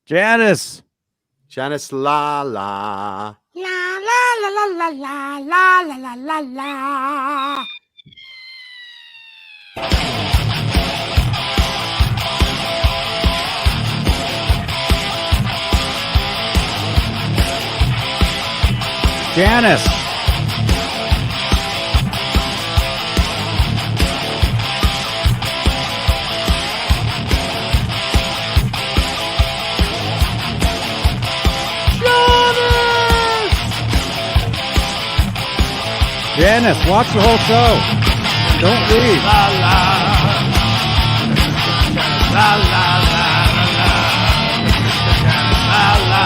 Janice. Janice, la la. La la la la la la la la la la. Janice. Janice, watch the whole show. Don't leave. La la. La la la la la la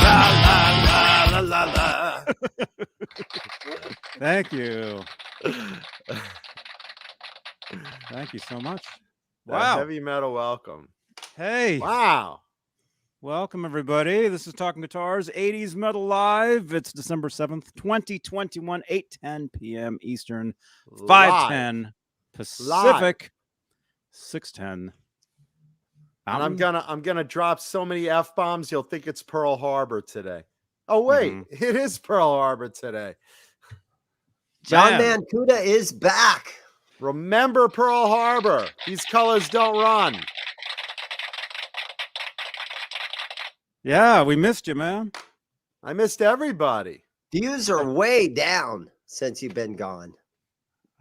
la la la la. Thank you. Thank you so much. Wow. Heavy metal welcome. Hey. Wow. Welcome, everybody. This is Talking Guitars, 80s Metal Live. It's December 7th, 2021, 8:10 p.m. Eastern, 5:10 Pacific, 6:10. And I'm gonna drop so many F-bombs you'll think it's Pearl Harbor today. Oh wait, It is Pearl Harbor today. John Mancuda is back. Remember Pearl Harbor. These colors don't run. Yeah, we missed you, man. I missed everybody. Views are way down since you've been gone.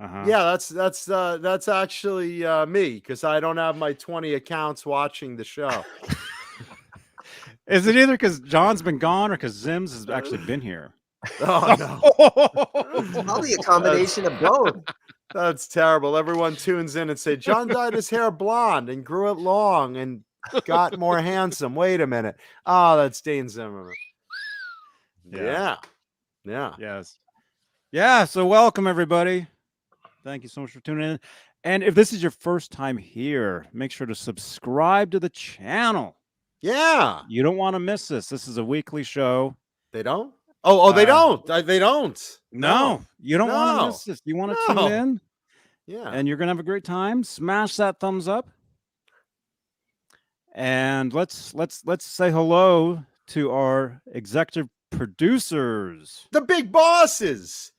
Yeah, that's actually me, because I don't have my 20 accounts watching the show. Is it either because John's been gone or because Zims has actually been here? Oh no. Probably a combination of both. That's terrible. Everyone tunes in and say, John dyed his hair blonde and grew it long and got more handsome. Wait a minute. Oh, that's Dane Zimmerman. Yeah. Yes. Yeah. So welcome, everybody. Thank you so much for tuning in. And if this is your first time here, make sure to subscribe to the channel. Yeah. You don't want to miss this. This is a weekly show. They don't? Oh, they don't. They don't. No, you don't want to miss this. You want to tune in? Yeah. And you're going to have a great time. Smash that thumbs up. And let's say hello to our executive producers. The big bosses.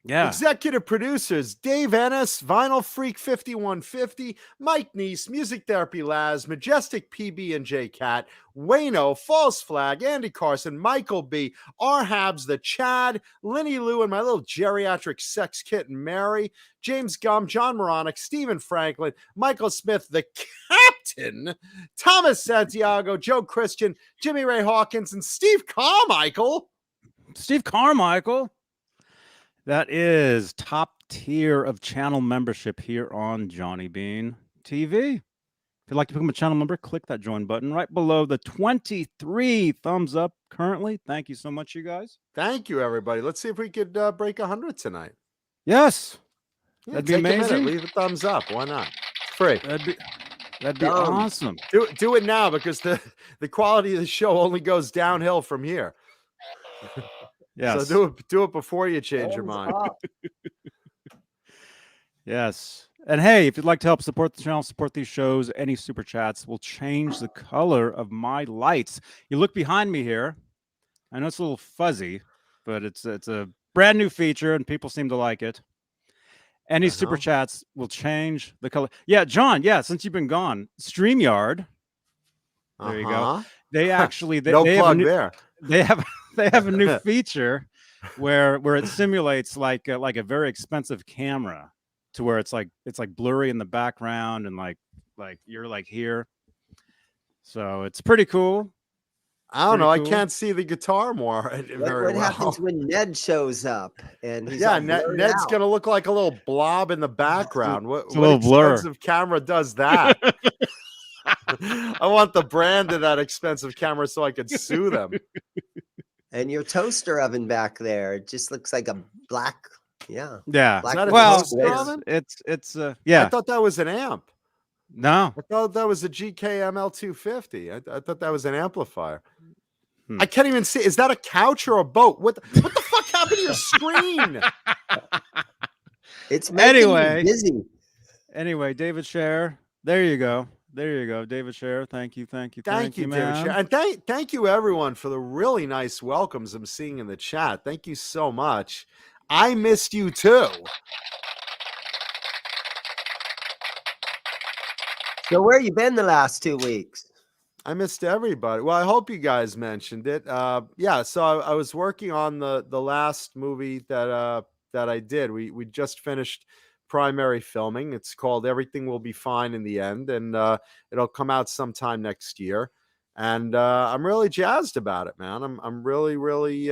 Yeah. Executive producers: Dave Ennis, Vinyl Freak 5150, Mike Neese, Music Therapy Laz, Majestic PB and J Cat, Wayno, False Flag, Andy Carson, Michael B, R Habs, the Chad, Linny Lou, and my little geriatric sex kitten Mary, James Gum, John Moronic, Stephen Franklin, Michael Smith, the Captain, Thomas Santiago, Joe Christian, Jimmy Ray Hawkins, and Steve Carmichael. Steve Carmichael. That is top tier of channel membership here on Johnny Beane TV. If you'd like to become a channel member, click that join button right below the 23 thumbs up currently. Thank you so much, you guys. Thank you, everybody. Let's see if we could break 100 tonight. Yes. Yeah, that'd be take amazing. A minute. Leave a thumbs up. Why not? It's free. That'd be awesome. Do it now, because the quality of the show only goes downhill from here. Yes. So do it before you change your mind. Yes. And hey, if you'd like to help support the channel, support these shows, any super chats will change the color of my lights. You look behind me here. I know it's a little fuzzy, but it's a brand new feature and people seem to like it. Any super chats will change the color. Yeah, John. Yeah, since you've been gone, StreamYard. There you go. They actually no they plug have there. They have a new feature where it simulates like a very expensive camera, to where it's like blurry in the background and like you're like here. So it's pretty cool. I don't know. Cool. I can't see the guitar more very well. What happens when Ned shows up? And he's Ned's gonna look like a little blob in the background. What expensive camera does that? I want the brand of that expensive camera so I could sue them. And your toaster oven back there, it just looks like a black, yeah. Black it's yeah. I thought that was an amp. No, I thought that was a GKML 250. I thought that was an amplifier. I can't even see. Is that a couch or a boat? What the fuck happened to your screen? It's making me busy. Anyway, David Scher, there you go. There you go, David Scher. Thank you, Thank you, David man. Scher. And thank you everyone for the really nice welcomes I'm seeing in the chat. Thank you so much. I missed you too. So where you been the last 2 weeks? I missed everybody. Well, I hope you guys mentioned it. Yeah, so I was working on the last movie that I did. We just finished primary filming. It's called Everything Will Be Fine in the End, and it'll come out sometime next year. And I'm really jazzed about it, man. I'm really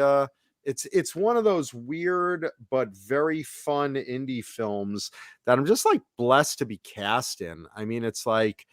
it's one of those weird but very fun indie films that I'm just like blessed to be cast in. I mean, it's like,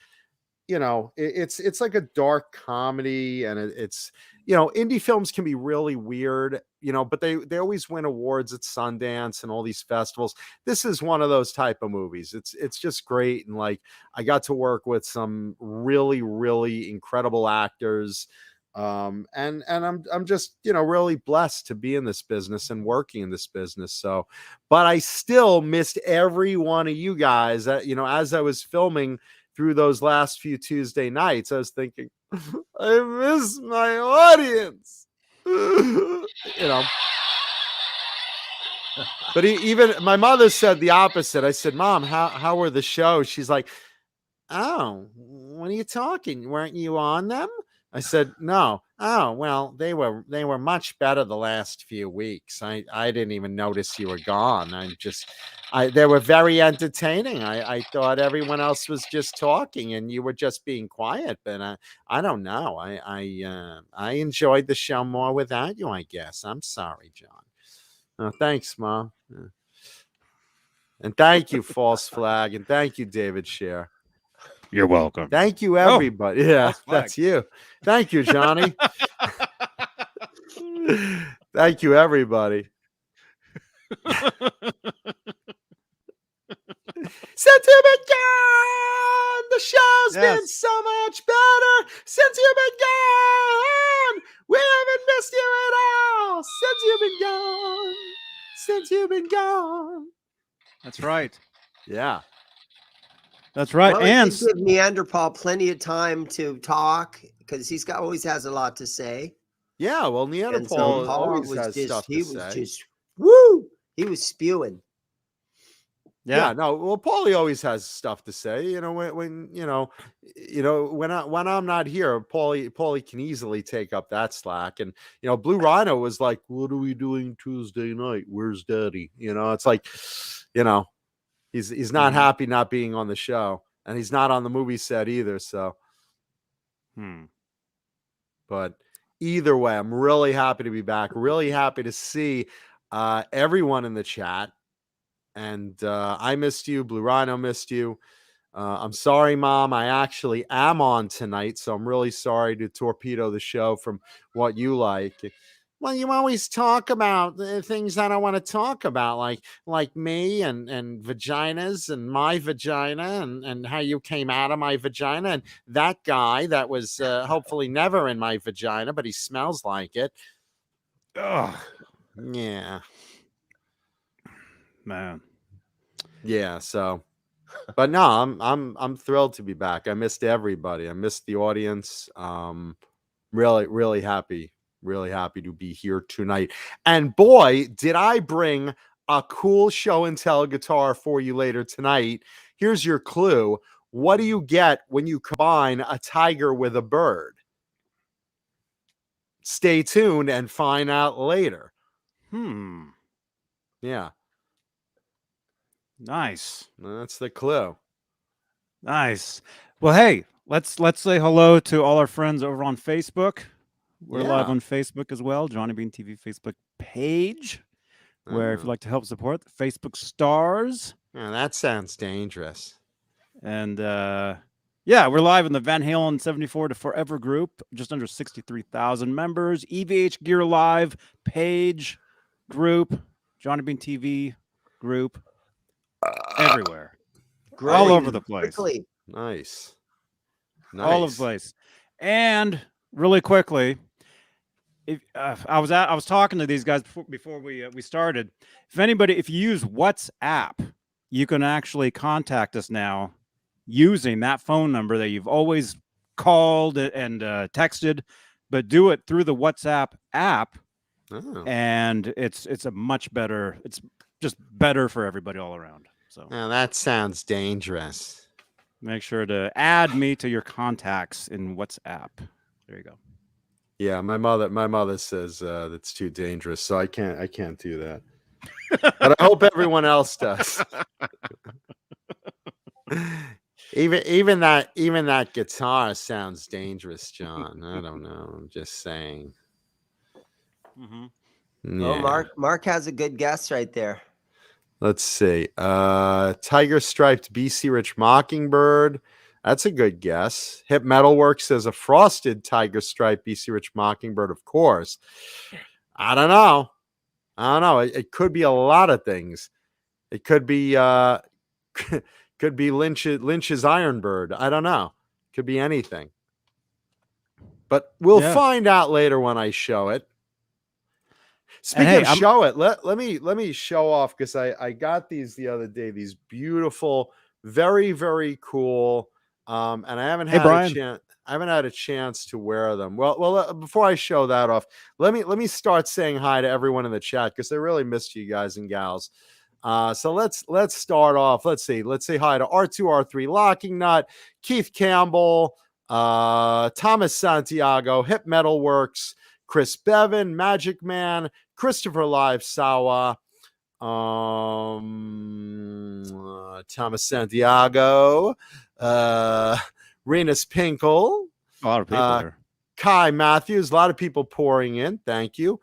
you know, it's like a dark comedy, and it's, you know, indie films can be really weird, you know, but they always win awards at Sundance and all these festivals. This is one of those type of movies. It's just great, and like I got to work with some really incredible actors, and I'm just, you know, really blessed to be in this business and working in this business. So, but I still missed every one of you guys. You know, as I was filming through those last few Tuesday nights, I was thinking, I miss my audience. You know. But even my mother said the opposite. I said, Mom, how were the shows? She's like, oh, what are you talking? Weren't you on them? I said, no. Oh, well, they were much better the last few weeks. I didn't even notice you were gone. They were very entertaining. I thought everyone else was just talking and you were just being quiet, but I don't know. I enjoyed the show more without you, I guess. I'm sorry, John. Oh, thanks, Mom. And thank you, False Flag, and thank you, David Scher. You're welcome. Thank you, everybody. Yeah, that's you. Thank you, Johnny. Thank you, everybody. Since you've been gone, the show's been so much better. Since you've been gone, we haven't missed you at all. Since you've been gone, since you've been gone. That's right. Yeah. That's right. Well, and give Neanderthal plenty of time to talk because he's always has a lot to say. Yeah, well, Neanderthal so always has stuff to say. Was just woo. He was spewing. Yeah, no. Well, Paulie always has stuff to say. You know, when when I'm not here, Paulie can easily take up that slack. And you know, Blue Rhino was like, "What are we doing Tuesday night? Where's Daddy?" You know, it's like, you know, he's not happy not being on the show, and he's not on the movie set either. So, but either way, I'm really happy to be back. Really happy to see everyone in the chat. And I missed you. Blue Rhino missed you. I'm sorry, Mom. I actually am on tonight, so I'm really sorry to torpedo the show from what you like. Well, you always talk about the things I don't want to talk about, like me and vaginas and my vagina and how you came out of my vagina and that guy that was hopefully never in my vagina, but he smells like it. Ugh. Yeah. Man. Yeah, so but no, I'm thrilled to be back. I missed everybody. I missed the audience. Really happy to be here tonight. And boy, did I bring a cool show and tell guitar for you later tonight. Here's your clue. What do you get when you combine a tiger with a bird? Stay tuned and find out later. Yeah. Nice. That's the clue. Nice. Well, hey, let's say hello to all our friends over on Facebook. We're live on Facebook as well. Johnny Beane TV Facebook page, where if you'd like to help support the Facebook stars. Yeah, that sounds dangerous. And yeah, we're live in the Van Halen 74 to Forever group, just under 63,000 members. EVH Gear Live page, group, Johnny Beane TV group, everywhere. All over the place. Quickly. Nice. All over the place. And really quickly, if I was talking to these guys before we started. If you use WhatsApp, you can actually contact us now using that phone number that you've always called and texted, but do it through the WhatsApp app, Oh. and it's a much better. It's just better for everybody all around. So Now that sounds dangerous. make sure to add me to your contacts in WhatsApp. There you go. Yeah, my mother says that's too dangerous, so I can't do that. But I hope everyone else does. even that guitar sounds dangerous, John. I don't know. I'm just saying. Mm-hmm. Oh, Yeah. Mark has a good guess right there. Let's see. Tiger striped BC Rich Mockingbird. That's a good guess. Hip Metalworks says a frosted tiger stripe BC Rich Mockingbird, of course. I don't know. It could be a lot of things. It could be Lynch's Ironbird. I don't know. Could be anything. But we'll find out later when I show it. Speaking of show it, let me show off, because I got these the other day. These beautiful, very, very cool. And I haven't had a chance to wear them. Well, before I show that off, let me start saying hi to everyone in the chat, because I really missed you guys and gals. So let's start off. Let's say hi to R2R3 Locking Nut, Keith Campbell, Thomas Santiago, Hip Metalworks, Chris Bevan, Magic Man, Christopher Live Sawa, Thomas Santiago, Renus Pinkle, A lot of people there. Kai Matthews, a lot of people pouring in. Thank you.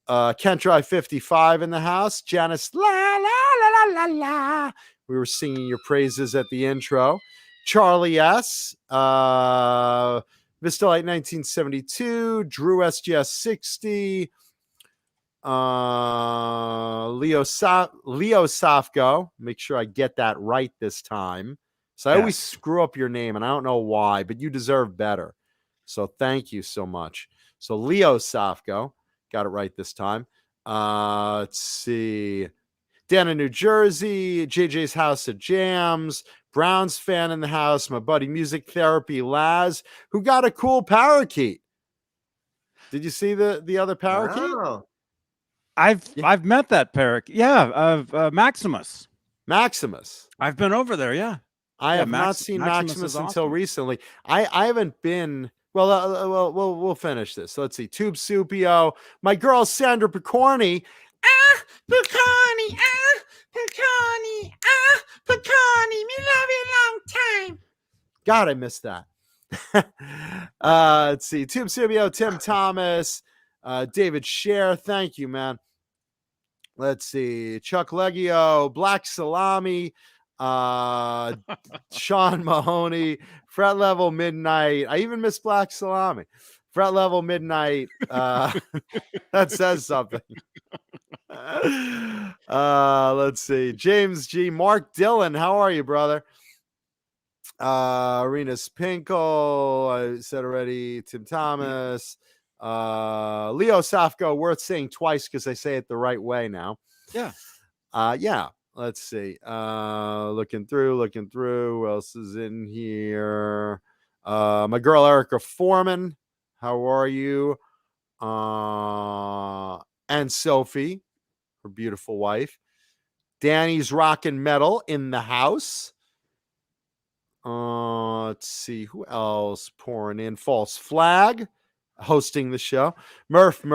Kent Drive 55 in the house. Janice, la la la la la la. We were singing your praises at the intro. Charlie S. Vista Light 1972. Drew SGS 60. Leo Safko. Make sure I get that right this time. So I always screw up your name, and I don't know why, but you deserve better. So thank you so much. So Leo Safko, got it right this time. Let's see. Dan in New Jersey, JJ's House of Jams, Browns fan in the house, my buddy Music Therapy Laz, who got a cool parakeet. Did you see the other parakeet? Wow. I've met that parakeet. Yeah, Maximus. Maximus. I've been over there. Yeah. I have not seen Maximus until recently. I haven't been. Well, we'll finish this. Let's see. Tube Supio, my girl Sandra Picorni. Picorni, Picorni, me love you long time. God, I missed that. Let's see. Tube Supio, Tim Thomas, David Scher. Thank you, man. Let's see. Chuck Leggio, Black Salami, Sean Mahoney, Fret Level Midnight. I even missed Black Salami. Fret Level Midnight. That says something. Let's see. James G. Mark Dillon. How are you, brother? Renus Pinkle. I said already. Tim Thomas. Leo Safko. Worth saying twice because I say it the right way now. Yeah. Yeah. Let's see. Looking through. Who else is in here? My girl Erica Foreman. How are you? And Sophie, her beautiful wife. Danny's Rockin' Metal in the house. Let's see. Who else pouring in? False Flag, hosting the show. Murphy.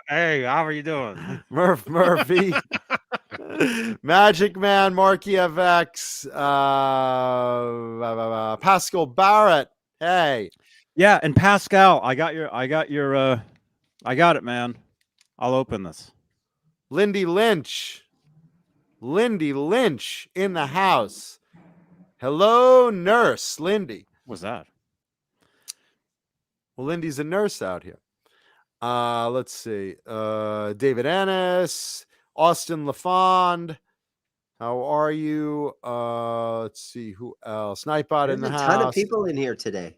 Hey, how are you doing? Murphy. Magic Man, Marky FX, Pascal Barrett. Hey. Yeah, and Pascal, I got it, man. I'll open this. Lindy Lynch in the house. Hello, nurse Lindy. What's that? Well, Lindy's a nurse out here. Let's see. David Ennis, Austin LaFond. How are you? Let's see who else. Nightbot in the house. There's a ton of people in here today.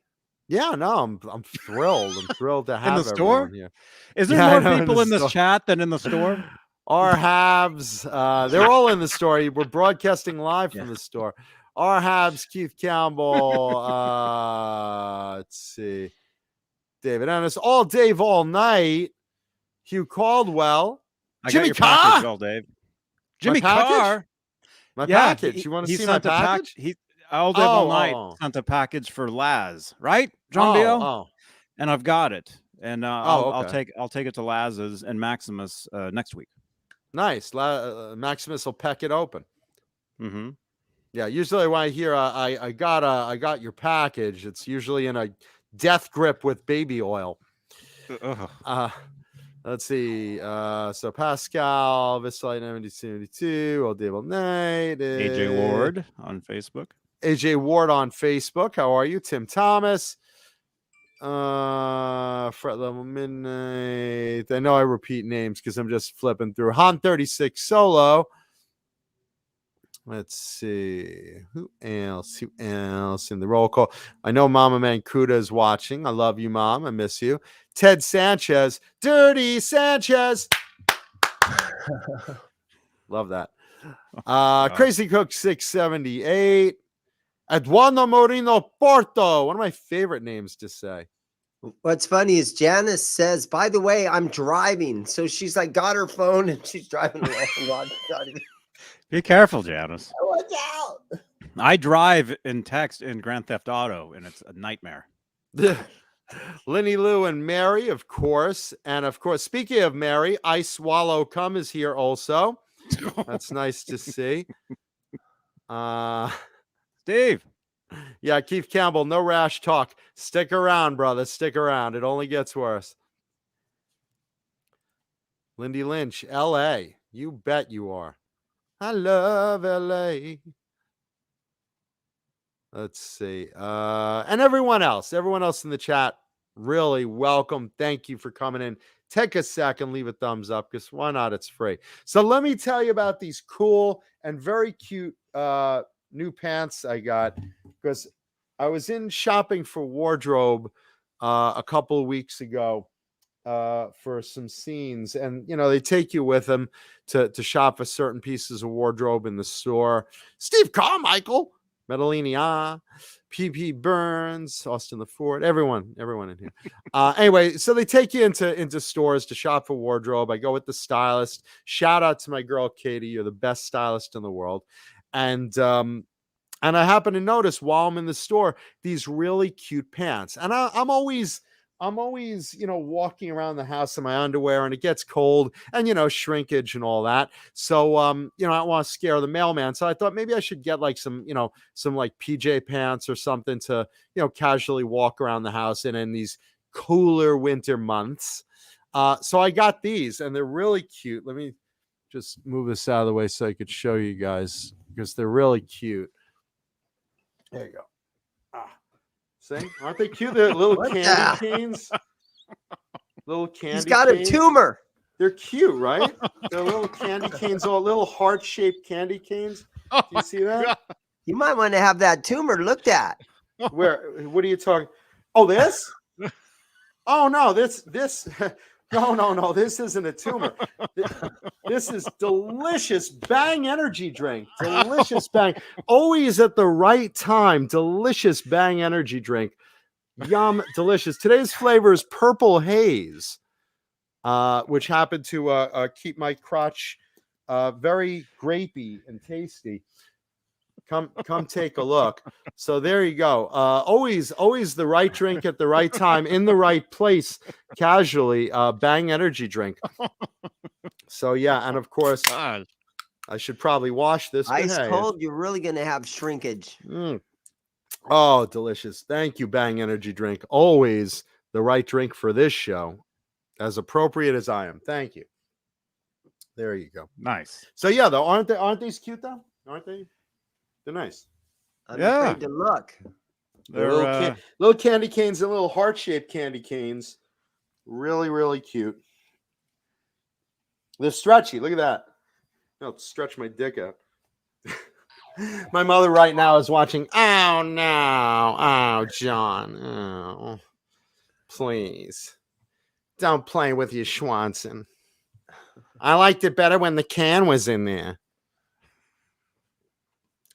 Yeah, no, I'm thrilled. I'm thrilled to have in the store. Here. Is there more people in this chat than in the store? Our Habs, they're all in the store. We're broadcasting live from the store. R. Habs, Keith Campbell. Let's see. David Ennis. All Dave, all night. Hugh Caldwell. I Jimmy got your package, Carr. all Dave. Jimmy package? Carr. My Yeah, package. You want to he see my sent a package? He all Dave all night oh. sent a package for Laz, right, John Dio? Oh. And I've got it, and okay. I'll take it to Laz's and Maximus next week. Nice. Maximus will peck it open. Mm-hmm. Yeah, usually when I hear I got your package, it's usually in a death grip with baby oil. Let's see. So Pascal, Vislight 92, all day, all night. AJ Ward on Facebook. AJ Ward on Facebook. How are you? Tim Thomas. Fret Level Midnight. I know I repeat names because I'm just flipping through. Han 36 Solo. Let's see. Who else in the roll call? I know Mama Mancuda is watching. I love you, Mom. I miss you. Ted Sanchez. Dirty Sanchez. Love that. Crazy Cook 678. Eduardo Moreno Porto. One of my favorite names to say. What's funny is Janice says, by the way, I'm driving. So she's like got her phone and she's driving along. Be careful, Janice. Watch out. I drive in text in Grand Theft Auto, and it's a nightmare. Lenny Lou and Mary, of course. And of course, speaking of Mary, I Swallow Cum is here also. That's nice to see. Steve. Yeah, Keith Campbell, no rash talk. Stick around, brother. Stick around. It only gets worse. Lindy Lynch, L.A. You bet you are. I love L.A. Let's see. And everyone else in the chat, really welcome. Thank you for coming in. Take a second, leave a thumbs up, because why not? It's free. So let me tell you about these cool and very cute new pants I got, because I was in shopping for wardrobe a couple of weeks ago for some scenes, and they take you with them to shop for certain pieces of wardrobe in the store. Steve Carmichael, Medellini, PP Burns, Austin LaFord, everyone in here. Anyway, so they take you into stores to shop for wardrobe. I go with the stylist. Shout out to my girl Katie. You're the best stylist in the world. And I happen to notice while I'm in the store these really cute pants. And I'm always walking around the house in my underwear, and it gets cold, and shrinkage and all that. So I don't want to scare the mailman. So I thought maybe I should get like some like PJ pants or something to casually walk around the house in these cooler winter months. So I got these, and they're really cute. Let me just move this out of the way so I could show you guys, because they're really cute. There you go. See? Aren't they cute? They're little candy canes. Little candy He's got canes. a tumor. They're cute, right? They're little candy canes, all little heart-shaped candy canes. Do you see that? You might want to have that tumor looked at. Where? What are you talking? Oh, this? Oh no, this. No. This isn't a tumor. This is delicious Bang energy drink. Delicious Bang. Always at the right time. Delicious Bang energy drink. Yum. Delicious. Today's flavor is Purple Haze, which happened to keep my crotch very grapey and tasty. Come take a look. So there you go. Always the right drink at the right time in the right place. Casually, Bang energy drink. So yeah, and of course, I should probably wash this. Ice cold, you're really gonna have shrinkage. Oh, delicious! Thank you, Bang energy drink. Always the right drink for this show, as appropriate as I am. Thank you. There you go. Nice. So yeah, though, aren't these cute though? Aren't they? They're nice. I'm afraid to look. They're little candy canes and little heart-shaped candy canes. Really, really cute. They're stretchy. Look at that. I'll stretch my dick out. My mother right now is watching. Oh, no. Oh, John. Oh, please. Don't play with your Schwanson. I liked it better when the can was in there.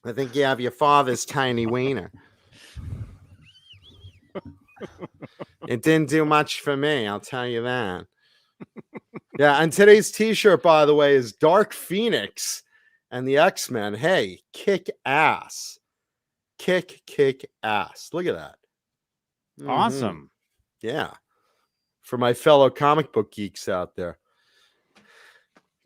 I think you have your father's tiny wiener. It didn't do much for me, I'll tell you that. Yeah, and today's t-shirt, by the way, is Dark Phoenix and the X-Men. Hey, kick ass. Kick ass. Look at that. Mhm. Awesome. Yeah. For my fellow comic book geeks out there.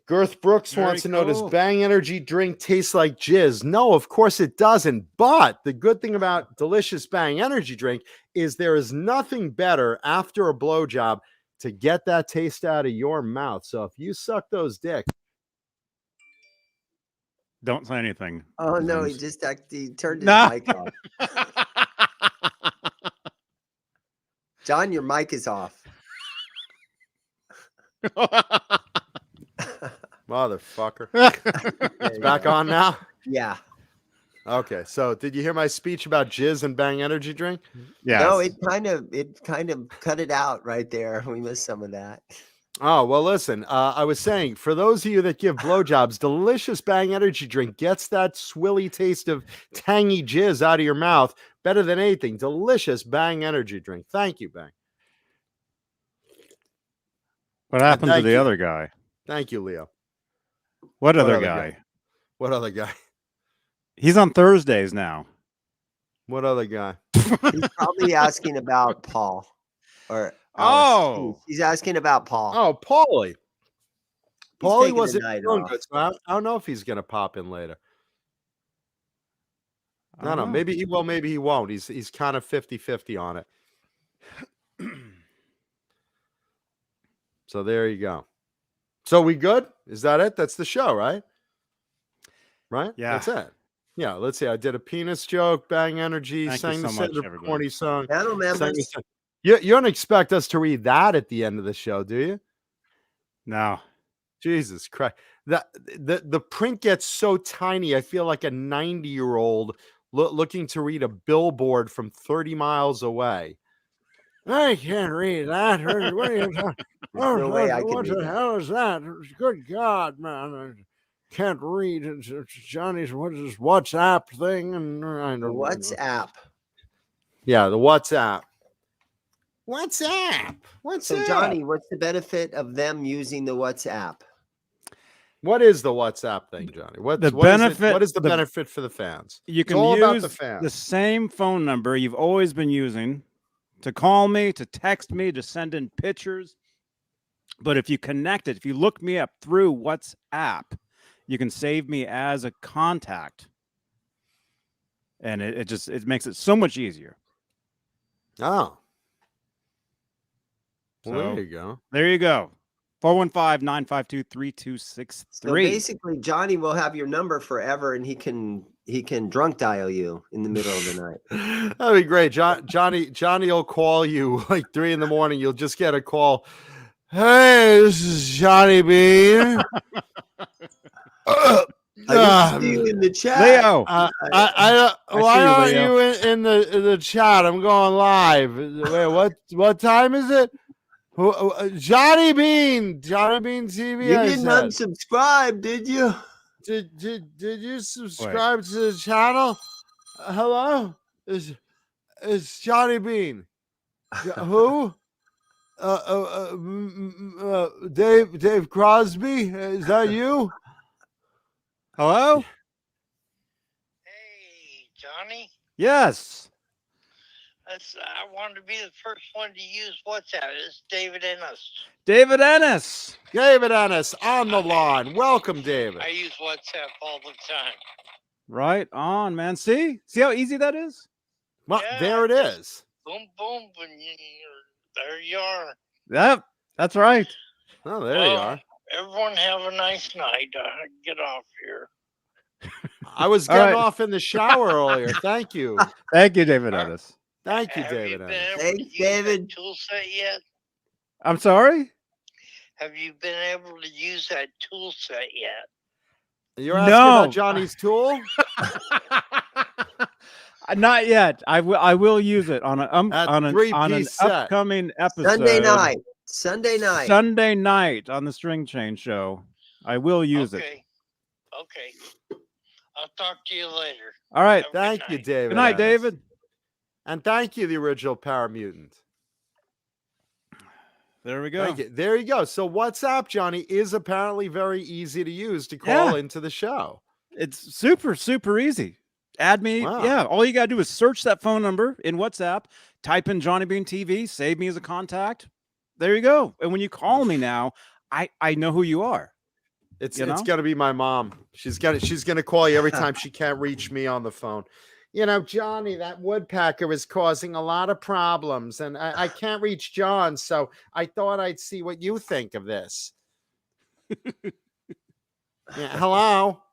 Girth Brooks Very wants to know, does cool. Bang Energy drink taste like jizz? No, of course it doesn't. But the good thing about delicious Bang Energy drink is there is nothing better after a blowjob to get that taste out of your mouth. So if you suck those dicks. Don't say anything. Oh no, he Zooms. just he turned his No. mic off. John, your mic is off. Motherfucker. There It's you back go. on now? Yeah. Okay. So did you hear my speech about jizz and Bang Energy drink? Yes. No, it kind of cut it out right there. We missed some of that. Oh, well, listen, I was saying, for those of you that give blowjobs, delicious Bang Energy drink gets that swilly taste of tangy jizz out of your mouth better than anything. Delicious Bang Energy drink. Thank you, Bang. What happened to thank the you. other guy? Thank you, Leo. What other other guy? What other guy? He's on Thursdays now. What other guy? He's probably asking about Paul. Or Oh. Alice. He's asking about Paul. Oh, Paulie. He's Paulie taking the wasn't night feeling off. good, so I don't know if he's going to pop in later. I No, don't know. maybe he will, maybe he won't. He's kind of 50-50 on it. So there you go. So we good? Is that it? That's the show, right? Right? Yeah. That's it. Yeah, let's see. I did a penis joke, Bang Energy, Thank you sang the so much, Cinder everybody. corny song. Channel sang the members. song. You don't expect us to read that at the end of the show, do you? No. Jesus Christ. The print gets so tiny. I feel like a 90-year-old looking to read a billboard from 30 miles away. I can't read that. What are you talking? There's no way I can What read the that. hell is that? Good God, man. I can't read. It's Johnny's, what is this WhatsApp thing? And I don't know. WhatsApp. Yeah, the WhatsApp. WhatsApp. So Johnny, what's the benefit of them using the WhatsApp? What is the WhatsApp thing, Johnny? What is the benefit for the fans? You It's can all use about the fans. the same phone number you've always been using to call me, to text me, to send in pictures. But if you connect it, if you look me up through WhatsApp, you can save me as a contact. And it makes it so much easier. Oh. So Well, there you go. there you go. 415-952-3263. So basically, Johnny will have your number forever, and he can drunk dial you in the middle of the night. That'd be great. Johnny will call you like 3 a.m. You'll just get a call. Hey, this is Johnny Beane. I didn't see you in the chat. Leo. Why see you, aren't Leo. you in the chat? I'm going live. Wait, what time is it? Johnny Beane TV. You I didn't said. unsubscribe, did you? Did you subscribe to the channel? Hello, it's Johnny Beane. Who? Dave Crosby. Is that you? Hello? Hey, Johnny. Yes. I wanted to be the first one to use WhatsApp. It's David Ennis. David Ennis. David Ennis on the line. Welcome, David. I use WhatsApp all the time. Right on, man. See how easy that is? Well, Yeah, there it is. Boom, boom, and there you are. Yep, that's right. Oh, there you Well, are. Everyone have a nice night. Get off here. I was All getting right. off in the shower earlier. Thank you. Thank you, David All right. Ennis. Thank you, Have you David been Ennis. able to Thanks, use David. that tool set yet? I'm sorry? Have you been able to use that tool set yet? You're asking No. about Johnny's tool? Not yet. I will use it on an That on an three-piece set. upcoming episode. Sunday night. Sunday night on the String Chain Show. I will use it. Okay. I'll talk to you later. All right. Have a good Thank you, night. David. Good night, Ennis. David. And thank you, the original Paramutant. There we go. Thank you. There you go. So WhatsApp, Johnny, is apparently very easy to use to call Yeah. into the show. It's super, super easy. Add me. Wow. Yeah. All you got to do is search that phone number in WhatsApp, type in Johnny Bean TV, save me as a contact. There you go. And when you call me now, I know who you are. It's You know? gonna be my mom. She's gonna call you every time she can't reach me on the phone. You know, Johnny, that woodpecker is causing a lot of problems, and I can't reach John, so I thought I'd see what you think of this. Yeah, hello,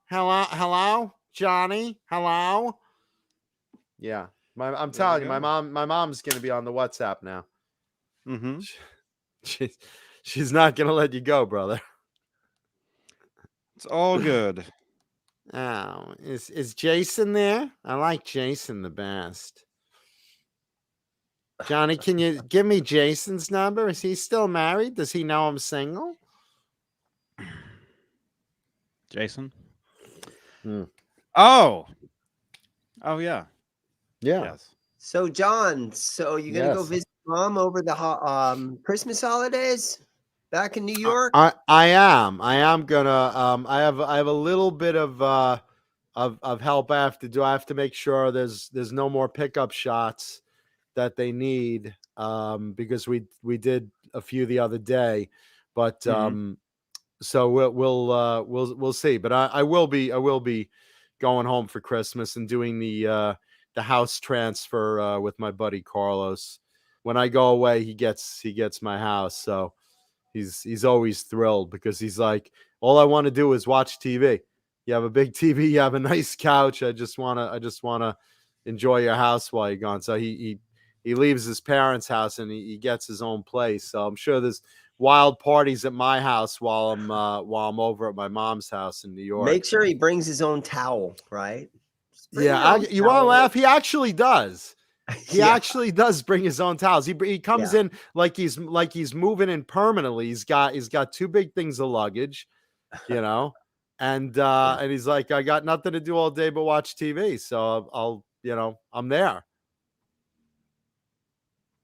Johnny, hello. Yeah, I'm telling you, go. my mom's gonna be on the WhatsApp now. Mm-hmm. She's not gonna let you go, brother. It's all good. Oh, is Jason there? I like Jason the best. Johnny, can you give me Jason's number? Is he still married? Does he know I'm single? Jason. Hmm. Oh yeah. Yeah. Yes. So, John, so you're gonna go Yes. visit mom over the Christmas holidays back in New York? I am gonna I have a little bit of help I have to do. I have to make sure there's no more pickup shots that they need because we did a few the other day, but so we'll see. But I will be going home for Christmas and doing the house transfer with my buddy Carlos. When I go away, he gets my house, so he's always thrilled because he's like, all I want to do is watch TV. You have a big TV, you have a nice couch. I just wanna enjoy your house while you're gone. So he leaves his parents' house and he gets his own place. So I'm sure there's wild parties at my house while I'm over at my mom's house in New York. Make sure he brings his own towel, right? Just bring Yeah, your own you want to towel. laugh? He actually does. He Yeah. actually does bring his own towels. He comes in like he's moving in permanently. He's got two big things of luggage, you know, and he's like, I got nothing to do all day but watch TV, so I'll I'm there.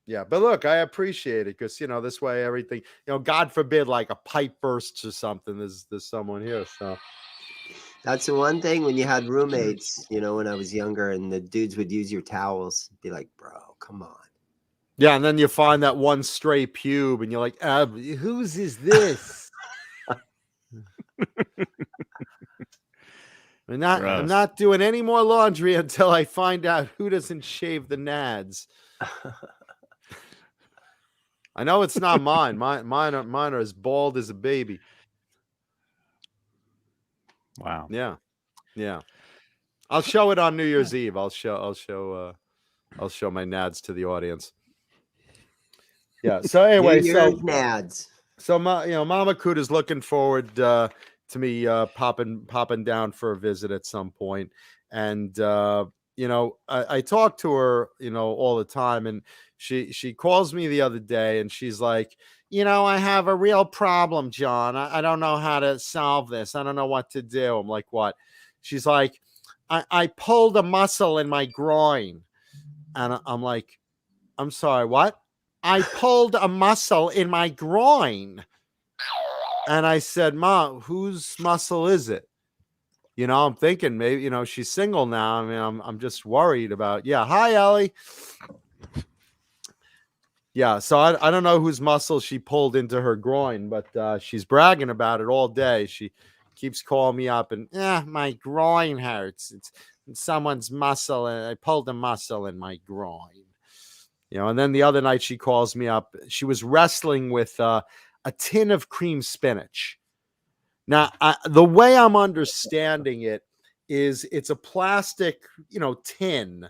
Yeah, but look, I appreciate it because this way everything, God forbid, like a pipe bursts or something. There's someone here, so. That's the one thing when you had roommates, when I was younger and the dudes would use your towels, be like, bro, come on. Yeah, and then you find that one stray pube and you're like, whose is this? I'm not doing any more laundry until I find out who doesn't shave the nads. I know it's not mine. Mine are as bald as a baby. Wow. Yeah. I'll show it on New Year's Eve. I'll show my nads to the audience. Yeah. So anyway, New Year's nads. So Mama Coot is looking forward to me popping down for a visit at some point, and I talk to her all the time, and she calls me the other day, and she's like, I have a real problem, John. I don't know how to solve this. I don't know what to do. I'm like, what? She's like, I pulled a muscle in my groin, and I'm like, I'm sorry, what? I pulled a muscle in my groin. And I said, Ma, whose muscle is it? I'm thinking maybe, she's single now. I mean, I'm just worried about, Hi, Ellie. Yeah. So I don't know whose muscle she pulled into her groin, but she's bragging about it all day. She keeps calling me up and, my groin hurts. It's someone's muscle. And I pulled a muscle in my groin. And then the other night she calls me up. She was wrestling with a tin of cream spinach. Now, the way I'm understanding it is it's a plastic, tin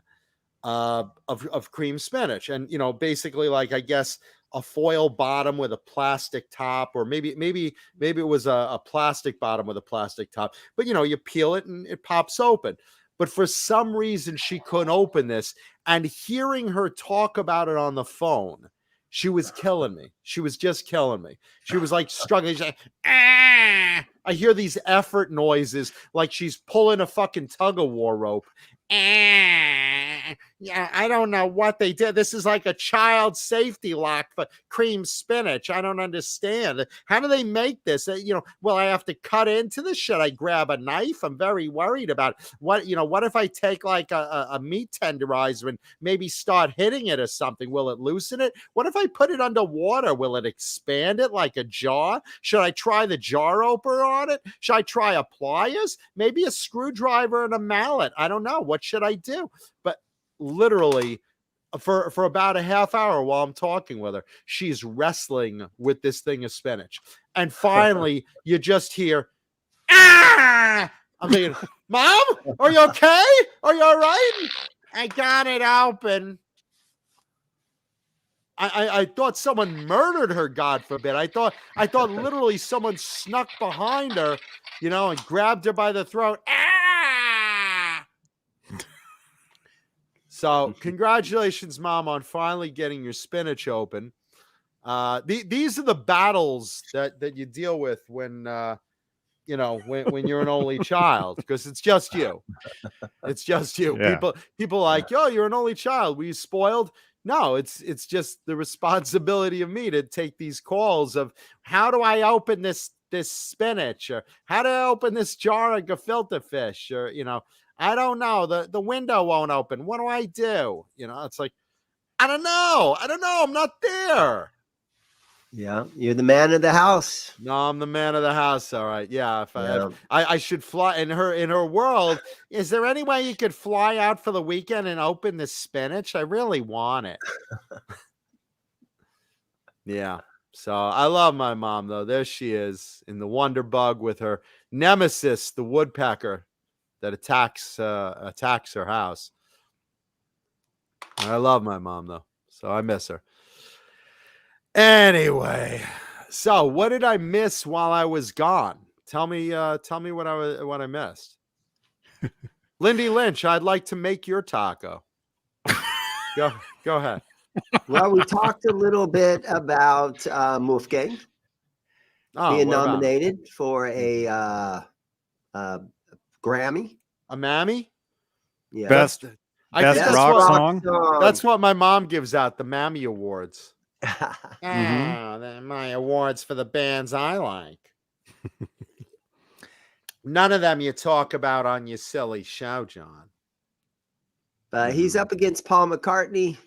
of cream spinach. And, basically like, I guess, a foil bottom with a plastic top, or maybe it was a plastic bottom with a plastic top. But, you peel it and it pops open. But for some reason, she couldn't open this. And hearing her talk about it on the phone, she was killing me. She was just killing me. She was like struggling. She's like, I hear these effort noises like she's pulling a fucking tug of war rope. Yeah, I don't know what they did. This is like a child safety lock for cream spinach. I don't understand. How do they make this? Will I have to cut into this? Should I grab a knife? I'm very worried about what if I take like a meat tenderizer and maybe start hitting it or something? Will it loosen it? What if I put it underwater? Will it expand it like a jar? Should I try the jar opener on it? Should I try a pliers? Maybe a screwdriver and a mallet. I don't know. What should I do? But literally for about a half hour while I'm talking with her, she's wrestling with this thing of spinach. And finally, you just hear, ah! I'm thinking, Mom, are you okay? Are you all right? I got it open. I thought someone murdered her, God forbid. I thought literally someone snuck behind her, and grabbed her by the throat. Ah! So congratulations, Mom, on finally getting your spinach open. These are the battles that you deal with when when you're an only child, because it's just you. It's just you. Yeah. People like, yo, you're an only child. Were you spoiled? No, it's just the responsibility of me to take these calls of how do I open this spinach, or how do I open this jar of gefilte fish, or I don't know. The window won't open. What do I do? It's like, I don't know. I'm not there. Yeah, you're the man of the house. No, I'm the man of the house. All right. Yeah. If I should fly in her world. Is there any way you could fly out for the weekend and open the spinach? I really want it. Yeah. So I love my mom, though. There she is in the Wonder Bug with her nemesis, the woodpecker that attacks her house. I love my mom, though, so I miss her. Anyway, so what did I miss while I was gone? Tell me what I missed. Lindy Lynch, I'd like to make your taco. Go ahead. Well, we talked a little bit about Wolfgang being nominated for a Grammy. A Mammy? Yeah. Best rock song. That's what my mom gives out, the Mammy Awards. Mm-hmm. My awards for the bands I like. None of them you talk about on your silly show, John. But he's up against Paul McCartney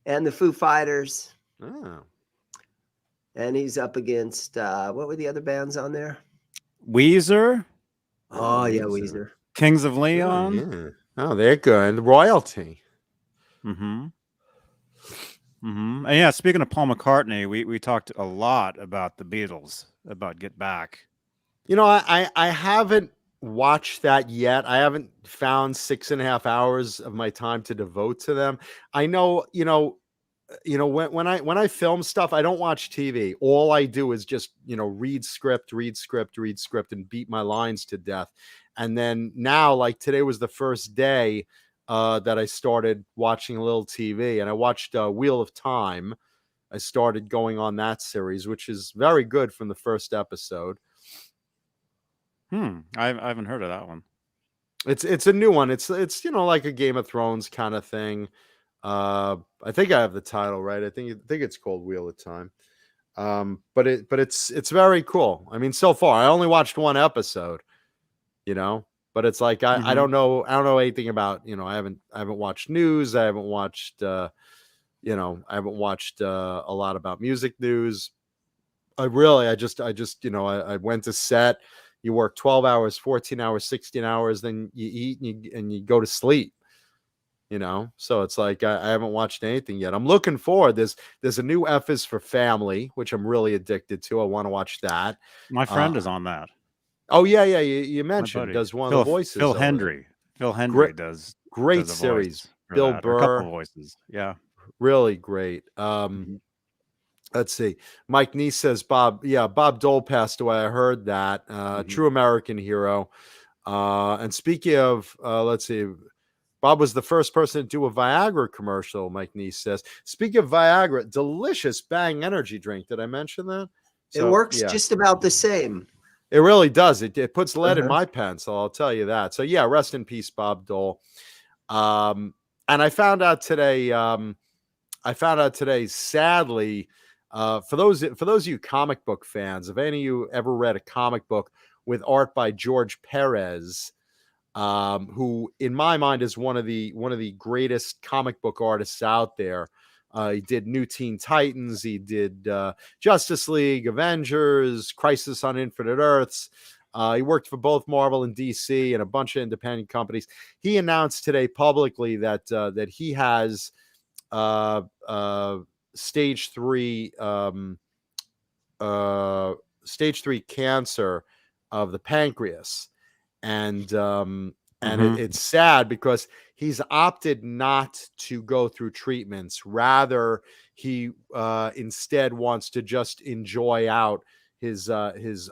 and the Foo Fighters. Oh. And he's up against what were the other bands on there? Weezer. Oh yeah, Weezer. Kings of Leon. Yeah. Oh, they're good. Royalty. Mm-hmm. Mm-hmm. And yeah, speaking of Paul McCartney, we talked a lot about the Beatles, about Get Back. I haven't watched that yet. I haven't found 6.5 hours of my time to devote to them. I know, when I film stuff, I don't watch TV. All I do is just, read script, and beat my lines to death. And then now, like today was the first day that I started watching a little TV, and I watched Wheel of Time. I started going on that series, which is very good from the first episode. I haven't heard of that one. It's a new one. It's like a Game of Thrones kind of thing. I think I have the title right. I think it's called Wheel of Time. But it's very cool. I mean, so far I only watched one episode, but it's like I don't know anything about, I haven't watched news. I haven't watched a lot about music news. I went to set. You work 12 hours, 14 hours, 16 hours, then you eat and you go to sleep. So it's like I haven't watched anything yet. I'm looking forward. There's a new F is for Family, which I'm really addicted to. I want to watch that. My friend is on that. Oh yeah. You mentioned does one of the voices. Phil Hendry. Phil Hendry does great does series. Bill Burr, a couple of voices. Yeah, really great. Let's see. Mike Neese says Bob Dole passed away. I heard that. True American hero. And speaking of, let's see. Bob was the first person to do a Viagra commercial, Mike Neese says. Speaking of Viagra, delicious Bang energy drink. Did I mention that? It works just about the same. It really does. It puts lead in Uh-huh. my pencil. I'll tell you that. So yeah, rest in peace, Bob Dole. And I found out today. Sadly, for those of you comic book fans, if any of you ever read a comic book with art by George Perez, who in my mind is one of the greatest comic book artists out there. He did New Teen Titans. He did Justice League, Avengers, Crisis on Infinite Earths. He worked for both Marvel and DC and a bunch of independent companies. He announced today publicly that he has stage 3 cancer of the pancreas, and it's sad because he's opted not to go through treatments. Rather, he instead wants to just enjoy out his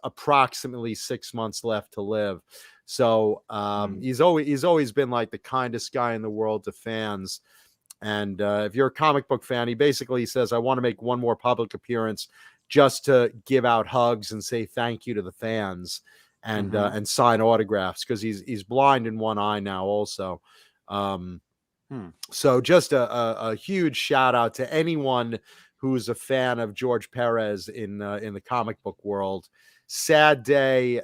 approximately 6 months left to live. So he's always been like the kindest guy in the world to fans. And if you're a comic book fan, he basically says, I want to make one more public appearance just to give out hugs and say thank you to the fans and sign autographs, because he's blind in one eye now also. So just a huge shout out to anyone who's a fan of George Perez in the comic book world. Sad day,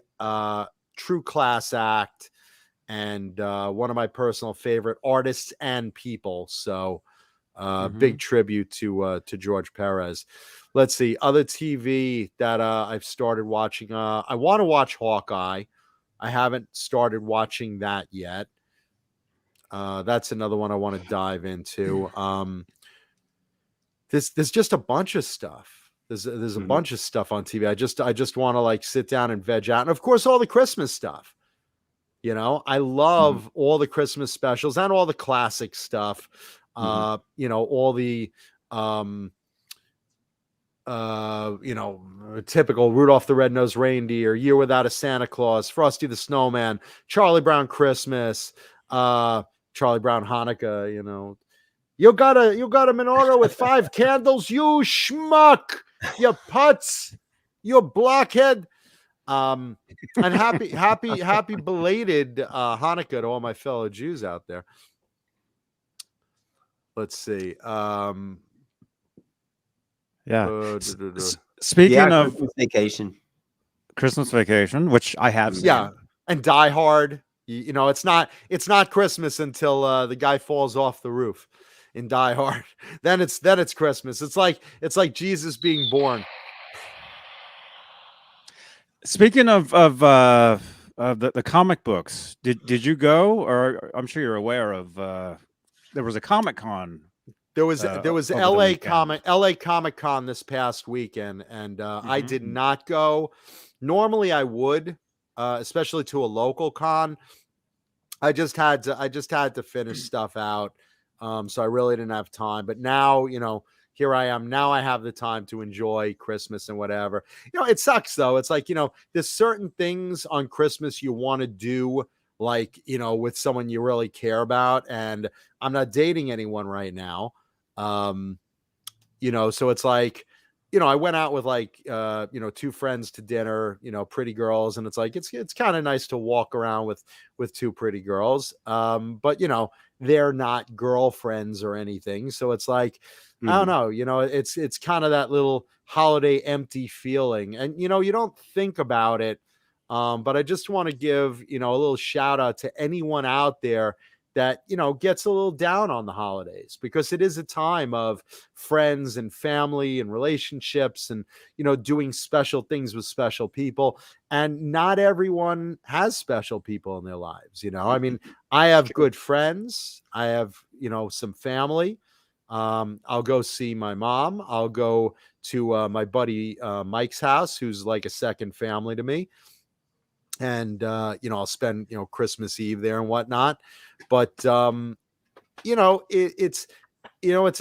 true class act, and one of my personal favorite artists and people. So big tribute to George Perez. Let's see, other TV that I've started watching. I want to watch Hawkeye. I haven't started watching that yet. That's another one I want to dive into. There's just a bunch of stuff. There's a bunch of stuff on TV. I just want to like sit down and veg out. And of course, all the Christmas stuff. You know, I love all the Christmas specials and all the classic stuff. You know, all the typical Rudolph the Red-Nosed Reindeer, Year Without a Santa Claus, Frosty the Snowman, Charlie Brown Christmas, Charlie Brown Hanukkah. You know, you got a menorah with 5 candles, you schmuck, you putz, you blockhead. And happy belated Hanukkah to all my fellow Jews out there. Let's see. Speaking of Christmas Vacation, Christmas Vacation, which I have seen. Yeah, and Die Hard. You know, it's not Christmas until the guy falls off the roof in Die Hard. Then it's Christmas. It's like Jesus being born. Speaking of the comic books, did you go? Or I'm sure you're aware of there was a Comic-Con. There was LA Comic Con this past weekend, and I did not go. Normally I would, especially to a local con. I just had to finish stuff out, so I really didn't have time. But now, you know, here I am. Now I have the time to enjoy Christmas and whatever. You know, it sucks though. It's like, you know, there's certain things on Christmas you want to do, like, you know, with someone you really care about. And I'm not dating anyone right now. You know, so it's like, you know, I went out with like, you know, 2 friends to dinner, you know, pretty girls. And it's like, it's kind of nice to walk around with 2 pretty girls. But you know, they're not girlfriends or anything. So it's like, I don't know, you know, it's kind of that little holiday empty feeling, and, you know, you don't think about it. But I just want to give, you know, a little shout out to anyone out there that, you know, gets a little down on the holidays, because it is a time of friends and family and relationships and, you know, doing special things with special people. And not everyone has special people in their lives. You know, I mean, I have good friends. I have, you know, some family. I'll go see my mom. I'll go to my buddy Mike's house, who's like a second family to me. And, you know, I'll spend, you know, Christmas Eve there and whatnot. But, you know, it's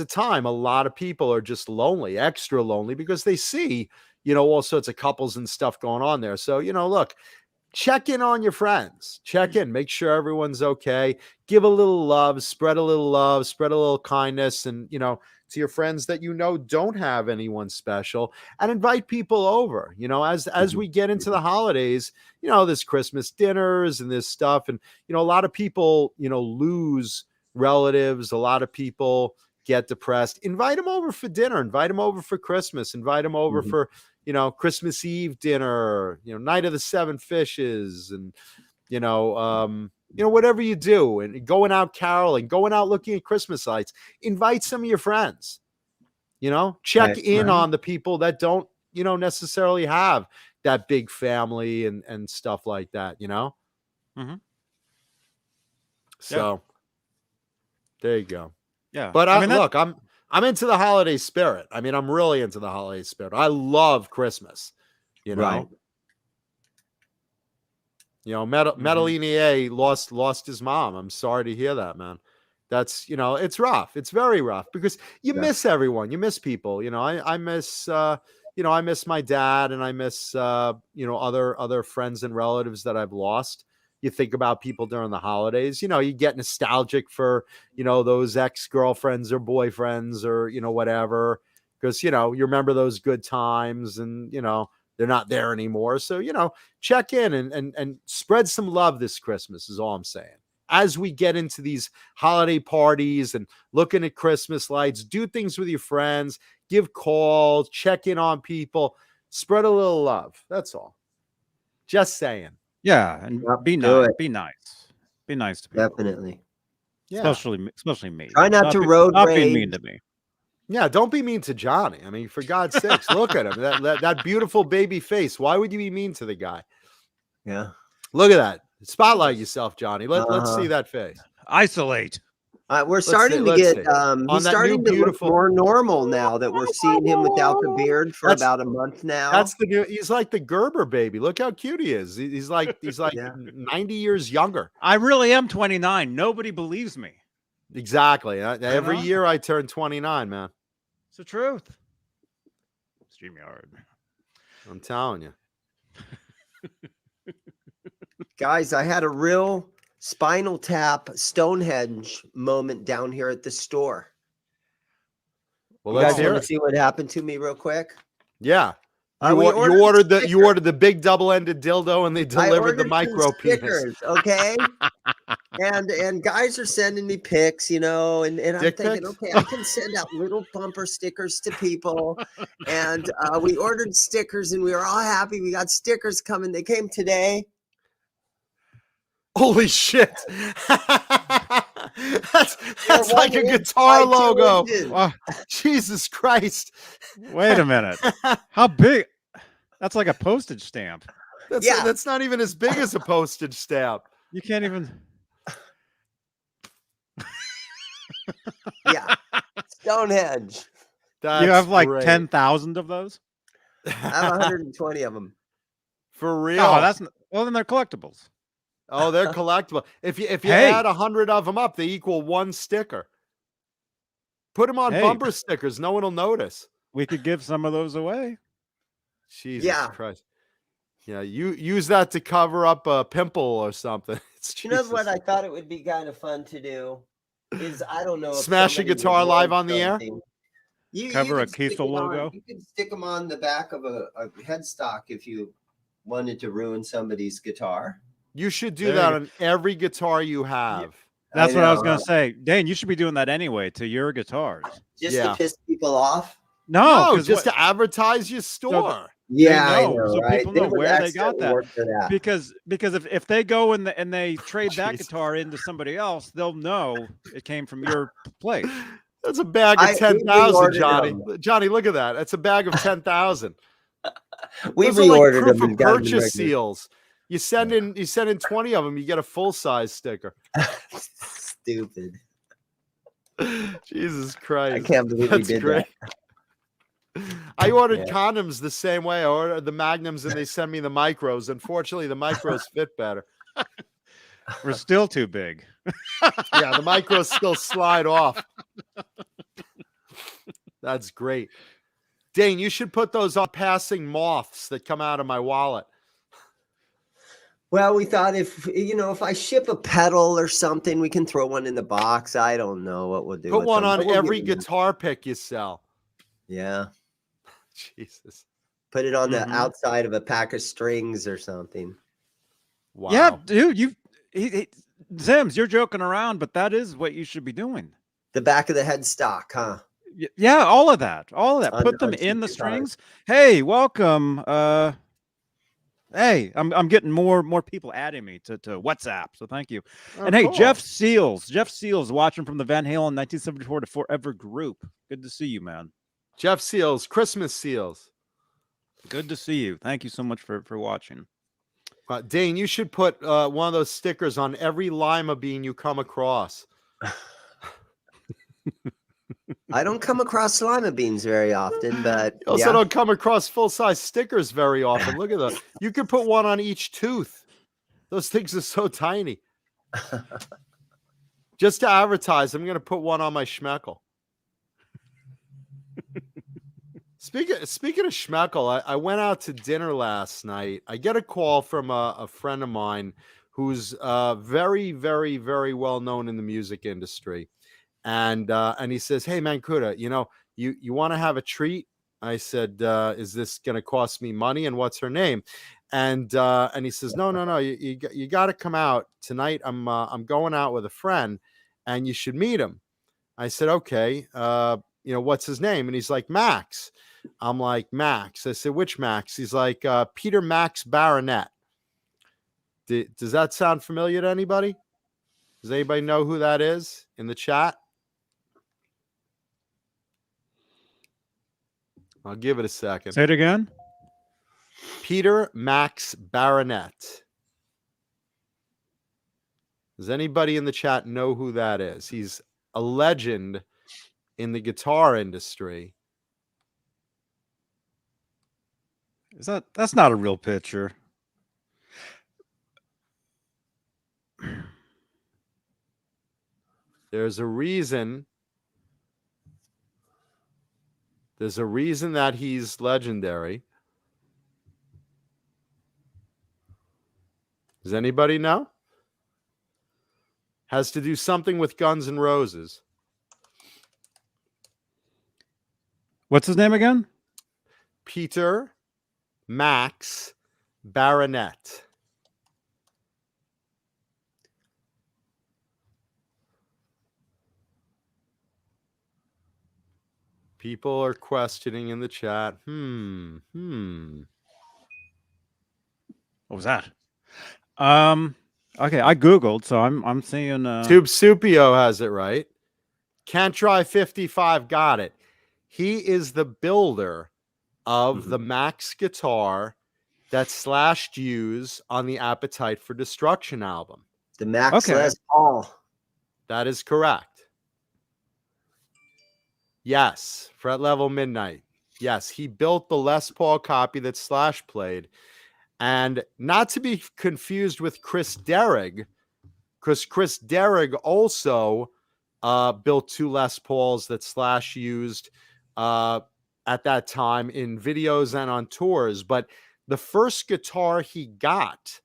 a time a lot of people are just lonely, extra lonely, because they see, you know, all sorts of couples and stuff going on there. So, you know, look, check in on your friends. Check in, make sure everyone's okay. Give a little love, spread a little kindness, and to your friends that don't have anyone special, and invite people over. As we get into the holidays, there's Christmas dinners and this stuff, and a lot of people lose relatives. A lot of people get depressed. Invite them over for dinner. Invite them over for Christmas. Invite them over for Christmas Eve dinner, night of the seven fishes, and whatever you do, and going out caroling, going out looking at Christmas lights. Invite some of your friends. Check in on the people that don't necessarily have that big family and stuff like that. So there you go. Yeah, but look, I'm into the holiday spirit. I mean, I'm really into the holiday spirit. I love Christmas. Right. Medellinier lost his mom. I'm sorry to hear that, man. That's it's rough. It's very rough because you miss everyone. You miss people. I miss I miss my dad, and I miss other friends and relatives that I've lost. You think about people during the holidays, you get nostalgic for, those ex-girlfriends or boyfriends or, whatever, because, you remember those good times, and, they're not there anymore. So, check in and spread some love this Christmas is all I'm saying. As we get into these holiday parties and looking at Christmas lights, do things with your friends, give calls, check in on people, spread a little love. That's all. Just saying. Yeah, and be nice. Be nice. Be nice to people. Definitely. Yeah. Especially me. Try not to road Not rage. being mean to me. Yeah, don't be mean to Johnny. I mean, for God's sakes, look at him. That beautiful baby face. Why would you be mean to the guy? Yeah. Look at that. Spotlight yourself, Johnny. Let's see that face. Isolate. We're starting to get he's starting to look beautiful more normal now that we're seeing him without the beard for about a month now. That's the new. He's like the Gerber baby. Look how cute he is. He's like 90 years younger. I really am 29. Nobody believes me. Exactly. Every year I turn 29, man. It's the truth. StreamYard. I'm telling you. Guys, I had a real Spinal Tap Stonehenge moment down here at the store. Well, You let's guys hear want it. to see what happened to me real quick? Yeah. We You ordered the big double-ended dildo, and they delivered the some micro penis. stickers, okay? and guys are sending me pics, and I'm Dick thinking, pics? okay, I can send out little bumper stickers to people. And we ordered stickers, and we were all happy. We got stickers coming. They came today. Holy shit. That's like a guitar logo. Wow. Jesus Christ. Wait a minute. How big? That's like a postage stamp. That's not even as big as a postage stamp. You can't even. Yeah. Stonehenge. That's You have like great. 10,000 of those? I have 120 of them. For real. No, well, then they're collectibles. Oh, they're collectible. If you Hey. add 100 of them up, they equal one sticker. Put them on Hey. bumper stickers. No one will notice. We could give some of those away. Jesus Yeah. Christ. Yeah, you use that to cover up a pimple or something. You know what I thought it would be kind of fun to do is, I don't know, if Smash a somebody would guitar live want on the air? something. You Cover a could stick Keith it on- logo? You could stick them on the back of a headstock if you wanted to ruin somebody's guitar. You should do There that you on every guitar you have. That's what I was know, going to say. Dane, you should be doing that anyway to your guitars. Just Yeah. to piss people off. No, No, 'cause just what- to advertise your store. Yeah, I know, know, so right? people They know would where they got accidentally that. work for that. because if they go and they trade that Jeez. guitar into somebody else, they'll know it came from your place. That's a bag we of 10,000, reordered Johnny. them. Johnny, look at that. That's a bag of 10,000. We Those are like reordered proof them of and got them purchase regular. seals. You send in 20 of them, you get a full-size sticker. Stupid. Jesus Christ. I can't believe we That's did great. I ordered Yeah. condoms the same way. I ordered the magnums and they send me the micros. Unfortunately, the micros fit better. We're still too big. Yeah, the micros still slide off. That's great. Dane, you should put those on passing moths that come out of my wallet. Well, we thought if I ship a pedal or something, we can throw one in the box. I don't know what we'll do. Put with one them, on but we'll every get them. guitar pick you sell. Yeah. Jesus. Put it on the Mhm. outside of a pack of strings or something. Wow. Yeah, dude, Zims, you're joking around, but that is what you should be doing. The back of the headstock, huh? Yeah, all of that. On- Put them on in the cheap guitars. strings. Hey, welcome. Hey, I'm getting more people adding me to WhatsApp, so thank you. Oh, And hey, cool. Jeff Seals watching from the Van Halen 1974 to Forever group. Good to see you, man. Jeff Seals, Christmas Seals. Good to see you. Thank you so much for watching. Dane, you should put one of those stickers on every lima bean you come across. I don't come across lima beans very often, but You also yeah. don't come across full-size stickers very often. Look at that. You could put one on each tooth. Those things are so tiny. Just to advertise, I'm going to put one on my schmeckle. Speaking of schmeckle, I went out to dinner last night. I get a call from a friend of mine who's very, very, very well known in the music industry. And he says, "Hey, man, Kuda, you want to have a treat?" I said, "Is this going to cost me money? And what's her name?" And he says, "No, you got to come out tonight. I'm going out with a friend, and you should meet him." I said, "Okay. What's his name?" And he's like, "Max." I'm like, "Max." I said, "Which Max?" He's like, "Peter Max Baronet." Does that sound familiar to anybody? Does anybody know who that is in the chat? I'll give it a second. Say it again. Peter Max Baronet. Does anybody in the chat know who that is? He's a legend in the guitar industry. That's not a real picture? There's a reason. There's a reason that he's legendary. Does anybody know? Has to do something with Guns N' Roses. What's his name again? Peter Max Baronet. People are questioning in the chat. What was that? Okay, I googled, so I'm seeing Tube Supio has it right. Can't Try 55 got it. He is the builder of the Max guitar that Slash used on the Appetite for Destruction album. The Max Okay. Les Paul. That is correct. Yes, Fret Level Midnight. Yes, he built the Les Paul copy that Slash played. And not to be confused with Chris Derrig, because Chris Derrig also built two Les Pauls that Slash used at that time in videos and on tours. But the first guitar he got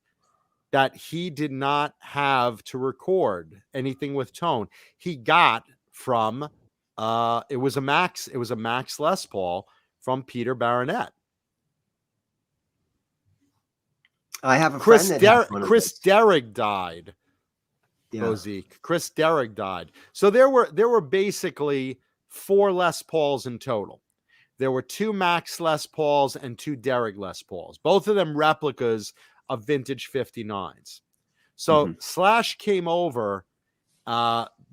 that he did not have to record anything with tone, he got from it was a Max Les Paul from Peter Baronet. I have a Chris friend that has one of Chris those. Derrig died. Yeah. Bozique. Chris Derrig died. So there were basically 4 Les Pauls in total. There were 2 Max Les Pauls and 2 Derrig Les Pauls. Both of them replicas of vintage 59s. So Slash came over,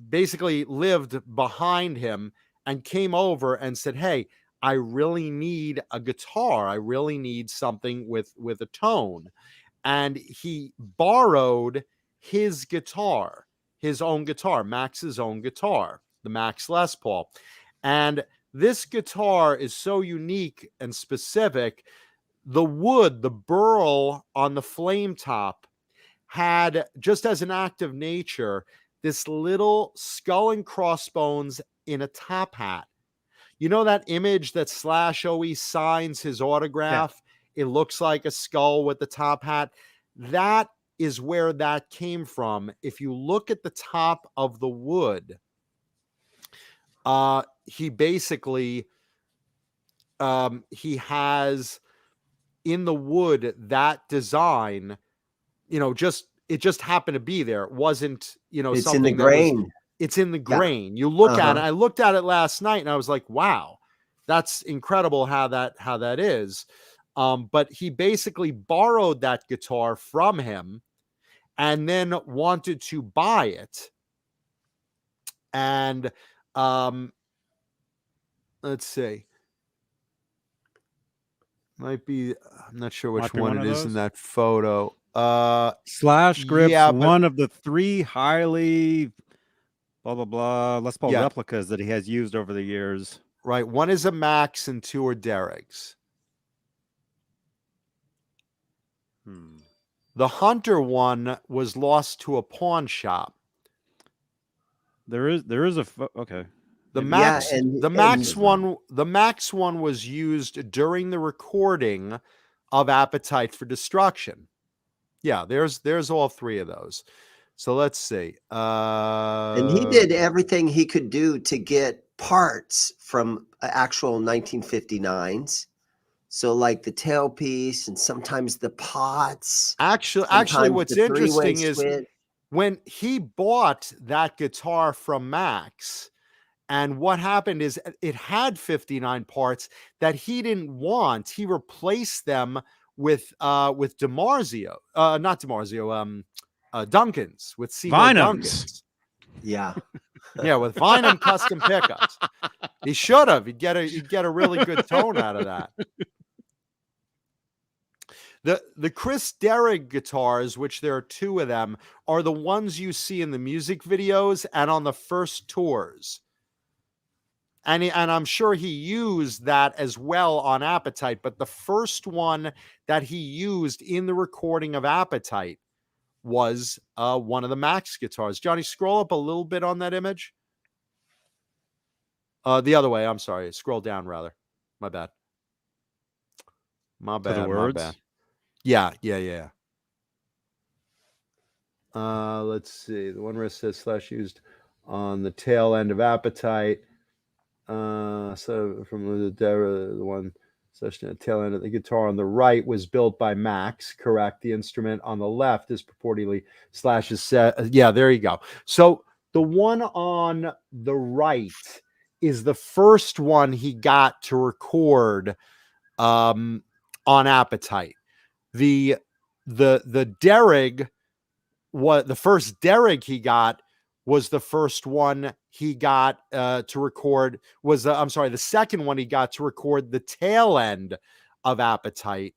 basically lived behind him and came over and said, "Hey, I really need a guitar. I really need something with a tone." And he borrowed his guitar, his own guitar, Max's own guitar, the Max Les Paul. And this guitar is so unique and specific. The wood, the burl on the flame top had, just as an act of nature, this little skull and crossbones in a top hat. You know that image that Slash always signs his autograph? It looks like a skull with the top hat. That is where that came from. If you look at the top of the wood, he basically he has in the wood that design, it just happened to be there. It wasn't, It's something in the that was, grain. it's in the Yeah. grain. You look at it. Uh-huh. I looked at it last night and I was like, wow, that's incredible how that is. But he basically borrowed that guitar from him and then wanted to buy it. And let's see. Might be, I'm not sure which Might be one one it of is in those. that photo. Slash grips, yeah, but- one of the 3 highly blah blah blah Les Paul Yeah. replicas that he has used over the years. Right. One is a Max and 2 are Derrick's. The Hunter one was lost to a pawn shop. There is a okay. The Maybe- Max, Yeah, and- the Max and- the Max one was used during the recording of Appetite for Destruction. Yeah, there's all 3 of those. So let's see. And he did everything he could do to get parts from actual 1959s. So like the tailpiece and sometimes the pots. Actually, sometimes what's the three-way interesting is switch. when he bought that guitar from Max, and what happened is it had 59 parts that he didn't want. He replaced them with DiMarzio, not DiMarzio, Duncan's, with Seymour Vinums. Duncan's. Yeah. Yeah, with Vinum custom pickups. He should have. He'd get a really good tone out of that. The Chris Derrick guitars, which there are 2 of them, are the ones you see in the music videos and on the first tours. And I'm sure he used that as well on Appetite, but the first one that he used in the recording of Appetite was one of the Max guitars. Johnny, scroll up a little bit on that image. The other way. I'm sorry. Scroll down, rather. My bad. My To the bad. words? My bad. Yeah. Let's see. The one where it says slash used on the tail end of Appetite. So from the one slash tail end of the guitar on the right was built by Max. Correct. The instrument on the left is purportedly Slash's set. Yeah, there you go. So the one on the right is the first one he got to record on Appetite. The Derrick, the first Derrick he got was the first one he got to record was the second one he got to record the tail end of Appetite.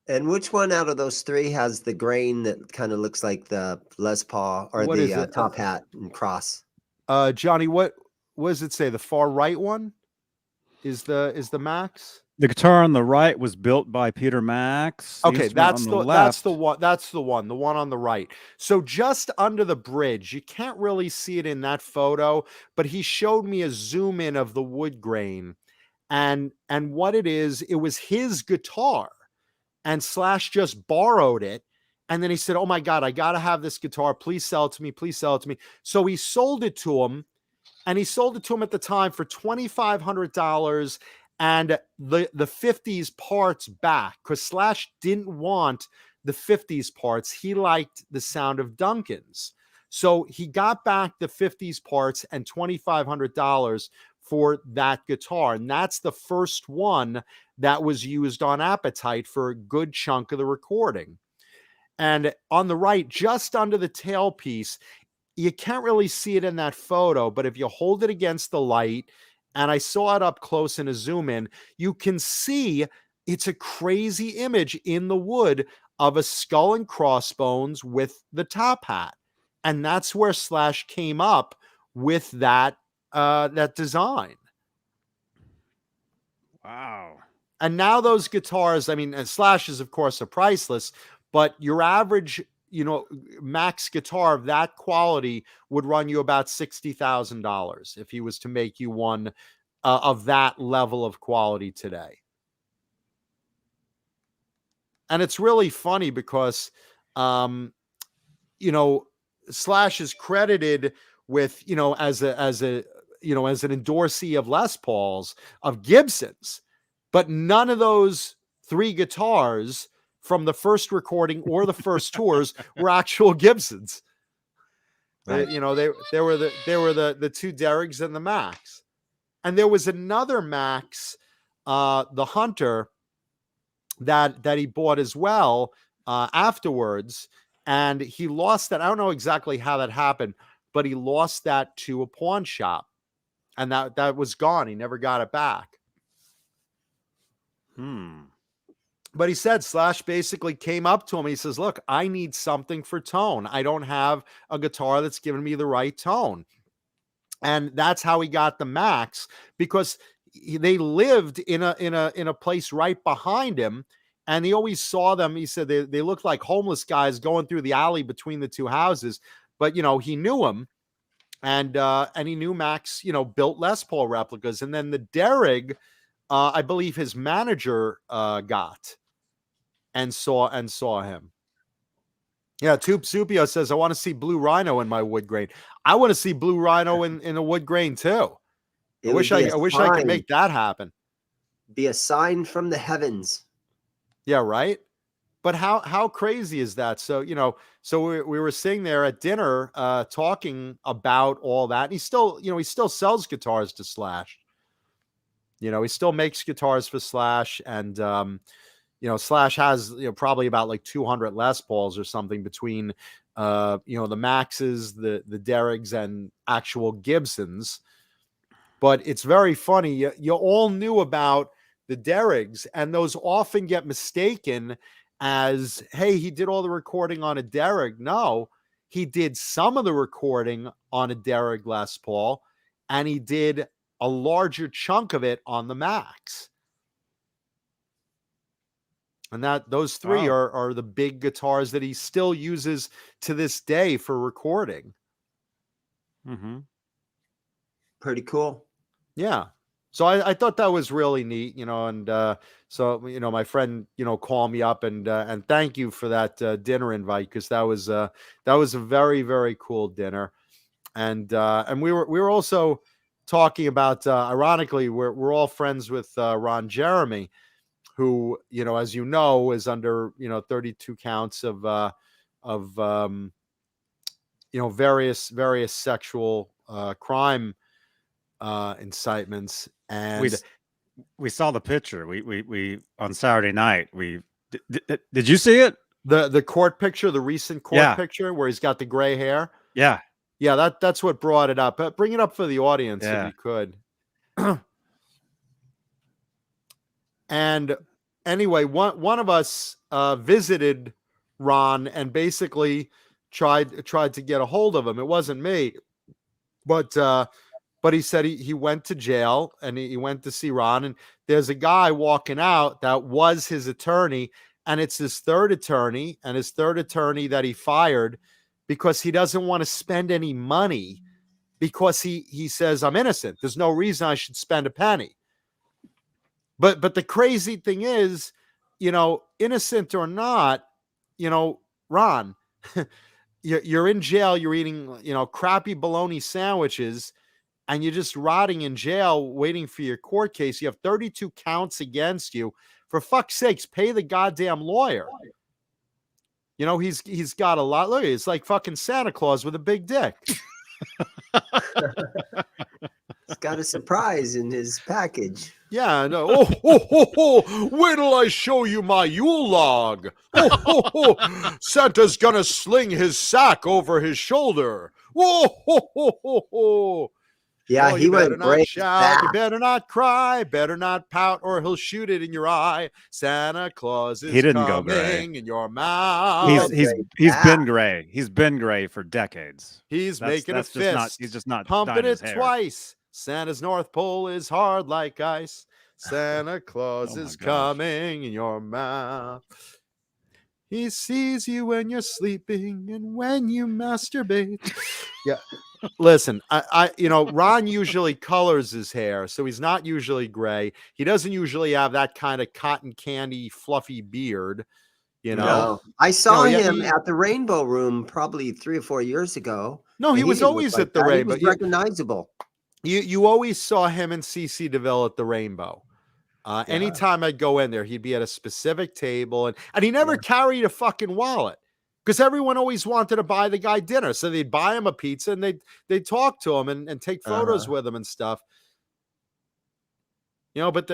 And which one out of those 3 has the grain that kind of looks like the Les Paul or What is the it? top hat and cross? Johnny, what does it say? The far right one is the Max? The guitar on the right was built by Peter Max. The Okay, instrument that's on the left. the one on the right. So just under the bridge, you can't really see it in that photo, but he showed me a zoom in of the wood grain, and what it is, it was his guitar, and Slash just borrowed it, and then he said, "Oh my God, I gotta have this guitar. Please sell it to me. Please sell it to me." So he sold it to him, and he sold it to him at the time for $2,500. And the 50s parts back, because Slash didn't want the 50s parts. He liked the sound of Duncan's. So he got back the 50s parts and $2,500 for that guitar. And that's the first one that was used on Appetite for a good chunk of the recording. And on the right, just under the tailpiece, you can't really see it in that photo, but if you hold it against the light, and I saw it up close in a zoom in, you can see it's a crazy image in the wood of a skull and crossbones with the top hat. And that's where Slash came up with that design. Wow. And now those guitars, I mean, and Slash's, of course, are priceless, but your average, Max guitar of that quality would run you about $60,000 if he was to make you one of that level of quality today. And it's really funny because, you know, Slash is credited with, you know, as an endorsee of Les Pauls, of Gibsons, but none of those 3 guitars from the first recording or the first tours were actual Gibsons. Right. They were the 2 Derricks and the Max. And there was another Max, the Hunter, that he bought as well afterwards, and he lost that. I don't know exactly how that happened, but he lost that to a pawn shop, and that was gone. He never got it back. But he said Slash basically came up to him. He says, look, I need something for tone. I don't have a guitar that's giving me the right tone. And that's how he got the Max, because they lived in a place right behind him. And he always saw them. He said they looked like homeless guys going through the alley between the 2 houses. But, you know, he knew him. And he knew Max, you know, built Les Paul replicas. And then the Derrick, I believe his manager got and saw him. Yeah, Tube Supio says, I want to see Blue Rhino in my wood grain. I want to see Blue Rhino in a wood grain too. I wish I could make that happen. Be a sign from the heavens. Yeah, right. But how crazy is that? So, you know, we were sitting there at dinner talking about all that. And he still sells guitars to Slash. You know, he still makes guitars for Slash, and you know, Slash has, you know, probably about like 200 Les Pauls or something between you know, the Maxes, the Derricks, and actual Gibsons. But it's very funny. You all knew about the Derricks, and those often get mistaken as, hey, he did all the recording on a Derrick. No, he did some of the recording on a Derrick Les Paul, and he did a larger chunk of it on the Max. And those 3 are the big guitars that he still uses to this day for recording. Pretty cool. Yeah. So I thought that was really neat, you know, and so, you know, my friend, you know, called me up and thank you for that dinner invite, because that was a very, very cool dinner. And we were also talking about, ironically, we're all friends with Ron Jeremy, who, you know, as you know, is under, you know, 32 counts of you know, various sexual crime incitements. And we saw the picture. We on Saturday night. Did you see it? The court picture, the recent court picture where he's got the gray hair. Yeah. That's what brought it up. Bring it up for the audience if you could. And anyway, one of us visited Ron and basically tried to get a hold of him. It wasn't me, but he said he went to jail and he went to see Ron, and there's a guy walking out that was his attorney, and it's his third attorney that he fired because he doesn't want to spend any money, because he says, I'm innocent. There's no reason I should spend a penny. But the crazy thing is, you know, innocent or not, you know, Ron, you're in jail, you're eating, you know, crappy bologna sandwiches, and you're just rotting in jail waiting for your court case. You have 32 counts against you. For fuck's sakes, pay the goddamn lawyer. You know, he's got a lot. Look, it's like fucking Santa Claus with a big dick. He's got a surprise in his package. Yeah, no. Wait till I show you my Yule log. Santa's gonna sling his sack over his shoulder. Yeah, he went great. Shout, you better not cry, better not pout, or he'll shoot it in your eye. Santa Claus is coming in your mouth. He's been gray. He's been gray for decades. He's making a fist. He's just not pumping it hair. Twice. Santa's North Pole is hard like ice. Santa Claus is coming in your mouth. He sees you when you're sleeping and when you masturbate. Yeah. Listen, I you know, Ron usually colors his hair, so he's not usually gray. He doesn't usually have that kind of cotton candy fluffy beard. You know? No, I saw yeah, him at the Rainbow Room probably 3 or 4 years ago. No, and he was didn't look always like at the that. He Rainbow. was recognizable. You always saw him and CC DeVille at the Rainbow. Anytime I'd go in there, he'd be at a specific table, and he never carried a fucking wallet because everyone always wanted to buy the guy dinner. So they'd buy him a pizza and they'd talk to him and take photos with him and stuff. You know, but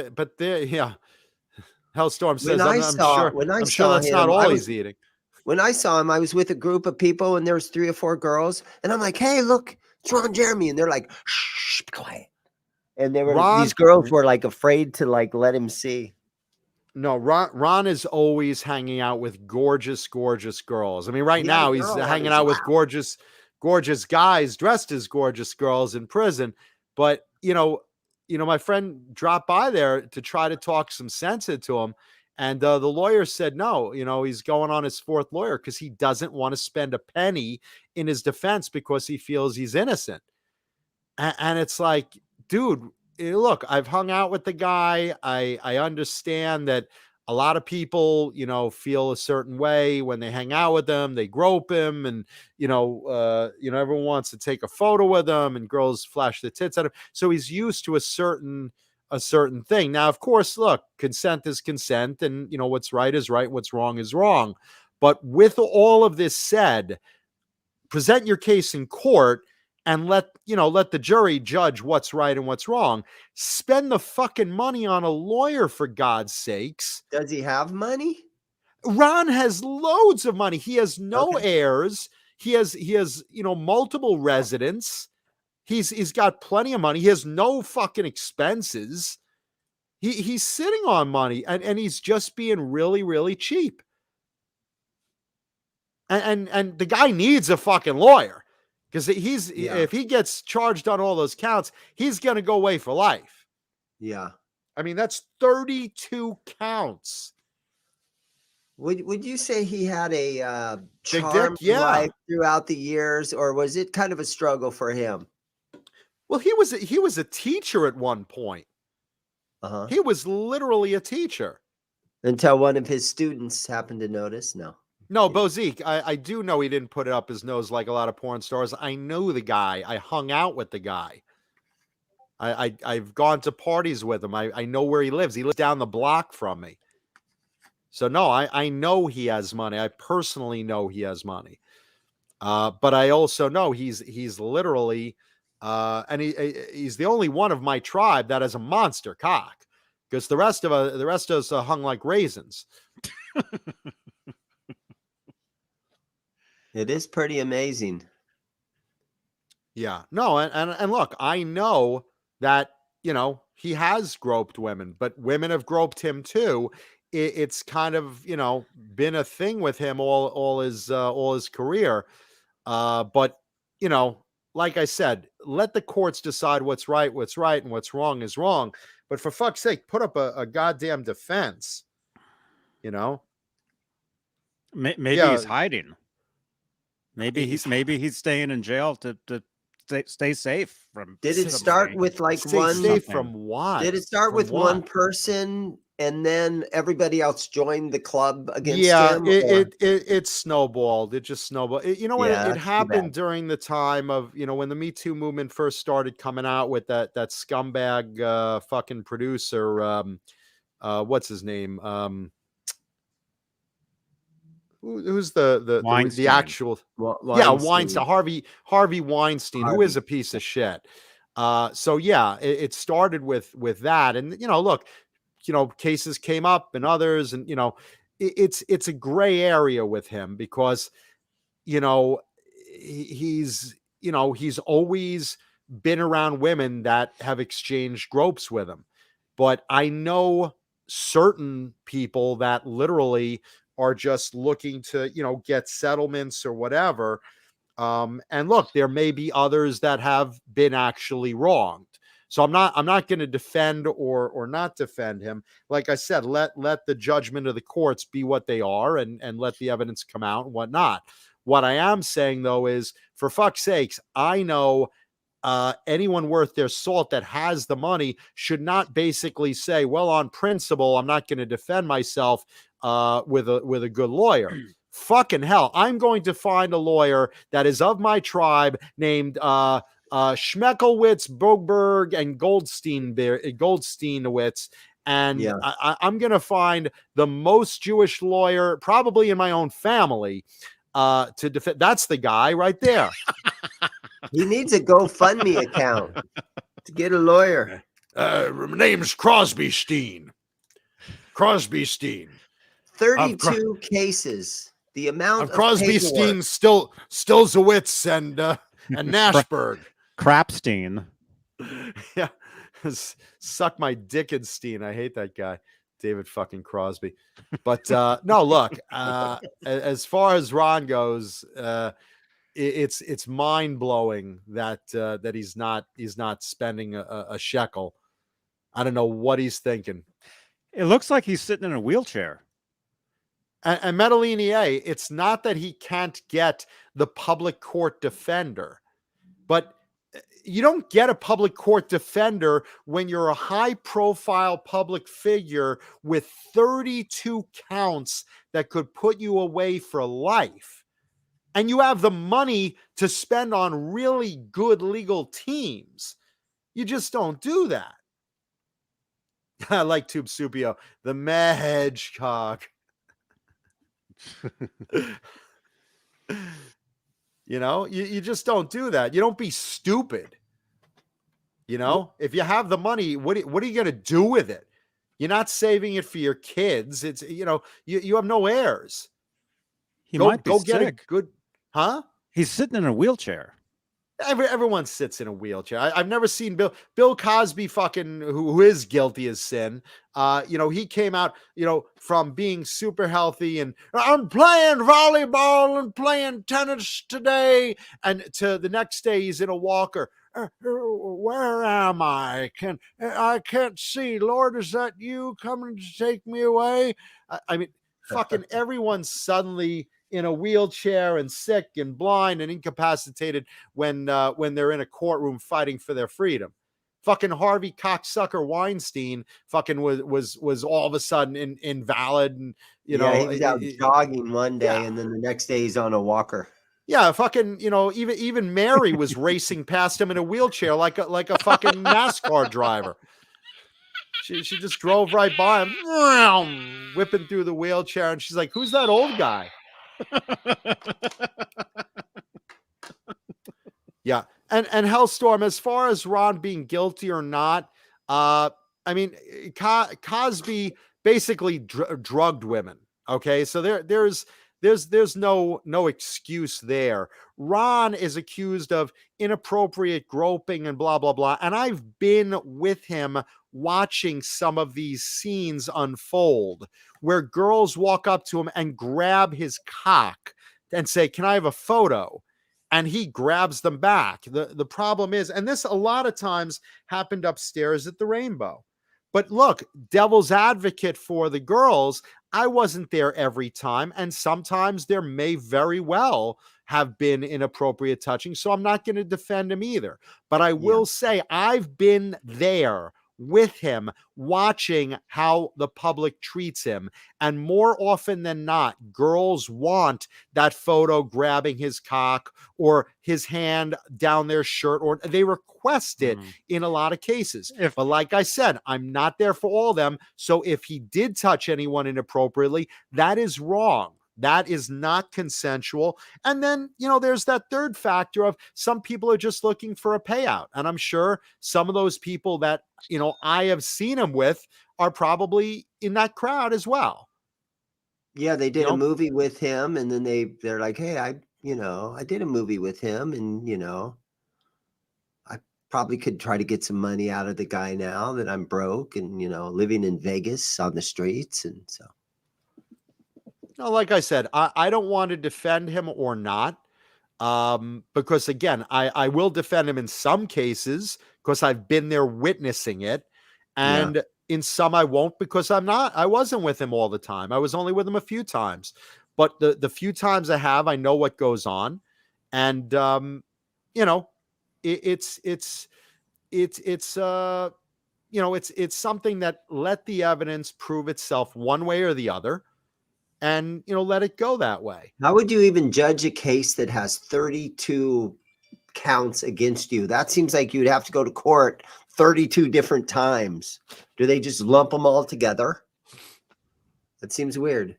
Hellstorm says, I'm sure that's not all he's eating. When I saw him, I was with a group of people and there was 3 or 4 girls, and I'm like, "Hey, look, it's Ron Jeremy," and they're like, "Shh, be quiet." And these girls were like afraid to like let him see. No, Ron is always hanging out with gorgeous, gorgeous girls. I mean, right now he's hanging out with gorgeous, gorgeous guys dressed as gorgeous girls in prison. But you know, my friend dropped by there to try to talk some sense into him, and the lawyer said no. You know, he's going on his 4th lawyer because he doesn't want to spend a penny in his defense because he feels he's innocent. And it's like, dude, look, I've hung out with the guy. I understand that a lot of people, feel a certain way when they hang out with him. They grope him, and everyone wants to take a photo with him, and girls flash their tits at him. So he's used to a certain thing. Now, of course, look, consent is consent, and what's right is right, what's wrong is wrong. But with all of this said, present your case in court and let the jury judge what's right and what's wrong. Spend the fucking money on a lawyer, for God's sakes. Does he have money? Ron has loads of money. He has no heirs. He has multiple residents. He's got plenty of money. He has no fucking expenses. He's sitting on money, and he's just being really, really cheap. And the guy needs a fucking lawyer. Because if he gets charged on all those counts, he's going to go away for life. Yeah. I mean, that's 32 counts. Would you say he had a charmed life throughout the years, or was it kind of a struggle for him? Well, he was a teacher at one point. He was literally a teacher. Until one of his students happened to notice? No, Bozique, I do know he didn't put it up his nose like a lot of porn stars. I know the guy. I hung out with the guy. I've gone to parties with him. I know where he lives. He lives down the block from me. So no, I know he has money. I personally know he has money. But I also know he's literally, and he's the only one of my tribe that has a monster cock, because the rest of us hung like raisins. It is pretty amazing. Yeah. No, and look, I know that, he has groped women, but women have groped him too. It's kind of, been a thing with him all his career. But, like I said, let the courts decide what's right, and what's wrong is wrong. But for fuck's sake, put up a goddamn defense, Maybe he's hiding. Maybe he's staying in jail to stay safe from. Did it start with like safe from what? Did it start with one person and then everybody else joined the club against him? It snowballed. It just snowballed. It happened during the time of, when the Me Too movement first started coming out with that scumbag fucking producer. What's his name? Who's the actual Weinstein. Harvey Weinstein, who is a piece of shit. So yeah, it started with that, and look, cases came up and others, and it's a gray area with him because he's always been around women that have exchanged gropes with him, but I know certain people that literally are just looking to, get settlements or whatever. And look, there may be others that have been actually wronged. So I'm not going to defend or not defend him. Like I said, let the judgment of the courts be what they are, and let the evidence come out and whatnot. What I am saying though is, for fuck's sakes, I know anyone worth their salt that has the money should not basically say, well, on principle, I'm not going to defend myself with a good lawyer. Fucking hell, I'm going to find a lawyer that is of my tribe named Schmeckelwitz, Bogberg, and Goldsteinowitz. And I'm going to find the most Jewish lawyer, probably in my own family, to defend. That's the guy right there. He needs a GoFundMe account to get a lawyer. Name's Crosby Steen. 32 cases. The amount of Crosby, paperwork. Steen, Stilzowitz, and Nashberg. Crapstein. Yeah. Suck my dick and Steen. I hate that guy. David fucking Crosby. But no, look, as far as Ron goes, it's mind-blowing that he's not spending a shekel. I don't know what he's thinking. It looks like he's sitting in a wheelchair. And Medellinier, it's not that he can't get the public court defender, but you don't get a public court defender when you're a high-profile public figure with 32 counts that could put you away for life. And you have the money to spend on really good legal teams. You just don't do that. I like Tube Supio, the hedgehog. You know, you just don't do that. You don't be stupid. You know, if you have the money, what are you going to do with it? You're not saving it for your kids. It's, you know, you have no heirs. He might be go sick. get a good, huh? He's sitting in a wheelchair. Everyone sits in a wheelchair. I've never seen Bill Cosby fucking who is guilty as sin. You know, he came out, you know, from being super healthy and I'm playing volleyball and playing tennis today, and to the next day he's in a walker. Where am I? I can't see. Lord, is that you coming to take me away? I mean, fucking everyone's suddenly in a wheelchair and sick and blind and incapacitated when they're in a courtroom fighting for their freedom. Fucking Harvey cocksucker Weinstein fucking was all of a sudden invalid, and you know, he was out jogging one day and then the next day he's on a walker. Yeah, fucking, you know, even Mary was racing past him in a wheelchair like a fucking NASCAR driver. She just drove right by him, whipping through the wheelchair, and she's like, "Who's that old guy?" Yeah. And Hellstorm, as far as Ron being guilty or not, I mean, Cosby basically drugged women. Okay. So there's no excuse there. Ron is accused of inappropriate groping and blah, blah, blah. And I've been with him watching some of these scenes unfold where girls walk up to him and grab his cock and say, "Can I have a photo?" And he grabs them back. The problem is, and this a lot of times happened upstairs at the Rainbow. But look, devil's advocate for the girls, I wasn't there every time. And sometimes there may very well have been inappropriate touching. So I'm not going to defend him either. But I will say I've been there with him, watching how the public treats him. And more often than not, girls want that photo grabbing his cock or his hand down their shirt, or they request it in a lot of cases. But like I said, I'm not there for all of them. So if he did touch anyone inappropriately, that is wrong. That is not consensual. And then, you know, there's that third factor of some people are just looking for a payout. And I'm sure some of those people that, you know, I have seen him with are probably in that crowd as well. Yeah, they did a movie with him, and then they're like, "Hey, I did a movie with him, and you know, I probably could try to get some money out of the guy now that I'm broke and, you know, living in Vegas on the streets." And so, no, like I said, I don't want to defend him or not, because again, I will defend him in some cases because I've been there witnessing it, and in some I won't because I wasn't with him all the time. I was only with him a few times, but the few times I have, I know what goes on, and you know, it's you know, it's something that let the evidence prove itself one way or the other, and you know, let it go that way. How would you even judge a case that has 32 counts against you? That seems like you'd have to go to court 32 different times. Do they just lump them all together? That seems weird.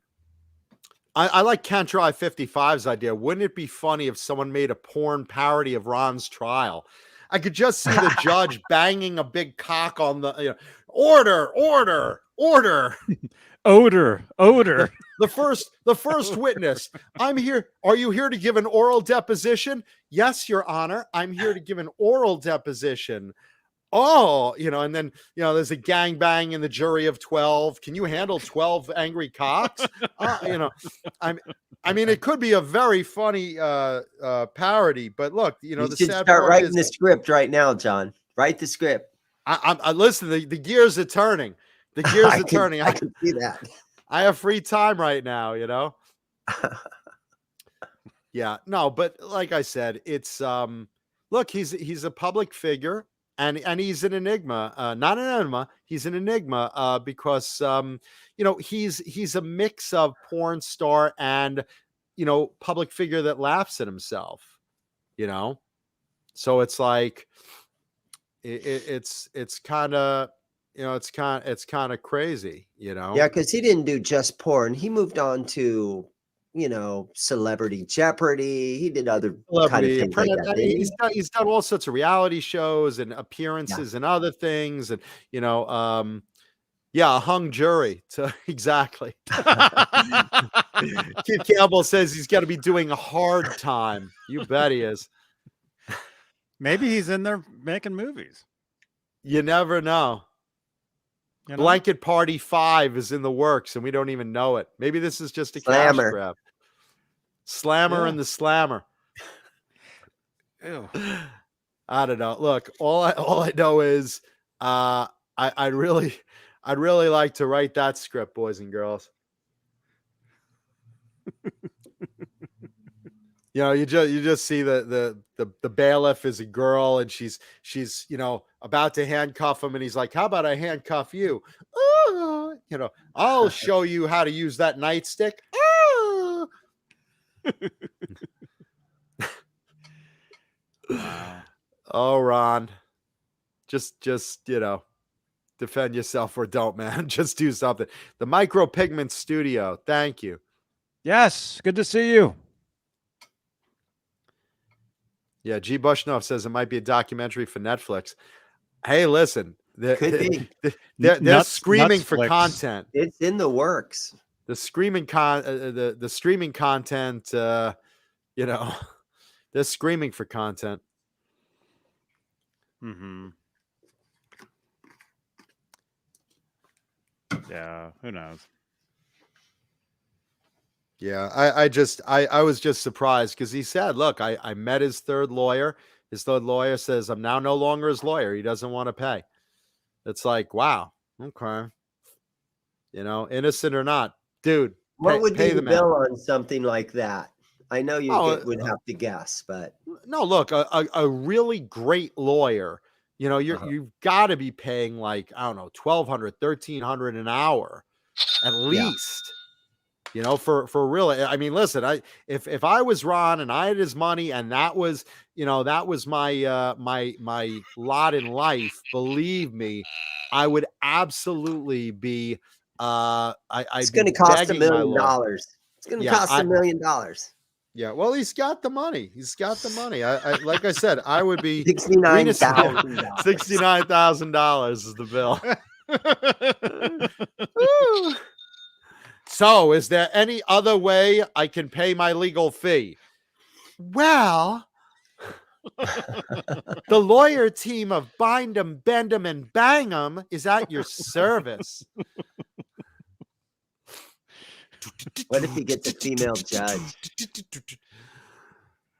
I like Can't Drive 55's idea. Wouldn't it be funny if someone made a porn parody of Ron's trial? I could just see the judge banging a big cock on the order. Odor. The first witness. I'm here. Are you here to give an oral deposition? Yes, Your Honor. I'm here to give an oral deposition. Oh, you know, and then, you know, there's a gangbang in the jury of 12. Can you handle 12 angry cocks? You know, I mean, it could be a very funny parody, but look, you know, You the should sad start part writing is, the script right now, John. Write the script. I listen, the gears are turning. The gears are turning. I can see that. I have free time right now, you know? Yeah, no, but like I said, it's look, he's a public figure, and he's an enigma, not an enigma, he's an enigma, because you know, he's a mix of porn star and, you know, public figure that laughs at himself, you know? So it's like it's kind of, you know, it's kind of crazy, you know? Yeah, because he didn't do just porn. He moved on to, you know, Celebrity Jeopardy. He did other kind of Celebrity things like Apprentice. that. Didn't he? He's done all sorts of reality shows and appearances and other things, and you know, yeah, a hung jury. To exactly. Kid Campbell says he's got to be doing a hard time. You bet he is. Maybe he's in there making movies. You never know. You know? Blanket Party 5 is in the works, and we don't even know it. Maybe this is just a Slammer. cash grab. Slammer and the Slammer. Ew. I don't know. Look, all I know is I'd really like to write that script, boys and girls. You know, you just see the bailiff is a girl, and she's you know, about to handcuff him, and he's like, "How about I handcuff you? You know, I'll show you how to use that nightstick." Wow. Oh, Ron, just you know, defend yourself or don't, man. Just do something. The Micropigment Studio. Thank you. Yes, good to see you. Yeah, G. Bushnell says it might be a documentary for Netflix. Hey, listen, Could be. they're screaming for Nutsflix. content. It's in the works. The screaming the streaming content. You know, they're screaming for content. Mm-hmm. Yeah, who knows? Yeah, I was just surprised because he said, look, I met his third lawyer. His third lawyer says I'm now no longer his lawyer. He doesn't want to pay. It's like, wow, okay. You know, innocent or not, dude. What would pay be the the man. bill on something like that? I know you would have to guess, but No, look, a really great lawyer, you know, you've got to be paying like, I don't know, $1,200, $1,300 an hour at least. You know, for real. I mean, listen, if I was Ron and I had his money and that was, you know, that was my my lot in life, believe me, I would absolutely be it's going to cost $1 million. It's going to cost $1 million. Yeah, well, he's got the money. He's got the money. I like I said, I would be $69,000. $69,000 is the bill. So, is there any other way I can pay my legal fee? Well, the lawyer team of Bind 'em, Bend 'em, and Bang 'em is at your service. What if he gets a female judge?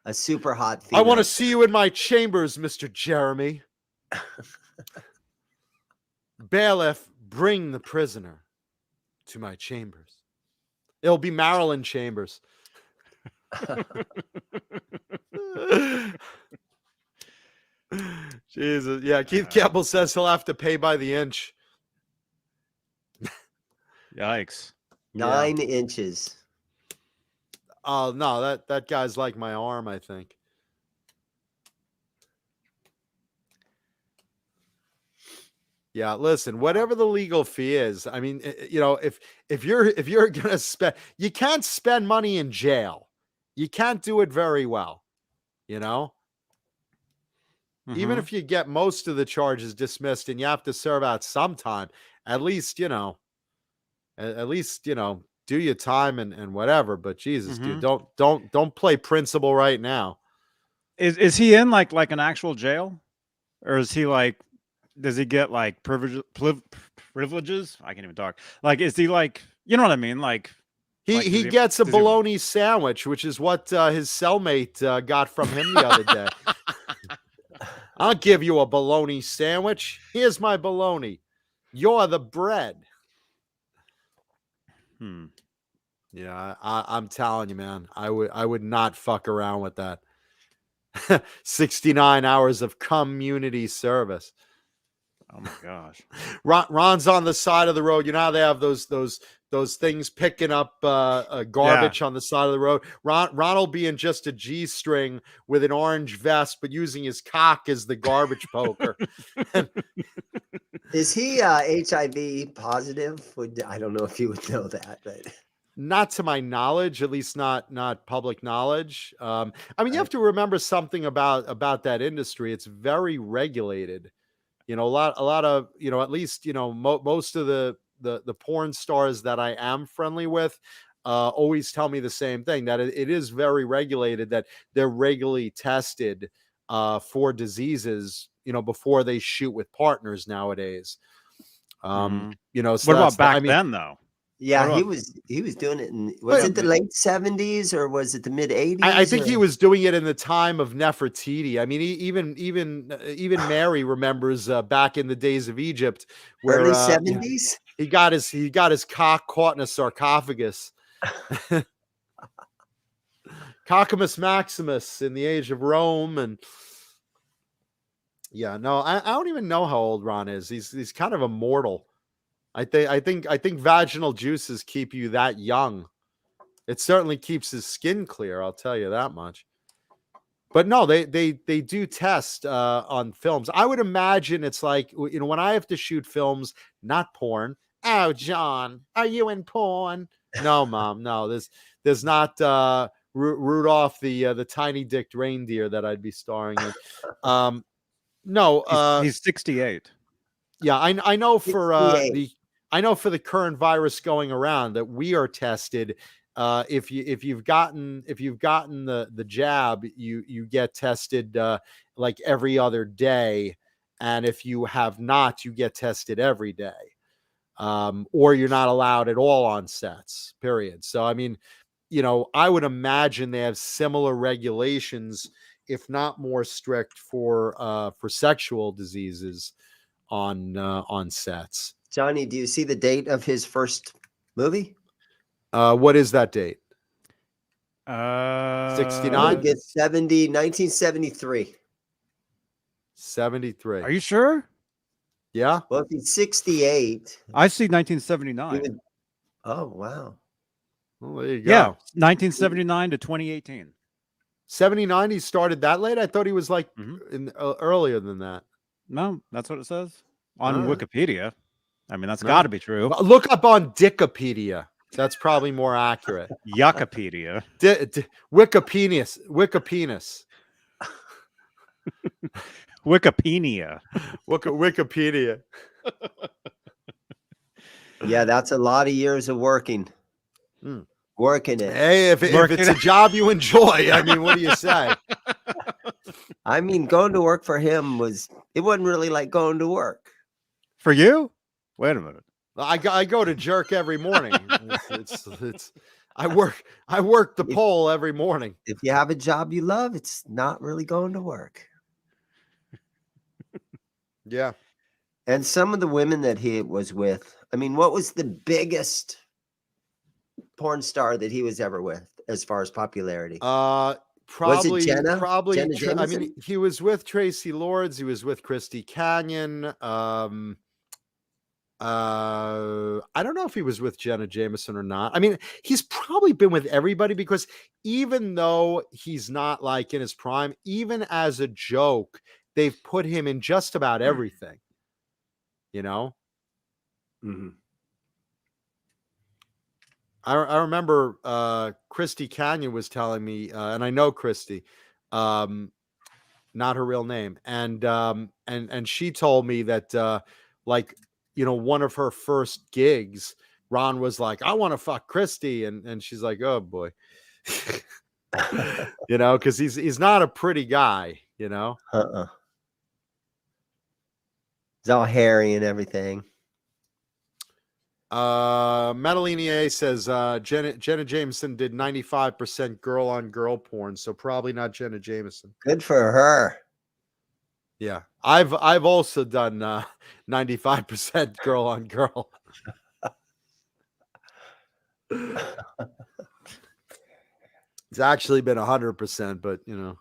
A super hot female. I want to see you in my chambers, Mr. Jeremy. Bailiff, bring the prisoner to my chambers. It'll be Maryland Chambers. Jesus. Yeah, Keith Campbell says he'll have to pay by the inch. Yikes. 9 inches. Oh no, that guy's like my arm, I think. Yeah, listen, whatever the legal fee is, I mean, you know, if you're gonna spend, you can't spend money in jail. You can't do it very well, you know. Even if you get most of the charges dismissed and you have to serve out some time, at least, you know, at least, you know, do your time and whatever. But Jesus, dude, don't play principal right now. Is he in like an actual jail, or is he like? Does he get like privileges? I can't even talk. Like, is he like? You know what I mean? Like He gets a bologna sandwich, which is what his cellmate got from him the other day. I'll give you a bologna sandwich. Here's my bologna. You're the bread. Yeah, I'm telling you, man. I would not fuck around with that. 69 hours of community service. Oh my gosh. Ron's on the side of the road. You know how they have those things picking up garbage on the side of the road. Ron will be in just a G-string with an orange vest, but using his cock as the garbage poker. Is he HIV positive? I don't know if you would know that, but not to my knowledge, at least not public knowledge. I mean, you have to remember something about that industry. It's very regulated. You know, a lot of, you know, at least, you know, most of the porn stars that I am friendly with always tell me the same thing, that it is very regulated, that they're regularly tested for diseases, you know, before they shoot with partners nowadays. You know, so what about back then though? Yeah, he was doing it in, was it the late 70s or was it the mid 80s? I think he was doing it in the time of Nefertiti. I mean, even Mary remembers back in the days of Egypt, where early 70s. He got his cock caught in a sarcophagus. Cockamus Maximus in the age of Rome, and yeah, no, I don't even know how old Ron is. He's kind of immortal. I think vaginal juices keep you that young. It certainly keeps his skin clear, I'll tell you that much. But no, they do test on films. I would imagine it's like, you know, when I have to shoot films, not porn. Oh, John, are you in porn? No, Mom, no. There's not Rudolph the tiny dicked reindeer that I'd be starring in. No, he's 68. Yeah, I know for I know for the current virus going around that we are tested. If you've gotten the jab, you get tested like every other day, and if you have not, you get tested every day, or you're not allowed at all on sets. Period. So I mean, you know, I would imagine they have similar regulations, if not more strict, for sexual diseases on sets. Johnny, do you see the date of his first movie? What is that date? 69? 1973. 73. Are you sure? Yeah. Well, if he's 68. I see 1979. Oh, wow. Well, there you go. Yeah, 1979 to 2018. 79, he started that late? I thought he was like earlier than that. No, that's what it says on Wikipedia. I mean, that's got to be true. Look up on Dickopedia. That's probably more accurate. Yuckopedia. Wikipenis. Wikipenis. Wikipedia. Wikipedia. Yeah, that's a lot of years of working. Working it. Hey, if it's a job you enjoy, I mean, what do you say? I mean, going to work for him it wasn't really like going to work. For you? Wait a minute. I go to jerk every morning. I work the pole every morning. If you have a job you love, it's not really going to work. Yeah. And some of the women that he was with, I mean, what was the biggest porn star that he was ever with as far as popularity? Probably, Jenna? probably. Jenna I mean, Jameson? he was with Tracy Lords. He was with Christy Canyon. I don't know if he was with Jenna Jameson or not. I mean, he's probably been with everybody because even though he's not like in his prime, even as a joke, they've put him in just about everything. You know? Mm-hmm. I remember Christy Canyon was telling me, and I know Christy, not her real name, and she told me that like, you know, one of her first gigs, Ron was like, I want to fuck Christy, and she's like, oh boy. You know, because he's not a pretty guy, you know. It's all hairy and everything. Metalinier says Jenna Jameson did 95% girl on girl porn, so probably not Jenna Jameson. Good for her. Yeah, I've also done 95% girl on girl. It's actually been 100%, but you know,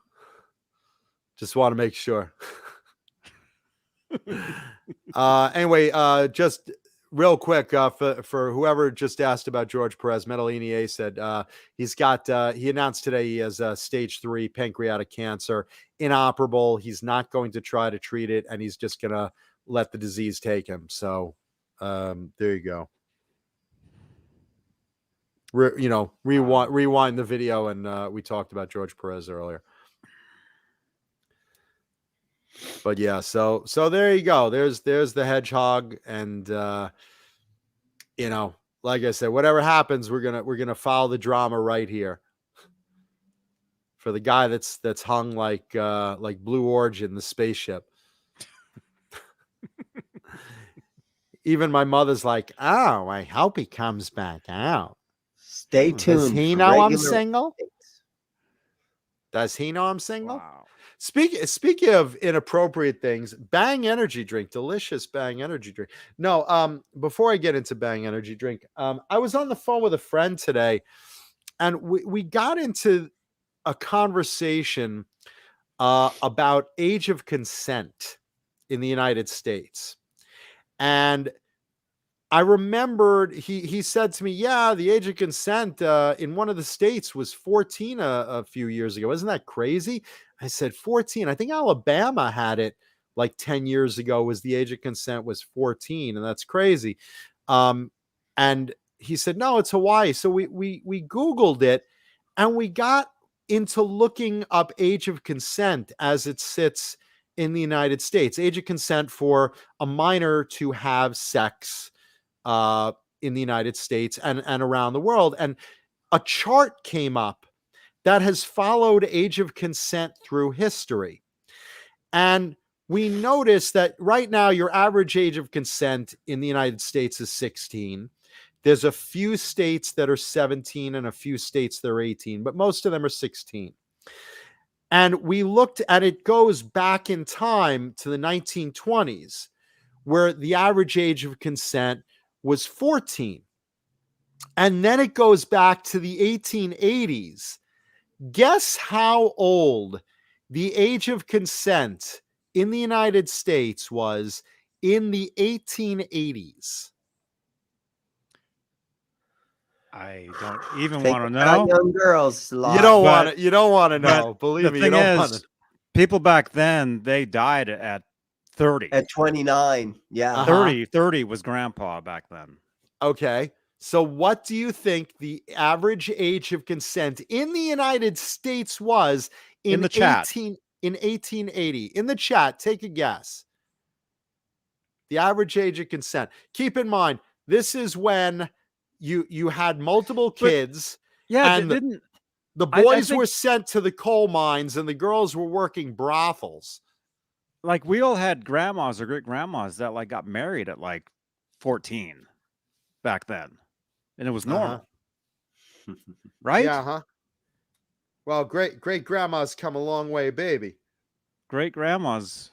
just want to make sure. Anyway, just real quick, for whoever just asked about George Perez, Metalinier said he's got. He announced today he has stage 3 pancreatic cancer, inoperable. He's not going to try to treat it, and he's just gonna let the disease take him. So there you go. Rewind the video, and we talked about George Perez earlier. But yeah, so there you go. There's the hedgehog, and you know, like I said, whatever happens, we're gonna follow the drama right here for the guy that's hung like Blue Origin, the spaceship. Even my mother's like, oh, I hope he comes back out. Stay tuned. Does he know I'm single? Does he know I'm single? Wow. Speaking of inappropriate things, Bang energy drink, delicious Bang energy drink. No, before I get into Bang energy drink, I was on the phone with a friend today, and we got into a conversation about age of consent in the United States. And I remembered he said to me, yeah, the age of consent in one of the states was 14 a few years ago. Isn't that crazy? I said 14. I think Alabama had it like 10 years ago, was the age of consent was 14. And that's crazy. And he said, no, it's Hawaii. So we Googled it, and we got into looking up age of consent as it sits in the United States. Age of consent for a minor to have sex in the United States and around the world. And a chart came up that has followed age of consent through history. And we noticed that right now, your average age of consent in the United States is 16. There's a few states that are 17 and a few states that are 18, but most of them are 16. And we looked at it, goes back in time to the 1920s, where the average age of consent was 14. And then it goes back to the 1880s. Guess how old the age of consent in the United States was in the 1880s? I don't even Think want to about know. young girls. You don't want But- to. You don't want to know. But Believe the me, thing you don't want is, to. people back then, they died at 30. At 29. Yeah. Uh-huh. 30 was grandpa back then. Okay. So what do you think the average age of consent in the United States was In the chat. 1880? In the chat, take a guess. The average age of consent. Keep in mind, this is when you had multiple kids. Yeah, And didn't the I boys think- were sent to the coal mines and the girls were working brothels. like we all had grandmas or great grandmas that like got married at like 14 back then, and it was normal, right? Yeah, huh? Well, great grandma's come a long way, baby. Great grandmas.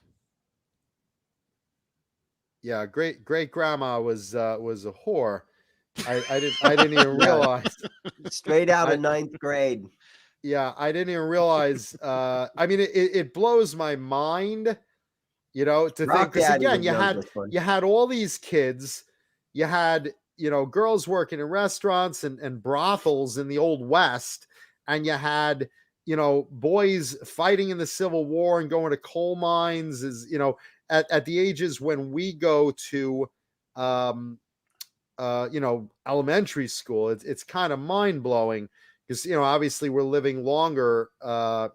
Yeah, great grandma was a whore. I didn't even realize. Straight out of ninth grade. Yeah, I didn't even realize. I mean, it blows my mind, you know, to Rock think, because Daddy again, would know this one. you had all these kids, you had, you know, girls working in restaurants and brothels in the old West, and you had, you know, boys fighting in the Civil War and going to coal mines, is, you know, at the ages when we go to you know, elementary school. It's kind of mind blowing because, you know, obviously we're living longer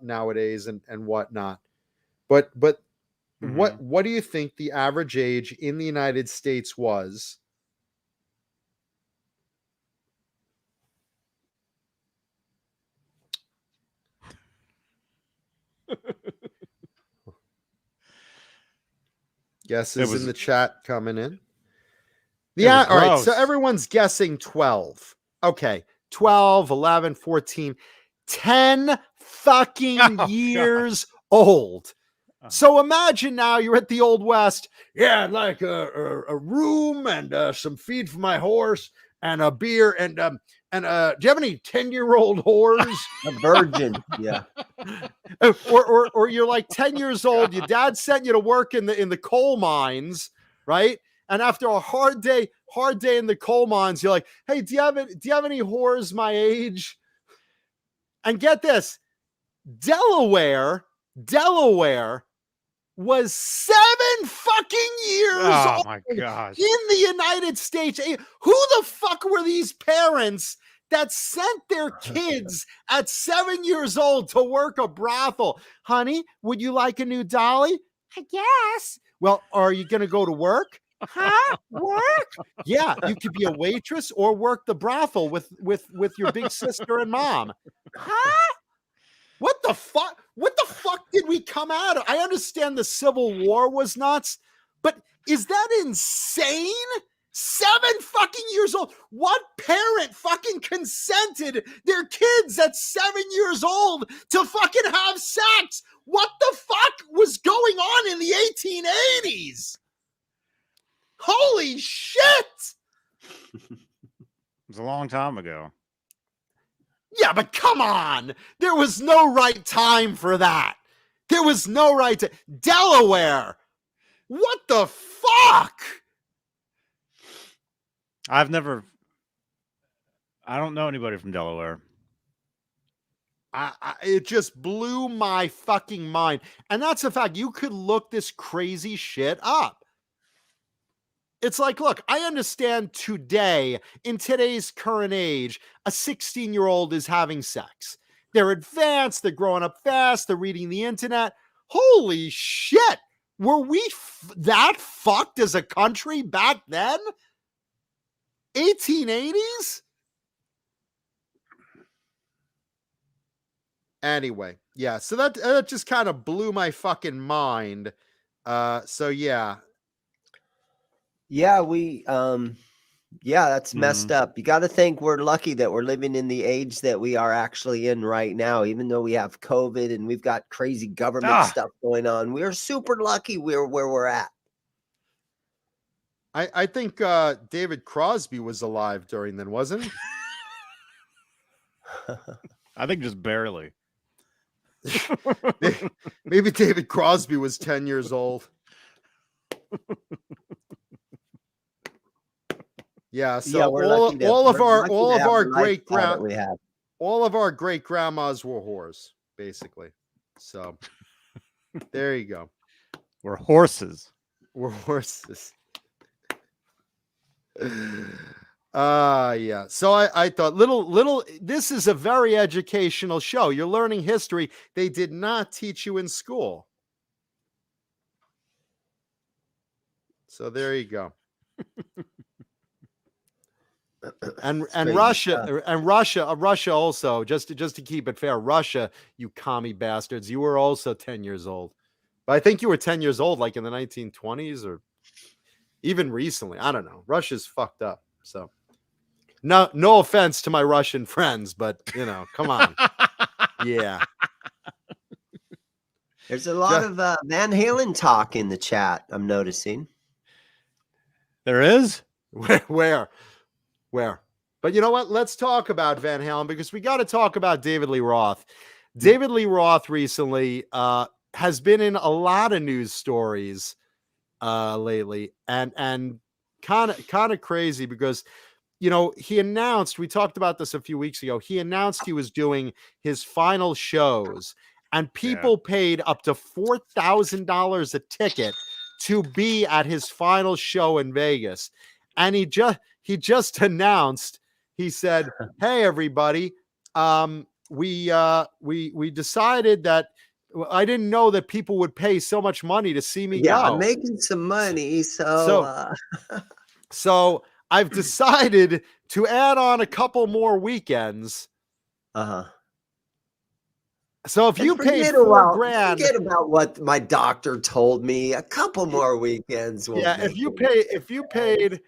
nowadays and whatnot. But what do you think the average age in the United States was? Guesses in the chat coming in. Yeah, all right. So everyone's guessing 12. Okay. 12, 11, 14, 10 fucking years old. So imagine now you're at the Old West. Yeah, I'd like a room and some feed for my horse and a beer and do you have any 10-year-old whores? A virgin, yeah. or you're like 10 years old. Your dad sent you to work in the coal mines, right? And after a hard day in the coal mines, you're like, hey, do you have any whores my age? And get this, Delaware was 7 fucking years old my gosh. in the United States. Who the fuck were these parents that sent their kids at 7 years old to work a brothel? Honey, would you like a new dolly? I guess. Well, are you going to go to work? Huh? Work? Yeah, you could be a waitress or work the brothel with your big sister and mom. Huh? What the fuck? What the fuck did we come out of? I understand the Civil War was nuts, but is that insane? 7 fucking years old. What parent fucking consented their kids at 7 years old to fucking have sex? What the fuck was going on in the 1880s? Holy shit! It was a long time ago. Yeah, but come on. There was no right time for that. There was no right to Delaware. What the fuck? I don't know anybody from Delaware. It just blew my fucking mind. And that's the fact. You could look this crazy shit up. It's like, look, I understand today, in today's current age, a 16-year-old is having sex. They're advanced, they're growing up fast, they're reading the internet. Holy shit. Were we that fucked as a country back then? 1880s? Anyway, yeah, so that just kind of blew my fucking mind. So yeah. Yeah, that's messed up. You got to think we're lucky that we're living in the age that we are actually in right now, even though we have COVID and we've got crazy government stuff going on. We're super lucky we're where we're at. I think David Crosby was alive during then, wasn't he? I think just barely. Maybe David Crosby was 10 years old. Yeah, so yeah, all of our great grandmas were whores, basically. So there you go. We're horses. We're horses. Yeah. So I thought little this is a very educational show. You're learning history they did not teach you in school. So there you go. And Russia also, just to keep it fair, Russia, you commie bastards, you were also 10 years old. But I think you were 10 years old like in the 1920s or even recently. I don't know. Russia's fucked up. So no offense to my Russian friends, but you know, come on. Yeah. There's a lot of Van Halen talk in the chat, I'm noticing. There is? Where? But you know what? Let's talk about Van Halen because we got to talk about David Lee Roth. David Lee Roth recently has been in a lot of news stories lately, and kind of crazy because he announced, we talked about this a few weeks ago, he announced he was doing his final shows, and people paid up to $4,000 a ticket to be at his final show in Vegas. And he just announced, he said, "Hey everybody, we decided that I didn't know that people would pay so much money to see me Yeah, go. I'm making some money, so I've decided to add on a couple more weekends. So if you paid $4,000, forget about what my doctor told me. A couple more weekends will if you paid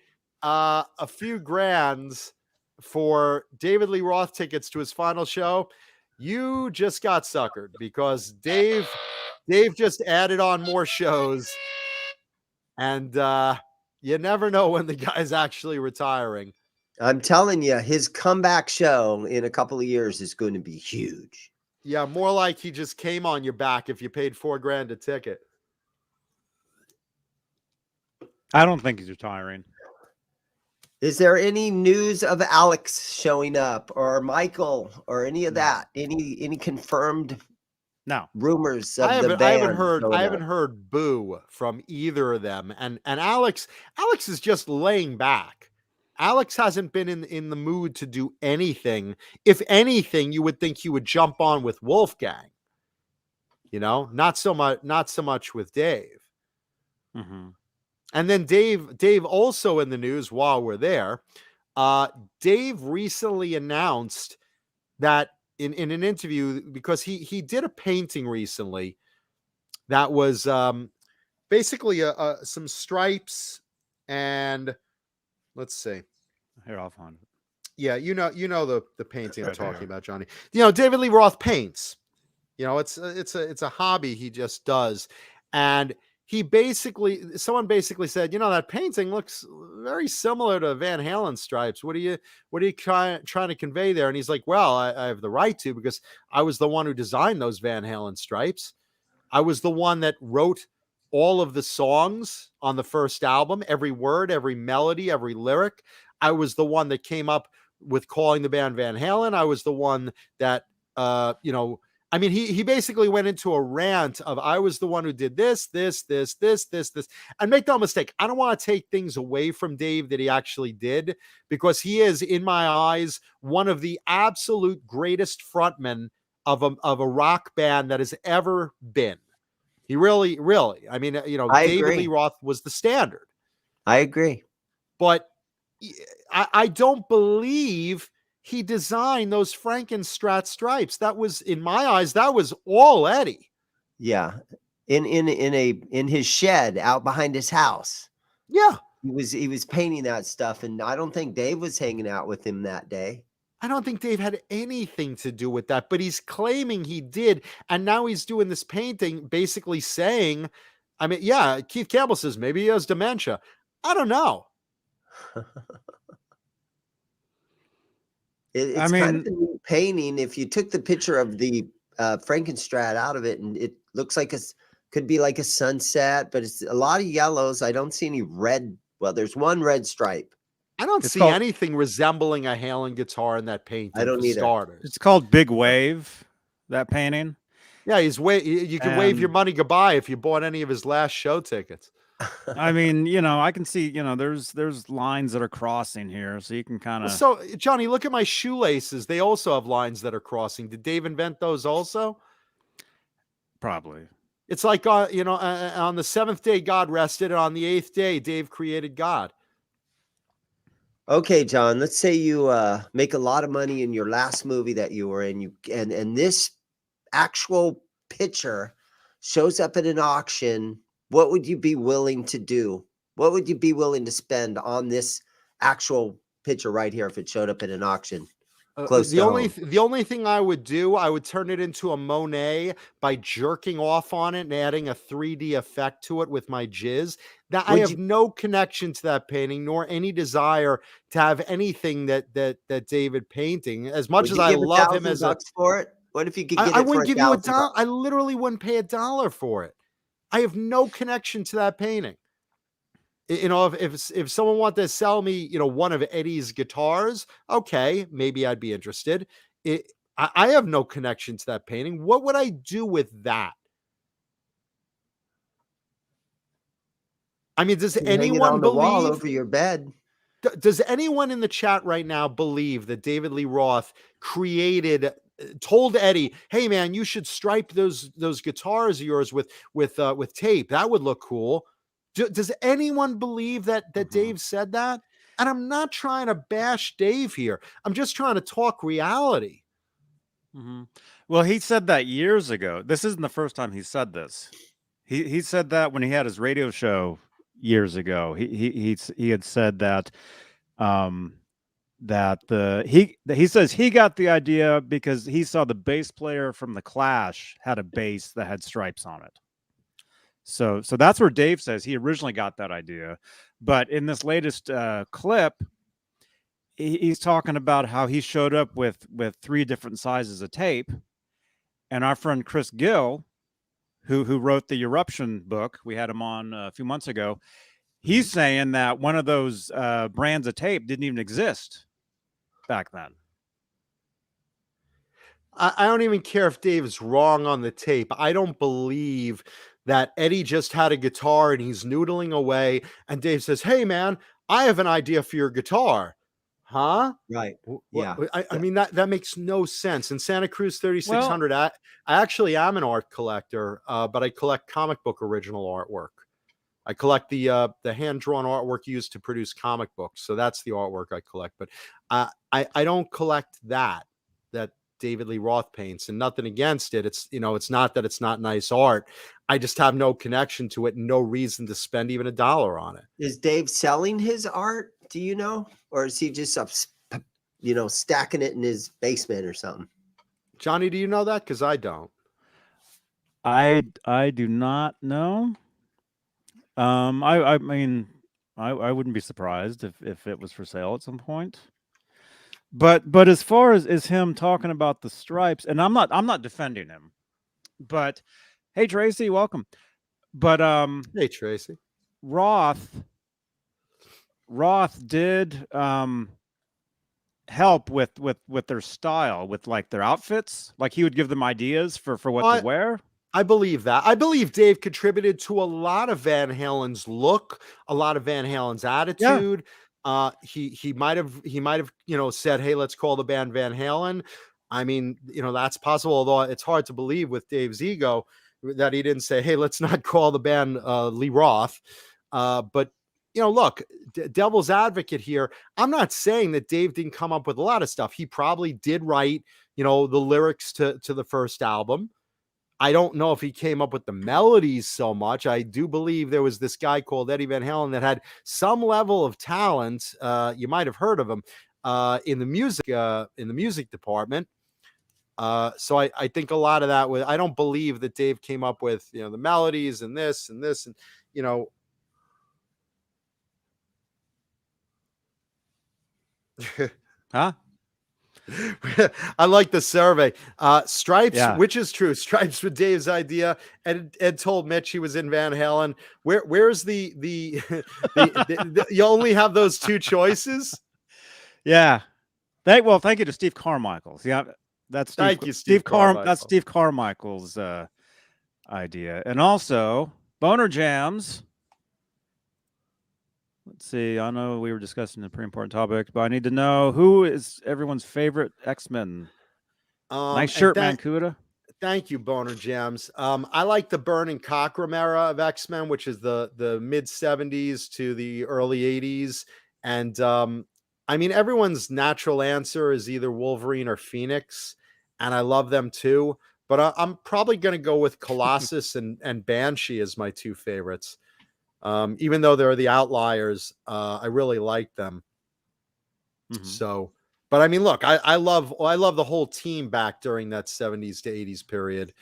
a few grands for David Lee Roth tickets to his final show, you just got suckered because Dave just added on more shows, and you never know when the guy's actually retiring. I'm telling you, his comeback show in a couple of years is going to be huge. Yeah, more like he just came on your back if you paid $4,000 a ticket. I don't think he's retiring. Is there any news of Alex showing up or Michael or any of that? Any confirmed rumors of the band? I haven't heard boo from either of them. And Alex is just laying back. Alex hasn't been in the mood to do anything. If anything, you would think he would jump on with Wolfgang. Not so much with Dave. Mm-hmm. And then Dave also in the news while we're there. Dave recently announced that in an interview, because he did a painting recently that was basically some stripes and let's see. Here, I'll find it. Yeah, you know the painting I'm talking about, Johnny. David Lee Roth paints. It's a hobby he just does, and someone basically said, that painting looks very similar to Van Halen stripes. What are you trying to convey there? And he's like, well, I have the right to, because I was the one who designed those Van Halen stripes. I was the one that wrote all of the songs on the first album, every word, every melody, every lyric. I was the one that came up with calling the band Van Halen. I was the one that, he basically went into a rant of, I was the one who did this. And make no mistake, I don't want to take things away from Dave that he actually did, because he is, in my eyes, one of the absolute greatest frontmen of a rock band that has ever been. He really, David Lee Roth was the standard. I agree. But I don't believe he designed those Frankenstrat stripes. That was, in my eyes, that was all Eddie. Yeah. In his shed out behind his house. Yeah. He was painting that stuff, and I don't think Dave was hanging out with him that day. I don't think Dave had anything to do with that, but he's claiming he did. And now he's doing this painting basically saying, Keith Campbell says maybe he has dementia. I don't know. It's kind of a neat painting. If you took the picture of the Frankenstrat out of it, and it looks like could be like a sunset, but it's a lot of yellows. I don't see any red. Well, there's one red stripe. I don't see anything resembling a Halen guitar in that painting. I don't either. Starters. It's called Big Wave, that painting. Yeah, you can wave your money goodbye if you bought any of his last show tickets. I can see, there's lines that are crossing here, so you can kind of. So, Johnny, look at my shoelaces. They also have lines that are crossing. Did Dave invent those also? Probably. It's like, on the seventh day, God rested, and on the eighth day, Dave created God. Okay, John, let's say you make a lot of money in your last movie that you were in, and this actual picture shows up at an auction. What would you be willing to do? What would you be willing to spend on this actual picture right here if it showed up at an auction? The only thing I would do, I would turn it into a Monet by jerking off on it and adding a 3D effect to it with my jizz. Now, I Would have you no connection to that painting, nor any desire to have anything that David painting. As much would as you I give love him $1,000 as a, for it? What if you could get I it for wouldn't give you a $1,000? dollar. I literally wouldn't pay $1 for it. I have no connection to that painting. You know, if someone wanted to sell me, you know, one of Eddie's guitars, okay, maybe I'd be interested. I have no connection to that painting. What would I do with that? I mean, does You hang it anyone on the wall believe? over your bed. Does anyone in the chat right now believe that David Lee Roth created, told Eddie, "Hey man, you should stripe those guitars of yours with tape. That would look cool." Does anyone believe that Dave said that? And I'm not trying to bash Dave here. I'm just trying to talk reality. Well, he said that years ago. This isn't the first time he said this. He said that when he had his radio show years ago. He had said that he says he got the idea because he saw the bass player from the Clash had a bass that had stripes on it. So that's where Dave says he originally got that idea. But in this latest clip, he's talking about how he showed up with 3 different sizes of tape, and our friend Chris Gill, who wrote the Eruption book, we had him on a few months ago. He's saying that one of those brands of tape didn't even exist back then. I don't even care if Dave's wrong on the tape. I don't believe that Eddie just had a guitar and he's noodling away, and Dave says, "Hey man, I have an idea for your guitar." Huh? Right. Yeah. I mean, that makes no sense. In Santa Cruz 3600, I actually am an art collector, but I collect comic book original artwork. I collect the hand-drawn artwork used to produce comic books. So that's the artwork I collect. But I don't collect that David Lee Roth paints, and nothing against it. It's, you know, it's not that it's not nice art. I just have no connection to it and no reason to spend even $1 on it. Is Dave selling his art? Do you know? Or is he just stacking it in his basement or something? Johnny, do you know that? Because I don't. I do not know. I mean, I wouldn't be surprised if it was for sale at some point. But as far as him talking about the stripes, and I'm not defending him, but hey Tracy, welcome. But Hey Tracy. Roth did help with their style, with like their outfits. Like he would give them ideas for what to wear. I believe that. I believe Dave contributed to a lot of Van Halen's look, a lot of Van Halen's attitude. Yeah. He might have, you know, said, "Hey, let's call the band Van Halen." I mean, you know, that's possible, although it's hard to believe with Dave's ego that he didn't say, "Hey, let's not call the band Lee Roth." But you know, look, devil's advocate here. I'm not saying that Dave didn't come up with a lot of stuff. He probably did write, you know, the lyrics to the first album. I don't know if he came up with the melodies so much. I do believe there was this guy called Eddie Van Halen that had some level of talent. You might have heard of him in the music department. So I think a lot of that was, I don't believe that Dave came up with, you know, the melodies and this and you know. Huh? I like the survey. Stripes, Yeah. Which is true. Stripes with Dave's idea. Ed told Mitch he was in Van Halen. Where's the you only have those 2 choices? Yeah. Thank you to Steve Carmichael's. Yeah, that's Steve, thank you, Steve Carmichael. That's Steve Carmichael's idea. And also Boner Jams. Let's see. I know we were discussing a pretty important topic, but I need to know who is everyone's favorite X-Men. Nice shirt, Mancuda. Thank you, Boner Jams. I like the Burning Cockrum era of X-Men, which is the mid 70s to the early 80s. And I mean, everyone's natural answer is either Wolverine or Phoenix, and I love them too. But I'm probably going to go with Colossus and Banshee as my 2 favorites. Even though they're the outliers, I really like them. So, but I mean, look, I love the whole team back during that 70s to 80s period.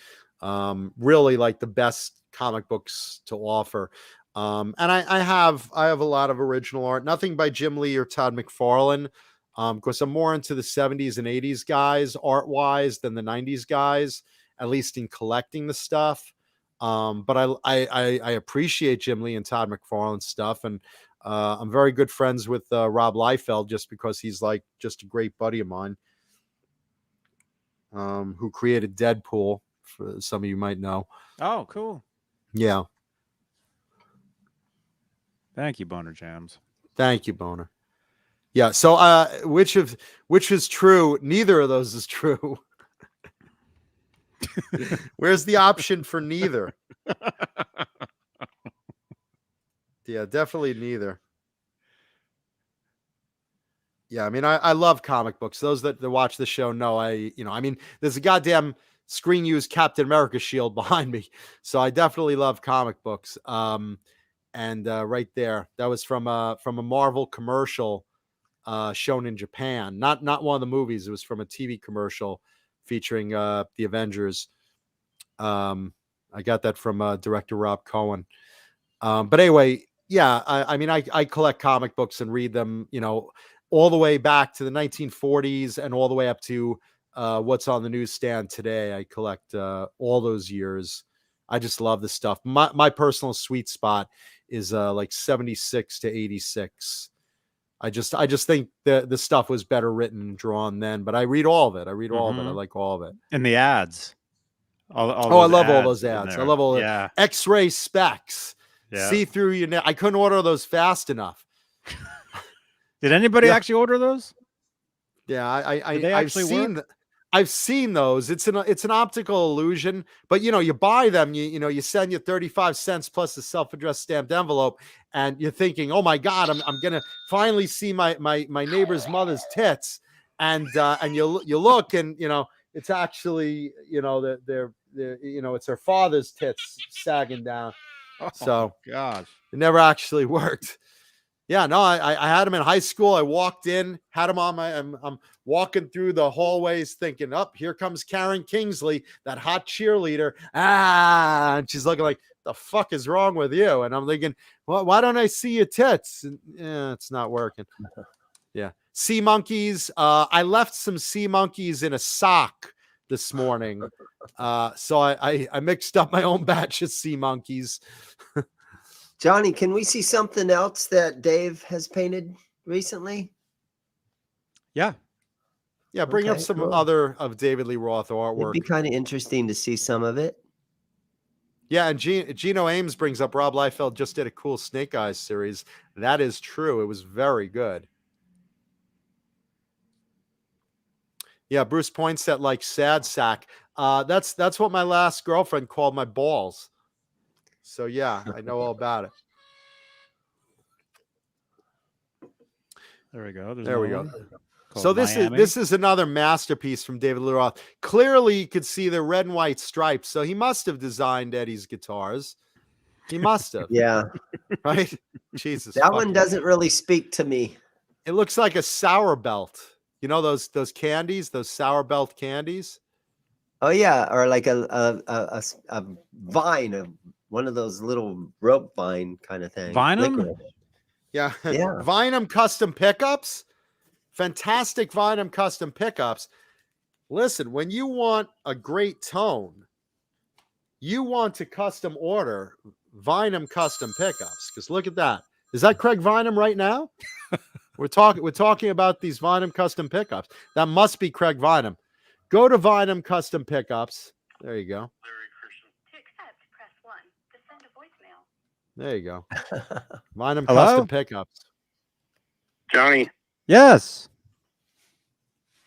Really like the best comic books to offer. And I have a lot of original art, nothing by Jim Lee or Todd McFarlane. Because I'm more into the 70s and 80s guys art wise than the 90s guys, at least in collecting the stuff. But I appreciate Jim Lee and Todd McFarlane's stuff, and I'm very good friends with Rob Liefeld just because he's like just a great buddy of mine, who created Deadpool. For some of you might know. Oh, cool. Yeah. Thank you, Boner Jams. Thank you, Boner. Yeah. So, which is true? Neither of those is true. Where's the option for neither? Yeah, definitely neither. Yeah, I mean, I love comic books. Those that watch the show know I mean, there's a goddamn screen used Captain America shield behind me, so I definitely love comic books. And right there, that was from a Marvel commercial shown in Japan. Not one of the movies. It was from a TV commercial featuring the Avengers. I got that from director Rob Cohen. But anyway, yeah, I mean, I collect comic books and read them, all the way back to the 1940s and all the way up to what's on the newsstand today. I collect all those years. I just love this stuff. My personal sweet spot is like 76 to 86. I just think the stuff was better written and drawn then, but I read all of it. I read all of it. I like all of it. And the ads. I love all those ads. I love all the X-ray specs. Yeah. See through your neck. I couldn't order those fast enough. Did anybody actually order those? Yeah, I've seen those. It's an optical illusion, but you buy them, you send you 35 cents plus a self-addressed stamped envelope, and you're thinking, oh my God, I'm gonna finally see my neighbor's mother's tits, and you look, and it's actually they're it's her father's tits sagging down. So gosh, it never actually worked. Yeah, no, I had him in high school. I walked in, had him on I'm walking through the hallways thinking, here comes Karen Kingsley, that hot cheerleader. And she's looking like, the fuck is wrong with you? And I'm thinking, well, why don't I see your tits? And it's not working. Yeah. Sea monkeys. I left some sea monkeys in a sock this morning. So I mixed up my own batch of sea monkeys. Johnny, can we see something else that Dave has painted recently? Yeah. Yeah, bring up some other of David Lee Roth artwork. It'd be kind of interesting to see some of it. Yeah, and Gino Ames brings up Rob Liefeld just did a cool Snake Eyes series. That is true. It was very good. Yeah, Bruce points at like sad sack. That's what my last girlfriend called my balls. So yeah, I know all about it. There we go. There we go. So this is another masterpiece from David Lee Roth. Clearly, you could see the red and white stripes. So he must have designed Eddie's guitars. He must have. Yeah. Right? Jesus. That one doesn't really speak to me. It looks like a sour belt. You know those candies, those sour belt candies? Oh yeah, or like a vine, one of those little rope vine kind of thing. Vinum? Yeah. Yeah. Vinum custom pickups. Fantastic Vinum custom pickups. Listen, when you want a great tone, you want to custom order Vinum custom pickups. Because look at that. Is that Craig Vinum right now? We're talking about these Vinum custom pickups. That must be Craig Vinum. Go to Vinum custom pickups. There you go. To accept, press 1. To send a voicemail. There you go. Vinum Hello? custom pickups. Johnny, Yes.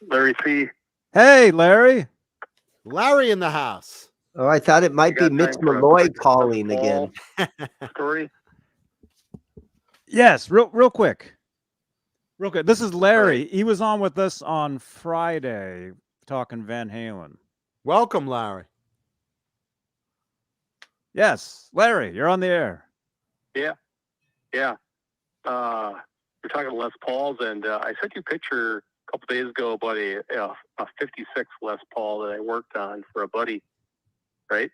Larry C. Hey, Larry. Larry in the house. Oh, I thought it might be got Mitch time for a Malloy quick calling ball again. story. Yes, real quick. Real quick. This is Larry. He was on with us on Friday talking Van Halen. Welcome, Larry. Yes, Larry, you're on the air. Yeah. We're talking Les Pauls, and I sent you a picture a couple days ago about a 56 Les Paul that I worked on for a buddy, right?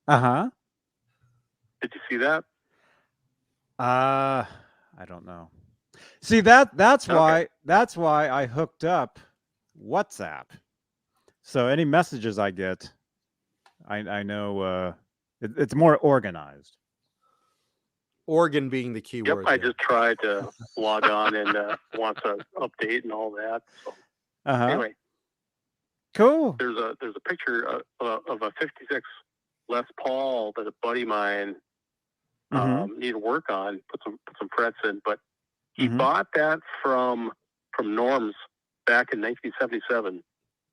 Uh-huh. Did you see that? I don't know. See that's Okay. why I hooked up WhatsApp. So any messages I get, I know it's more organized. Organ being the key Yep, word. I there. just tried to log on and wants an update and all that. So anyway, Cool. there's a picture of a '56 Les Paul that a buddy of mine needed work on, put some frets in, but he bought that from Norm's back in 1977.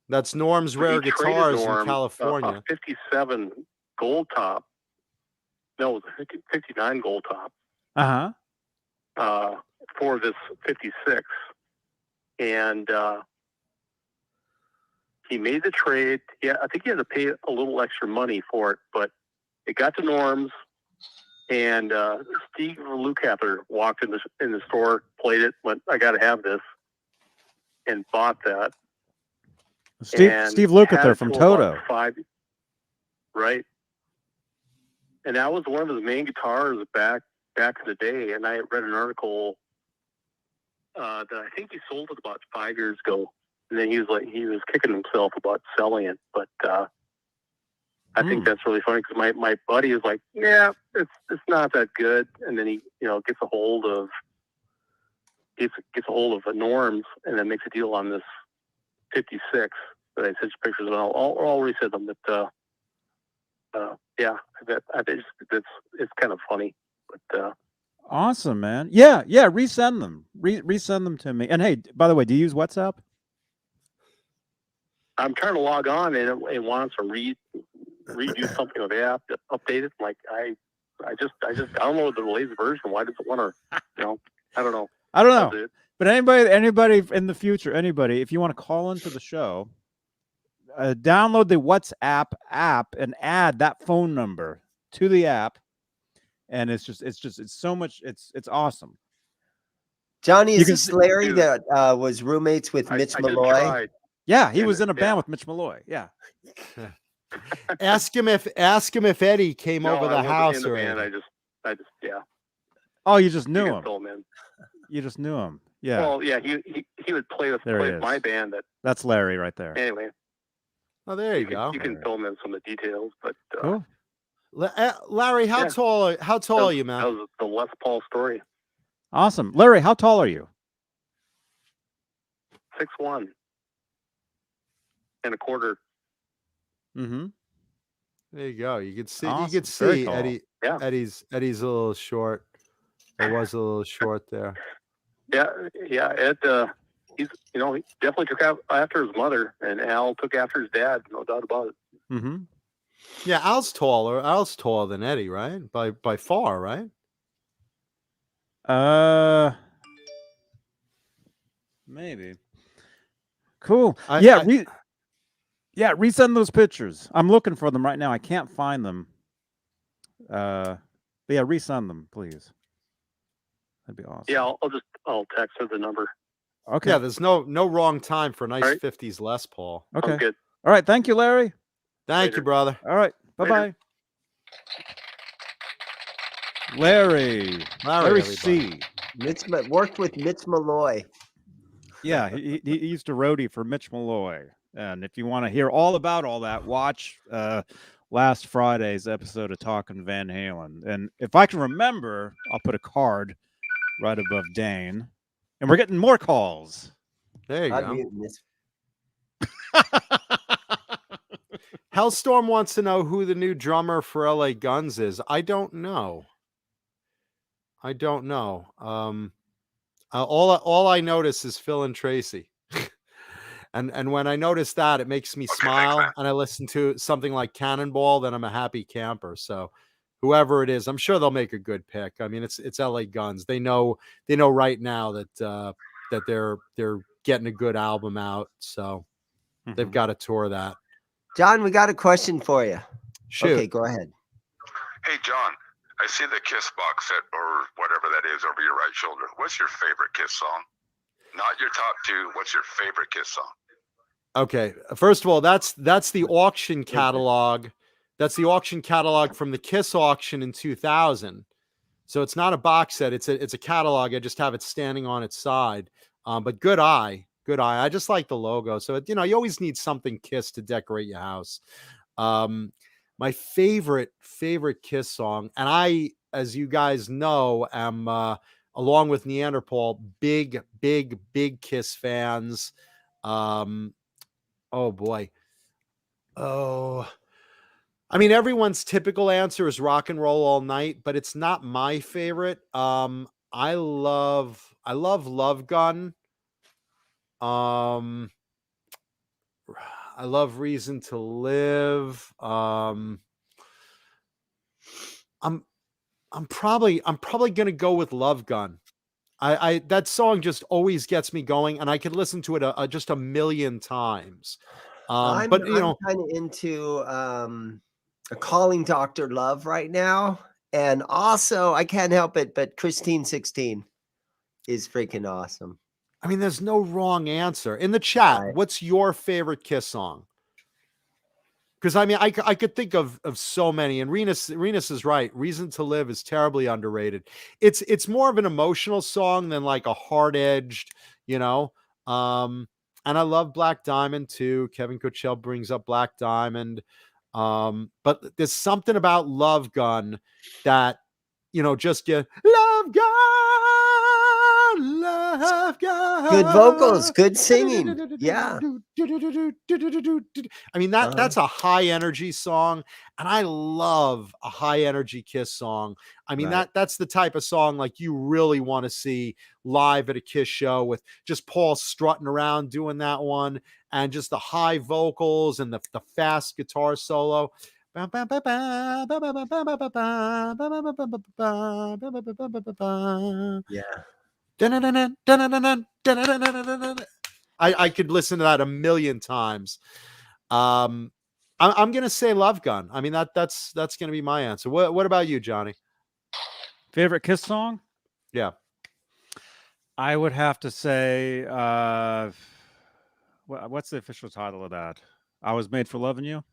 That's Norm's So Rare he traded Guitars in Norm California. a '57 gold top. No, it was a '59 gold top. For this '56, and he made the trade. Yeah, I think he had to pay a little extra money for it, but it got to Norm's, and Steve Lukather walked in the store, played it, went, "I got to have this," and bought that. Steve Lukather from Toto. Right, and that was one of his main guitars back in the day. And I read an article that I think he sold it about 5 years ago, and then he was kicking himself about selling it. But I think that's really funny because my buddy is like, yeah, it's not that good, and then he gets a hold of a Norm's and then makes a deal on this '56 that I sent you pictures of. I'll resend them. But yeah, I think it's kind of funny, but. Awesome, man. Yeah, resend them. Resend them to me. And hey, by the way, do you use WhatsApp? I'm trying to log on and it wants to redo something with the app to update it. Like I just downloaded the latest version. Why does it want to? I don't know. I don't know. But anybody in the future, if you want to call into the show, download the WhatsApp app and add that phone number to the app. And it's so much. It's awesome. Johnny, is this Larry that was roommates with Mitch Malloy? Yeah, he was in a band with Mitch Malloy. Yeah. Ask him if Eddie came over the house in the or band. I just yeah. Oh, you just knew him. Man. You just knew him. Yeah. Well, yeah, he would play with my band. That's Larry right there. Anyway. Oh, there you go. You can fill in some of the details, but cool. Larry, how tall are you, man? That was the Les Paul story. Awesome. Larry, how tall are you? 6'1" and a quarter. Mm-hmm. There you go. You could see. Awesome. You could see Eddie. Yeah. Eddie's a little short. Or was a little short there. Yeah. Ed, he definitely took after his mother, and Al took after his dad. No doubt about it. Mm-hmm. Yeah, Al's taller than Eddie, right? By far, right? Maybe. Cool. Resend those pictures. I'm looking for them right now. I can't find them. But yeah, resend them, please. That'd be awesome. Yeah, I'll text her the number. Okay. Yeah, there's no wrong time for a nice 50s Les Paul. Okay. Good. All right. Thank you, Larry. Thank you, brother. All right. Bye-bye. Larry C. Worked with Mitch Malloy. Yeah, he used to roadie for Mitch Malloy. And if you want to hear all about all that, watch last Friday's episode of Talking Van Halen. And if I can remember, I'll put a card right above Dane. And we're getting more calls. There you go. Hellstorm wants to know who the new drummer for LA Guns is. I don't know. All I notice is Phil and Tracy. and when I notice that, it makes me smile. And I listen to something like Cannonball, then I'm a happy camper. So whoever it is, I'm sure they'll make a good pick. I mean, it's LA Guns. They know right now that they're getting a good album out. So they've got to tour that. John, we got a question for you. Shoot. Okay, go ahead. Hey, John, I see the Kiss box set or whatever that is over your right shoulder. What's your favorite Kiss song? Not your top two. What's your favorite Kiss song? Okay. First of all, that's the auction catalog. That's the auction catalog from the Kiss auction in 2000. So it's not a box set. It's a catalog. I just have it standing on its side. But good eye. I just like the logo. So, you always need something Kiss to decorate your house. My favorite Kiss song, and I, as you guys know, am along with Neanderthal, big Kiss fans. Oh boy. Oh, I mean, everyone's typical answer is Rock and Roll All Night, but it's not my favorite. I love Love Gun. I love Reason to Live. I'm probably gonna go with Love Gun. I that song just always gets me going, and I could listen to it just a million times. I'm But kind of into a Calling Dr. Love right now. And also, I can't help it, but Christine 16 is freaking awesome. I mean, there's no wrong answer. In the chat, Right. what's your favorite Kiss song? Because I mean, I could think of so many, and Renus is right. Reason to Live is terribly underrated. It's more of an emotional song than like a hard-edged, and I love Black Diamond too. Kevin Coachell brings up Black Diamond. But there's something about Love Gun that, just get Love Gun. Good vocals, good singing. Yeah. I mean, that's a high energy song, and I love a high energy Kiss song. I mean, Right. that's the type of song like you really want to see live at a Kiss show, with just Paul strutting around doing that one, and just the high vocals and the fast guitar solo. Yeah. I could listen to that a million times. I'm gonna say Love Gun. I mean, that's gonna be my answer. What about you, Johnny? Favorite Kiss song? Yeah. I would have to say, what's the official title of that? I Was Made for Loving You.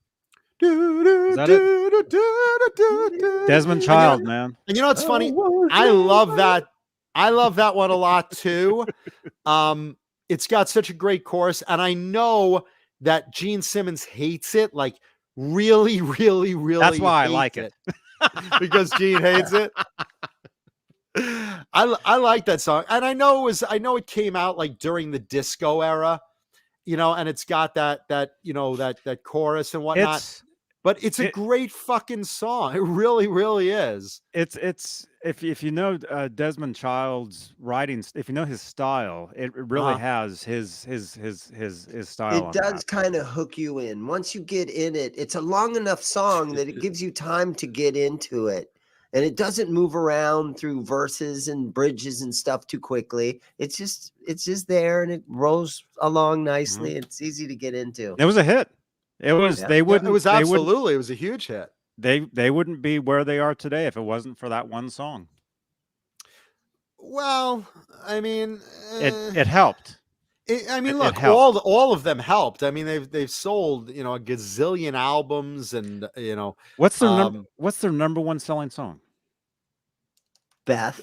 Is that it? Desmond Child, man. And you know what's funny? I love that. I love that one a lot too. It's got such a great chorus, and I know that Gene Simmons hates it, like really, really, really. That's why I like it. Because Gene hates it. I like that song, and I know it came out like during the disco era, and it's got that chorus and whatnot. But it's a great fucking song. It really, really is. It's if you know Desmond Child's writings, if you know his style, it really has his style. It does kind of hook you in. Once you get in it, it's a long enough song that it gives you time to get into it. And it doesn't move around through verses and bridges and stuff too quickly. It's just there, and it rolls along nicely. Mm-hmm. It's easy to get into. It was a hit. It was. Yeah. They wouldn't. It was absolutely. It was a huge hit. They wouldn't be where they are today if it wasn't for that one song. Well, I mean, it helped. Look, all of them helped. I mean, they've sold a gazillion albums, and what's their number one selling song? Beth.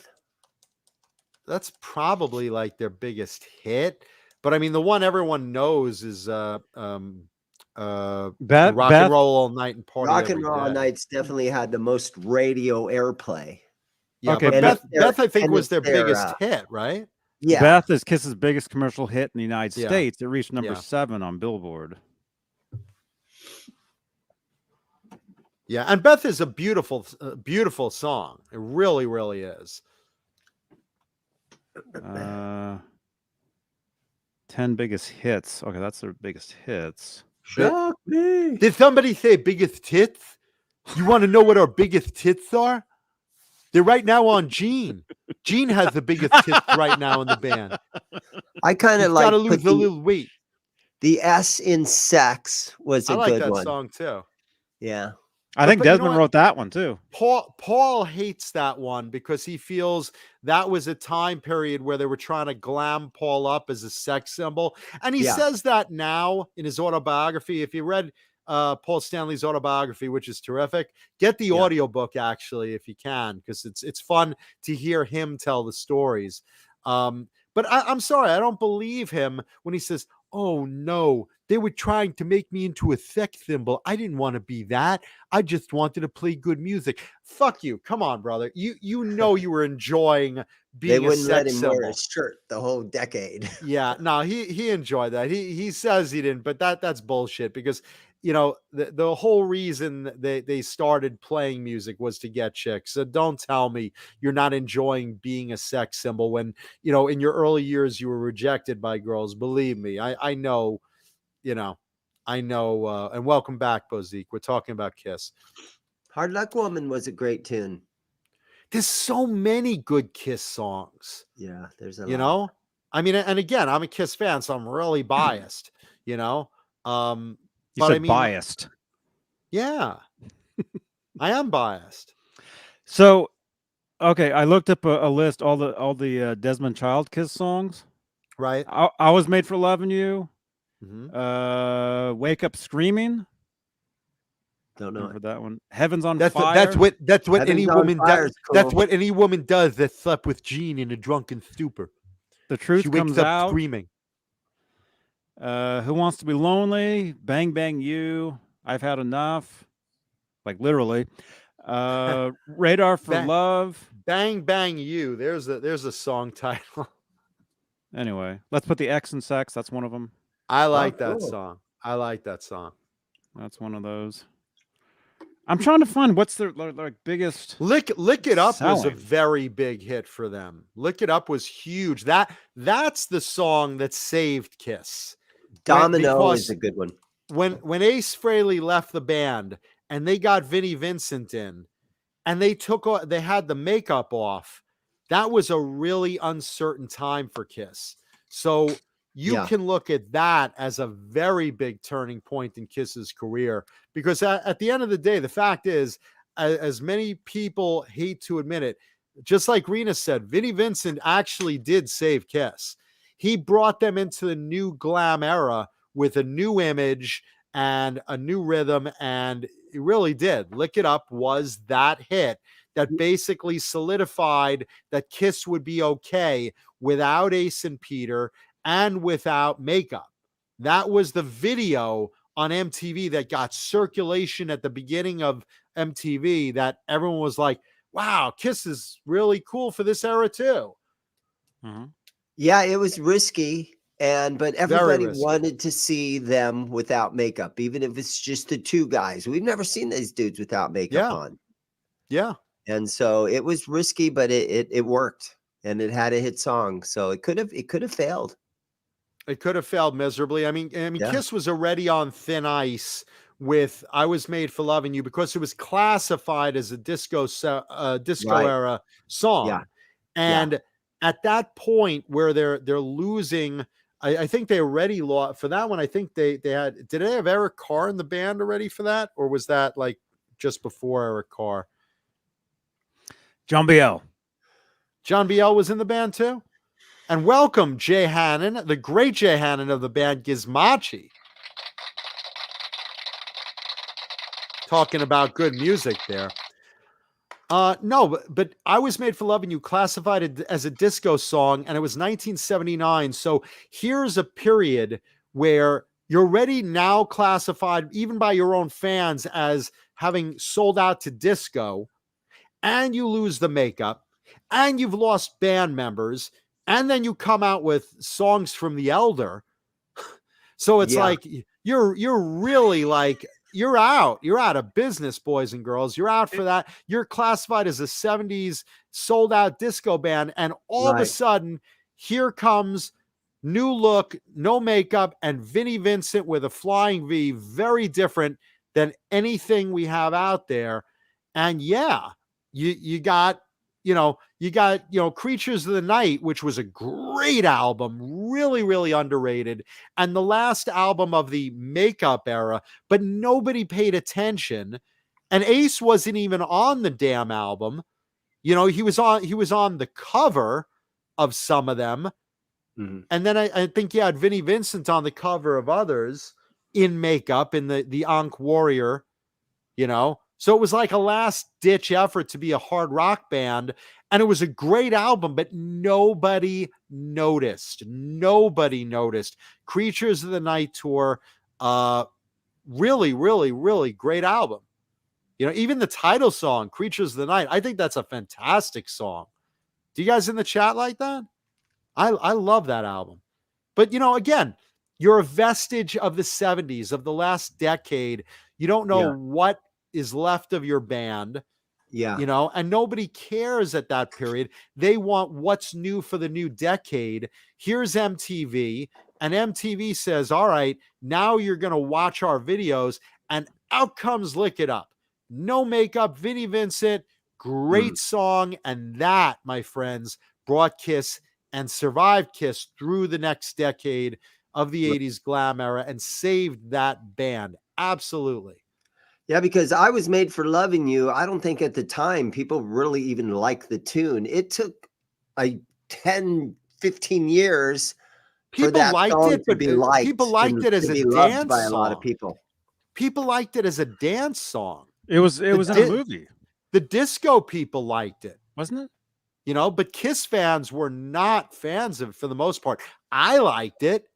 That's probably like their biggest hit, but I mean, the one everyone knows is Rock and Roll All Night and Party. Rock and Roll All Night's definitely had the most radio airplay. Yeah, okay, but Beth I think was their biggest hit, right? Yeah. Beth is Kiss's biggest commercial hit in the United States. It reached number 7 on Billboard. Yeah, and Beth is a beautiful song. It really, really is. 10 biggest hits. Okay, that's their biggest hits. Shock me. Did somebody say biggest hits? You want to know what our biggest hits are? They're right now on Gene. Gene has the biggest hits right now in the band. I kind of like got to lose a little weight. The S in Sex was a good one. I like that song too. Yeah. I think Desmond wrote that one too. Paul hates that one because he feels that was a time period where they were trying to glam Paul up as a sex symbol. And he says that now in his autobiography. If you read Paul Stanley's autobiography, which is terrific. Get the audiobook actually if you can, because it's fun to hear him tell the stories. But I'm sorry, I don't believe him when he says, "Oh no, they were trying to make me into a sex symbol. I didn't want to be that. I just wanted to play good music." Fuck you. Come on, brother. You know you were enjoying being They a wouldn't let sex him symbol. wear a shirt the whole decade. Yeah, no, he enjoyed that. He says he didn't, but that's bullshit, because the whole reason they started playing music was to get chicks. So don't tell me you're not enjoying being a sex symbol when in your early years you were rejected by girls. Believe me, I know, I know. And welcome back, Bozique. We're talking about Kiss. Hard Luck Woman was a great tune. There's so many good Kiss songs. Yeah, there's a you lot. know I mean, and again, I'm a Kiss fan, so I'm really biased. You But said I mean, biased. yeah, I am biased. So, okay, I looked up a list, all the Desmond Child Kiss songs. Right. I Was Made for Loving You. Mhm. Wake Up Screaming. Don't know Remember that one? Heaven's on That's Fire. that's what Heaven's any on woman Fire does. is That's cool. what any woman does that slept with Gene in a drunken stupor. The Truth She wakes Comes up Out. screaming. Who Wants to Be Lonely? Bang Bang You. I've Had Enough. Like literally. Radar for Love. Bang Bang You. There's a song title. Anyway, let's put the X in Sex. That's one of them. I like that cool. song. I like that song. That's one of those. I'm trying to find what's their like biggest. Lick It Up was a selling. very big hit for them. Lick It Up was huge. That's the song that saved Kiss. Domino because is a good one. When Ace Frehley left the band and they got Vinnie Vincent in, and they had the makeup off, that was a really uncertain time for Kiss. So you can look at that as a very big turning point in Kiss's career, because at the end of the day, the fact is, as many people hate to admit it, just like Rena said, Vinnie Vincent actually did save Kiss. He brought them into the new glam era with a new image and a new rhythm, and he really did. Lick It Up was that hit that basically solidified that Kiss would be okay without Ace and Peter and without makeup. That was the video on MTV that got circulation at the beginning of MTV, that everyone was like, wow, Kiss is really cool for this era too. Yeah, it was risky, but everybody risky. wanted to see them without makeup, even if it's just the two guys. We've never seen these dudes without makeup on. Yeah. And so it was risky, but it worked, and it had a hit song. So it could have failed. It could have failed miserably. I mean, Kiss was already on thin ice with "I Was Made for Loving You" because it was classified as a disco era song. Yeah. And at that point where they're losing, I think they already lost for that one. I think they had. Did they have Eric Carr in the band already for that, or was that like just before Eric Carr? John Biel. John Biel was in the band too. And welcome, Jay Hannon, the great Jay Hannon of the band Gizmachi. Talking about good music there. No, but I Was Made for Loving You classified it as a disco song, and it was 1979. So here's a period where you're already now classified, even by your own fans, as having sold out to disco, and you lose the makeup, and you've lost band members, and then you come out with songs from The Elder. So it's like you're really like you're out of business, boys and girls. You're out for that. You're classified as a 70s sold out disco band, and all of a sudden here comes new look, no makeup, and Vinnie Vincent with a flying V, very different than anything we have out there. And you got Creatures of the Night, which was a great album, really, really underrated. And the last album of the makeup era, but nobody paid attention. And Ace wasn't even on the damn album. He was on the cover of some of them. Mm-hmm. And then I think you had Vinnie Vincent on the cover of others. in makeup in the Ankh Warrior, you know. So it was like a last ditch effort to be a hard rock band. And it was a great album, but nobody noticed. Nobody noticed. Creatures of the Night Tour, really, really, really great album. You know, even the title song, Creatures of the Night, I think that's a fantastic song. Do you guys in the chat like that? I love that album. But, you know, again, you're a vestige of the 70s, of the last decade. You don't know what is left of your band. Yeah. You know, and nobody cares at that period. They want what's new for the new decade. Here's MTV, and MTV says, all right, now you're going to watch our videos, and out comes Lick It Up. No makeup, Vinnie Vincent, great song. And that, my friends, brought Kiss and survived Kiss through the next decade of the 80s glam era and saved that band. Absolutely. Yeah, because I Was Made for Loving You, I don't think at the time people really even liked the tune. It took 10, 15 years for that song to be liked. People liked it as a dance by a song. lot of people. People liked it as a dance song. It was in a movie. The disco people liked it. Wasn't it? You know, but Kiss fans were not fans of it for the most part. I liked it.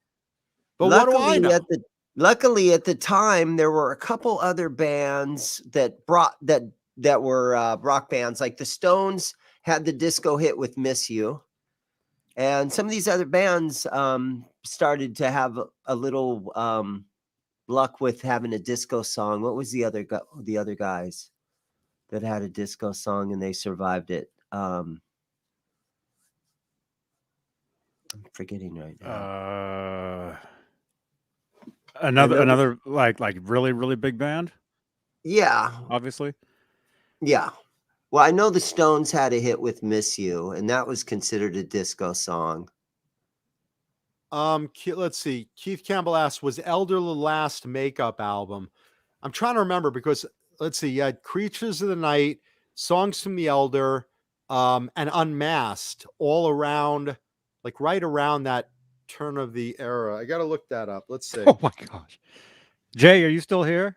But Luckily, what do I know? Luckily, at the time, there were a couple other bands that were rock bands. Like the Stones had the disco hit with "Miss You," and some of these other bands started to have a little luck with having a disco song. What was the other guys that had a disco song and they survived it? I'm forgetting right now. Another like really, really big band. Yeah. Obviously. Yeah. Well, I know the Stones had a hit with "Miss You," and that was considered a disco song. Let's see. Keith Campbell asked, was Elder the last makeup album? I'm trying to remember because let's see. You had Creatures of the Night, Songs from the Elder, and Unmasked all around, like right around that turn of the era. I got to look that up. Let's see. Oh my gosh. Jay, are you still here?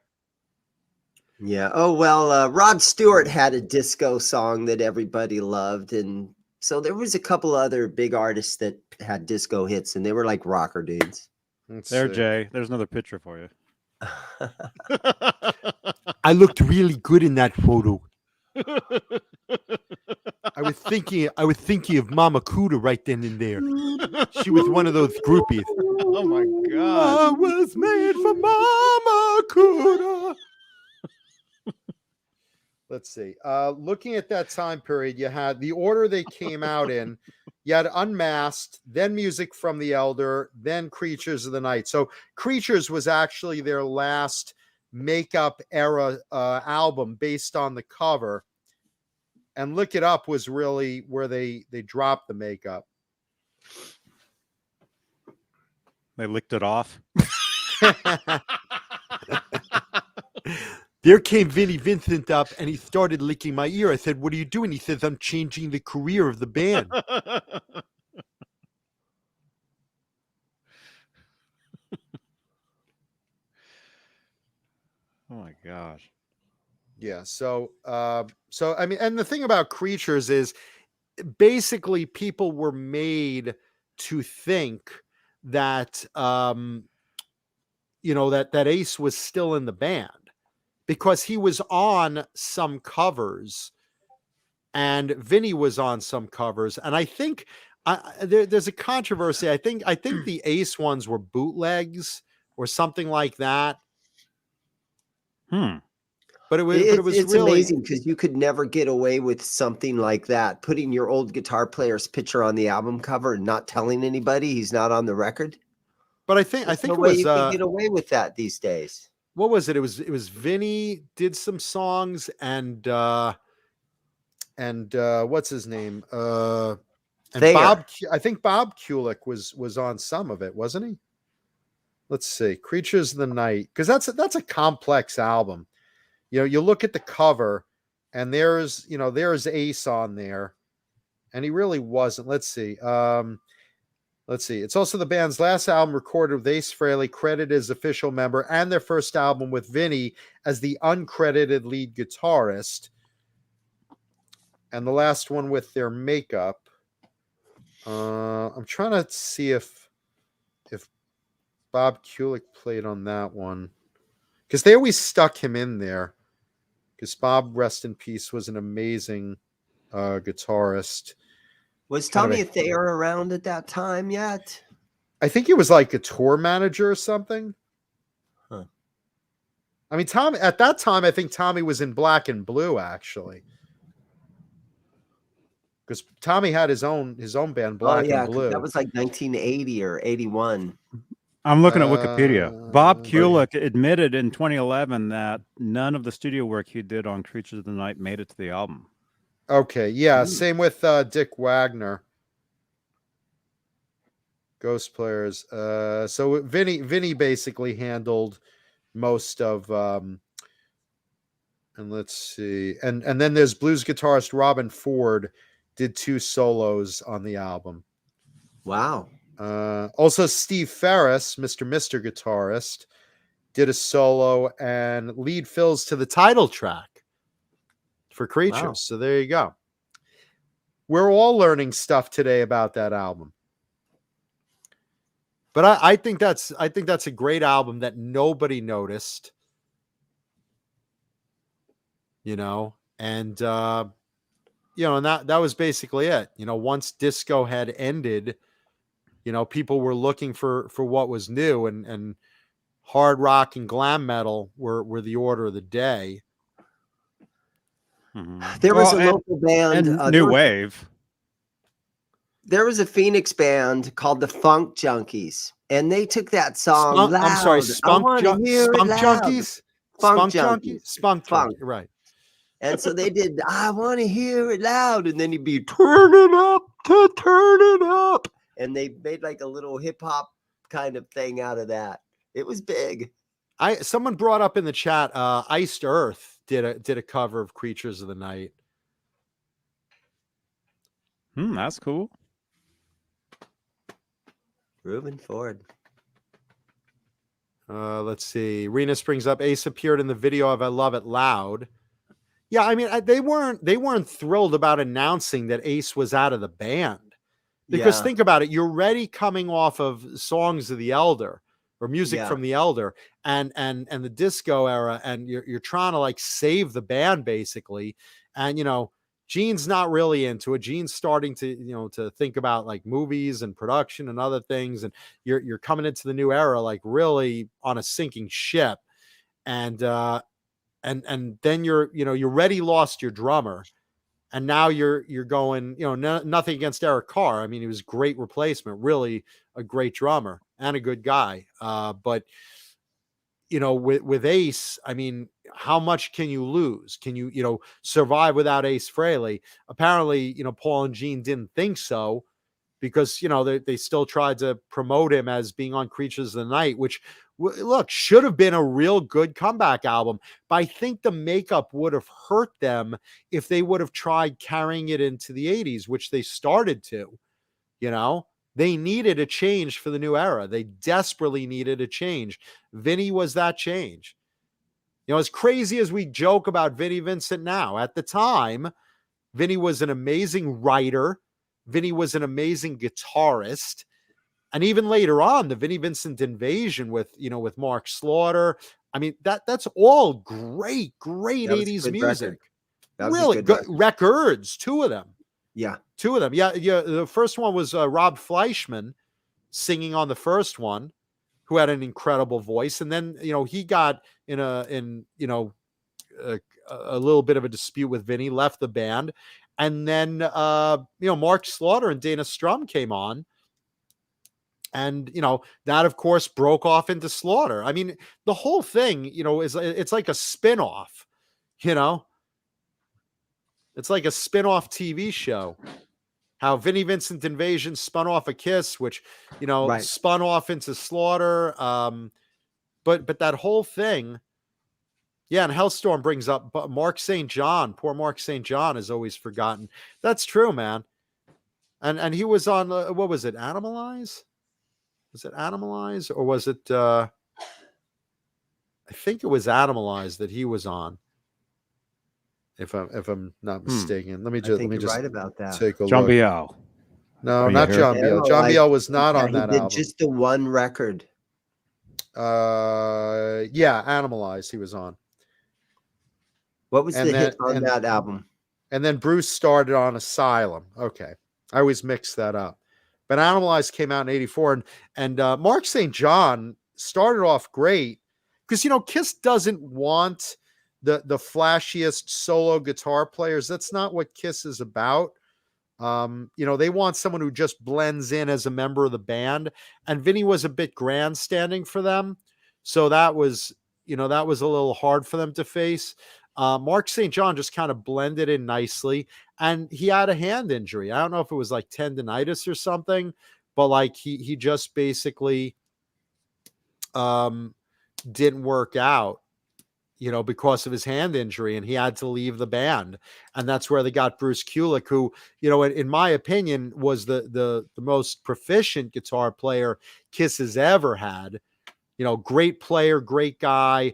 Yeah. Oh, well, Rod Stewart had a disco song that everybody loved. And so there was a couple other big artists that had disco hits, and they were like rocker dudes. Jay. There's another picture for you. I looked really good in that photo. I was thinking of Mama Cuda right then and there. She was one of those groupies. Oh my God. I was made for Mama Cuda. Let's see. Looking at that time period, you had the order they came out in. You had Unmasked, then Music from the Elder, then Creatures of the Night. So Creatures was actually their last makeup era album based on the cover. And Lick It Up was really where they dropped the makeup. They licked it off. There came Vinnie Vincent up and he started licking my ear. I said, "What are you doing?" He says, "I'm changing the career of the band." Oh my gosh. Yeah. So I mean, and the thing about Creatures is basically people were made to think that that Ace was still in the band because he was on some covers and Vinny was on some covers. And I think there's a controversy. I think the Ace ones were bootlegs or something like that. But it was It's really amazing because you could never get away with something like that. Putting your old guitar player's picture on the album cover and not telling anybody he's not on the record. But I think no it way was you can get away with that these days. What was it? It was Vinny did some songs and what's his name? And Thayer. Bob, I think Bob Kulick was on some of it, wasn't he? Let's see, Creatures of the Night, because that's a complex album. You know, you look at the cover, and there's Ace on there, and he really wasn't. Let's see. Let's see. It's also the band's last album recorded with Ace Frehley, credited as official member, and their first album with Vinny as the uncredited lead guitarist. And the last one with their makeup. I'm trying to see if Bob Kulick played on that one, because they always stuck him in there. Because Bob, rest in peace, was an amazing guitarist. Was Tommy Thayer around at that time yet? I think he was like a tour manager or something. Huh. I mean, Tommy at that time, I think Tommy was in Black and Blue, actually, because Tommy had his own band, Black and Blue. That was like 1980 or 81. I'm looking at Wikipedia. Bob okay. Kulick admitted in 2011 that none of the studio work he did on Creatures of the Night made it to the album. Okay, yeah, same with Dick Wagner. Ghost Players. So Vinny basically handled most of and let's see. And then there's blues guitarist Robin Ford did 2 solos on the album. Wow. Also Steve Ferris, Mr. guitarist, did a solo and lead fills to the title track for Creatures. Wow. So there you go. We're all learning stuff today about that album. But I think that's a great album that nobody noticed. You know, and and that was basically it. You know, once disco had ended, people were looking for what was new, and hard rock and glam metal were the order of the day. Mm-hmm. There was a local band, New Wave. There was a Phoenix band called the Funk Junkies, and they took that song loud. I'm sorry, Spunk Junkies? Funk Junkies. Spunk Junkies, right. And so they did, I want to hear it loud. And then he'd be, turn it up to turn it up. And they made like a little hip hop kind of thing out of that. It was big. Someone brought up in the chat, Iced Earth did a cover of Creatures of the Night. That's cool. Reuben Ford. Let's see. Renus brings up Ace appeared in the video of I Love It Loud. Yeah, I mean, they weren't thrilled about announcing that Ace was out of the band. Because think about it, you're already coming off of Songs of the Elder or music from the Elder and the disco era, and you're trying to like save the band basically. And Gene's not really into it. Gene's starting to to think about like movies and production and other things, and you're coming into the new era like really on a sinking ship. And then you're already lost your drummer, and now you're going, nothing against Eric Carr. I mean, he was a great replacement, really a great drummer and a good guy. But with Ace, I mean, how much can you lose? Can you survive without Ace Frehley? Apparently, Paul and Gene didn't think so, because they still tried to promote him as being on Creatures of the Night, which look should have been a real good comeback album. But I think the makeup would have hurt them if they would have tried carrying it into the 80s, which they started to. They needed a change for the new era. They desperately needed a change. Vinny was that change. As crazy as we joke about Vinnie Vincent now, at the time, Vinny was an amazing writer. Vinny was an amazing guitarist. And even later on, the Vinnie Vincent Invasion with Mark Slaughter. I mean, that's all great 80s music. Really good records, 2 of them. Yeah. 2 of them. Yeah. The first one was Rob Fleischman singing on the first one, who had an incredible voice. And then, he got in a little bit of a dispute with Vinny, left the band. And then, Mark Slaughter and Dana Strum came on. And, that, of course, broke off into Slaughter. I mean, the whole thing, it's like a spinoff, It's like a spin-off TV show. How Vinnie Vincent Invasion spun off of Kiss, which, spun off into Slaughter. But that whole thing, yeah, and Hellstorm brings up Mark St. John. Poor Mark St. John is always forgotten. That's true, man. And he was on what was it? Animalize? Was it Animalize or was it? I think it was Animalize that he was on. If I'm not mistaken, let me just right about that. take a John look. Biel. No, Are you not here? John Biel. John Biel was not on that He did album. just the one record. Yeah, Animalize he was on. What was And the hit then- on that album? And then Bruce started on Asylum. Okay. I always mix that up. But Animalize came out in 84. And Mark St. John started off great because, Kiss doesn't want the flashiest solo guitar players. That's not what Kiss is about. They want someone who just blends in as a member of the band. And Vinny was a bit grandstanding for them. So that was a little hard for them to face. Mark St. John just kind of blended in nicely, and he had a hand injury. I don't know if it was like tendonitis or something, but like he just basically didn't work out, because of his hand injury, and he had to leave the band. And that's where they got Bruce Kulick, who, in my opinion, was the most proficient guitar player Kiss has ever had. Great player, great guy,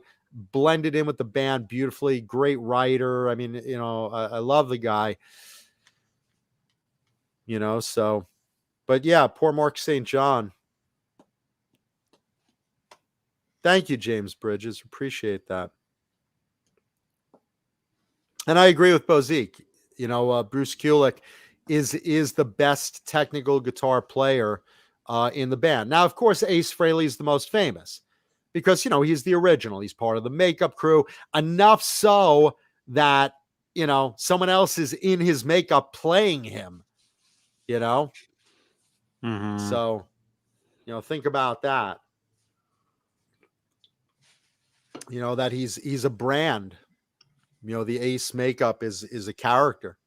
blended in with the band beautifully, great writer. I mean, I love the guy, so, but yeah, poor Mark St. John. Thank you, James Bridges. Appreciate that. And I agree with Bozique. Bruce Kulick is the best technical guitar player in the band. Now, of course, Ace Frehley is the most famous because, he's the original. He's part of the makeup crew, enough so that, someone else is in his makeup playing him, Mm-hmm. So, think about that. That he's a brand. The Ace makeup is a character.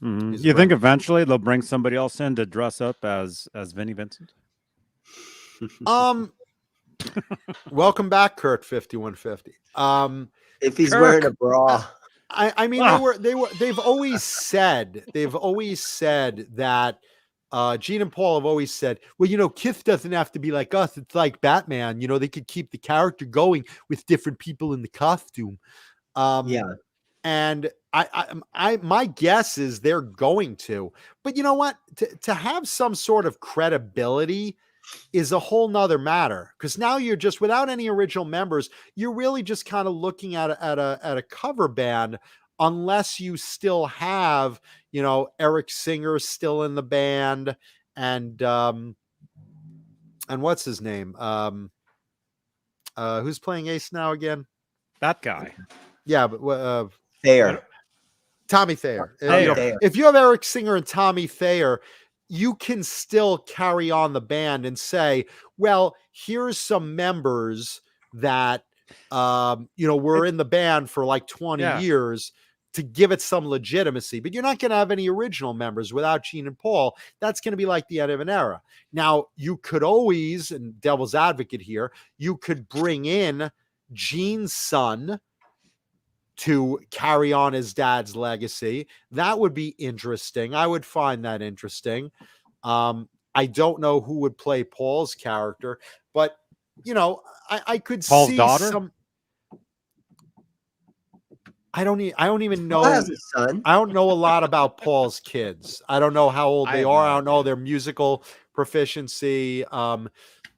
Mm-hmm. You think eventually they'll bring somebody else in to dress up as Vinnie Vincent? Welcome back, Kurt 5150. If he's Kirk. wearing a bra. I mean, they've always said that Gene and Paul have always said, well, Kiss doesn't have to be like us. It's like Batman. They could keep the character going with different people in the costume. Yeah. And my guess is they're going to. But you know what? To have some sort of credibility is a whole nother matter, because now you're just without any original members. You're really just kind of looking at a cover band, unless you still have, Eric Singer still in the band, and what's his name? Who's playing Ace now again? That guy. Yeah, but Thayer. Tommy Thayer. Thayer. If you have Eric Singer and Tommy Thayer, you can still carry on the band and say, well, here's some members that, were in the band for like 20 years to give it some legitimacy. But you're not going to have any original members without Gene and Paul. That's going to be like the end of an era. Now, you could always, and devil's advocate here, you could bring in Gene's son to carry on his dad's legacy. That would be interesting. I would find that interesting. I don't know who would play Paul's character, but I could Paul's see daughter? some. I don't even know. Paul has a son. I don't know a lot about Paul's kids. I don't know how old I they have are. no I don't know idea. their musical proficiency.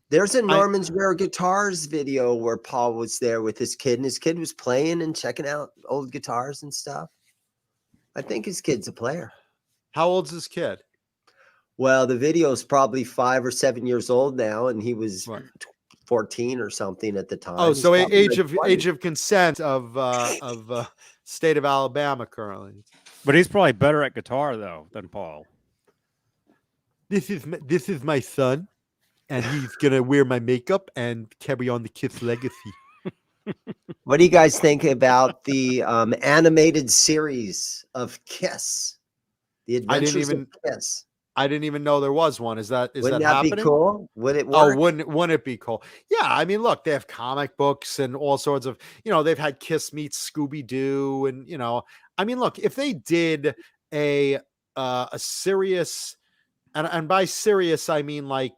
There's a Norman's Rare Guitars video where Paul was there with his kid, and his kid was playing and checking out old guitars and stuff. I think his kid's a player. How old's his kid? Well, the video is probably 5 or 7 years old now, and he was Right. 14 or something at the time. Oh, He's so probably age like of 20. age of consent of state of Alabama currently. But he's probably better at guitar though than Paul. This is my son, and he's gonna wear my makeup and carry on the Kiss legacy. What do you guys think about the animated series of Kiss? The Adventures of Kiss. I didn't even know there was one. Is that Wouldn't that happening? be cool? Would it Oh, work? wouldn't it be cool? Yeah, I mean, look, they have comic books and all sorts of, they've had Kiss meets Scooby-Doo, and I mean, look, if they did a a serious, and by serious I mean like,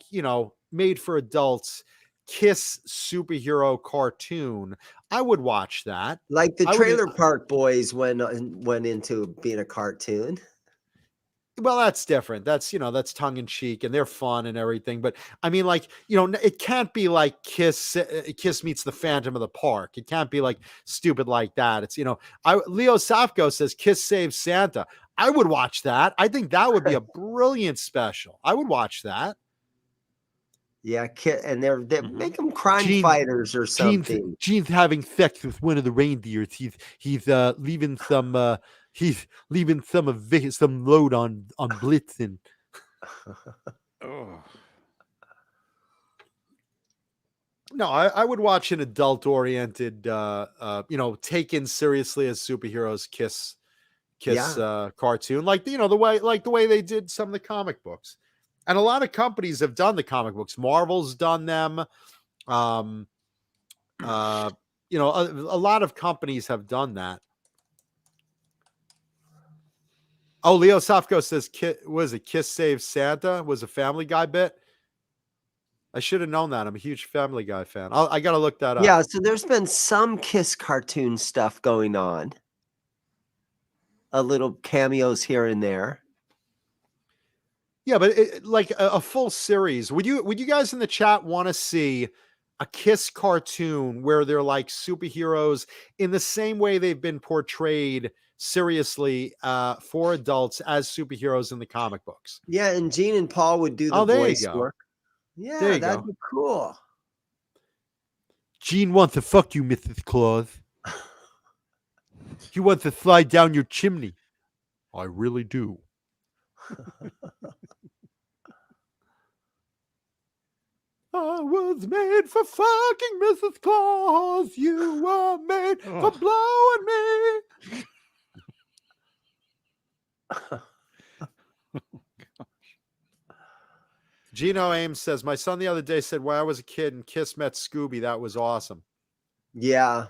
made for adults Kiss superhero cartoon, I would watch that. Like the I would- Trailer Park Boys went into being a cartoon. Well, that's different. That's tongue in cheek, and they're fun and everything. But I mean, like, it can't be like Kiss meets the Phantom of the Park. It can't be like stupid like that. It's Leo Safko says Kiss saves Santa. I would watch that. I think that would be a brilliant special. I would watch that. Yeah, and they make them crime fighters or something. Gene's having sex with one of the reindeers. He's leaving some some load on Blitzen. No, I would watch an adult-oriented, taken seriously as superheroes Kiss cartoon, like the way they did some of the comic books, and a lot of companies have done the comic books. Marvel's done them. A lot of companies have done that. Oh, Leo Safko says, Kiss Saves Santa was a Family Guy bit. I should have known that. I'm a huge Family Guy fan. I got to look that up. Yeah, so there's been some Kiss cartoon stuff going on. A little cameos here and there. Yeah, but like a full series. Would you guys in the chat want to see a Kiss cartoon where they're like superheroes in the same way they've been portrayed seriously for adults as superheroes in the comic books? Yeah, and Gene and Paul would do the voice work. Yeah, that'd be cool. Gene wants to fuck you, Mrs. Claus. He wants to slide down your chimney. I really do. I was made for fucking Mrs. Claus. You were made for blowing me. Gino Ames says, my son the other day said, when I was a kid and Kiss met Scooby, that was awesome. Yeah.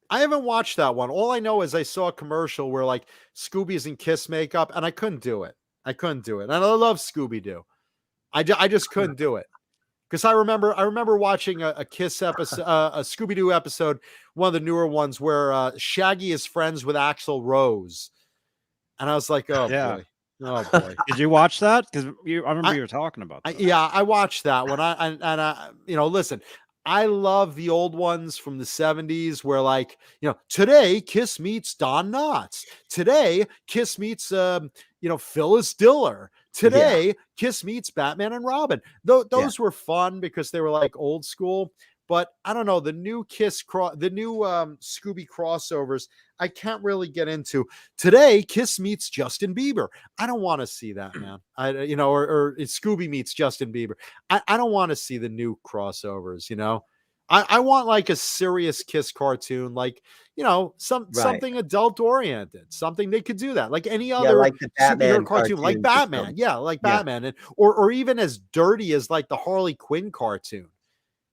I haven't watched that one. All I know is I saw a commercial where like Scooby's in Kiss makeup, and I couldn't do it. And I love Scooby-Doo. I just couldn't do it. Because I remember watching a Kiss episode, a Scooby-Doo episode, one of the newer ones where Shaggy is friends with Axl Rose. And I was like, oh boy. Oh boy! Did you watch that? Because I remember you were talking about that. I watched that one. Listen, I love the old ones from the 70s where like, today Kiss meets Don Knotts. Today Kiss meets Phyllis Diller. Today Kiss meets Batman and Robin. Those were fun because they were like old school. But I don't know, the new Scooby crossovers, I can't really get into. Today, Kiss meets Justin Bieber. I don't want to see that, man. Or Scooby meets Justin Bieber. I don't want to see the new crossovers, I want like a serious Kiss cartoon, like, something adult oriented, something they could do that. Like any other like the Batman superhero cartoon, like Batman. Yeah, like Batman. And or even as dirty as like the Harley Quinn cartoon.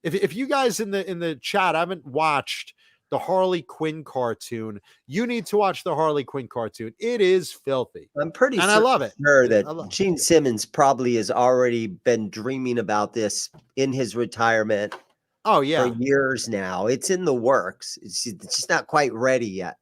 If you guys in the chat haven't watched the Harley Quinn cartoon, you need to watch the Harley Quinn cartoon. It is filthy. I'm pretty I love it. Sure that Gene Simmons probably has already been dreaming about this in his retirement. Oh yeah, for years now. It's in the works. It's just not quite ready yet.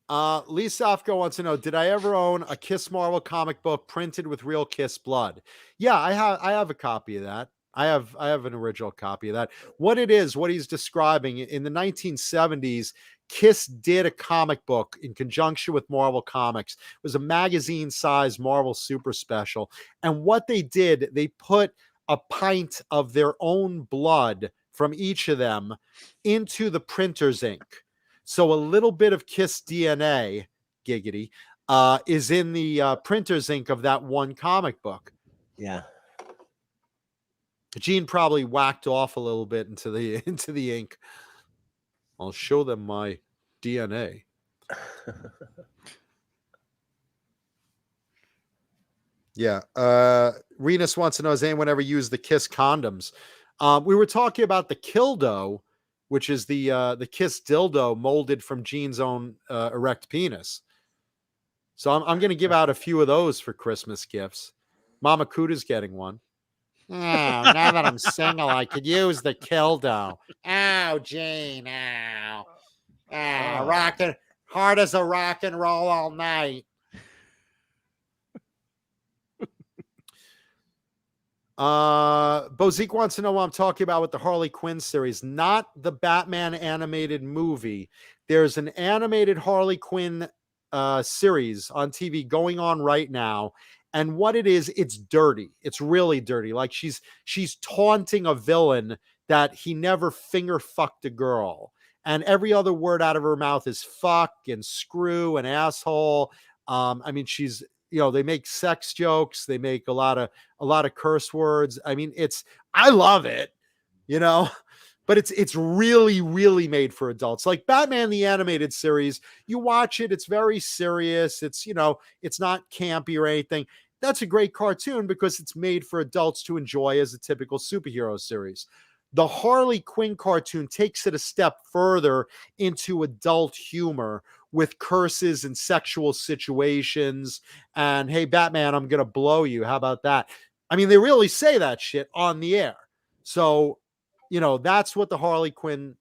Lee Safko wants to know, did I ever own a Kiss Marvel comic book printed with real Kiss blood? Yeah, I have a copy of that. I have an original copy of that. What he's describing in the 1970s, Kiss did a comic book in conjunction with Marvel Comics. It was a magazine-sized Marvel Super Special. And what they did, they put a pint of their own blood from each of them into the printer's ink. So a little bit of Kiss DNA, giggity, is in the printer's ink of that one comic book. Yeah. Gene probably whacked off a little bit into the ink. I'll show them my DNA. Yeah. Renus wants to know, has anyone ever used the Kiss condoms? We were talking about the Kildo, which is the Kiss dildo molded from Gene's own erect penis. So I'm going to give out a few of those for Christmas gifts. Mama Kuda's getting one. Oh, now that I'm single, I could use the kildo. Ow, Gene. Ow. Ah, rockin' hard as a rock and roll all night. Bozique wants to know what I'm talking about with the Harley Quinn series, not the Batman animated movie. There's an animated Harley Quinn series on TV going on right now. And what it is, it's dirty. It's really dirty. Like she's taunting a villain that he never finger fucked a girl. And every other word out of her mouth is fuck and screw and asshole. I mean, she's, they make sex jokes. They make a lot of curse words. I mean, I love it, but it's really, really made for adults. Like Batman, the animated series, you watch it. It's very serious. It's, it's not campy or anything. That's a great cartoon because it's made for adults to enjoy as a typical superhero series. The Harley Quinn cartoon takes it a step further into adult humor with curses and sexual situations. And, hey, Batman, I'm going to blow you. How about that? I mean, they really say that shit on the air. So, that's what the Harley Quinn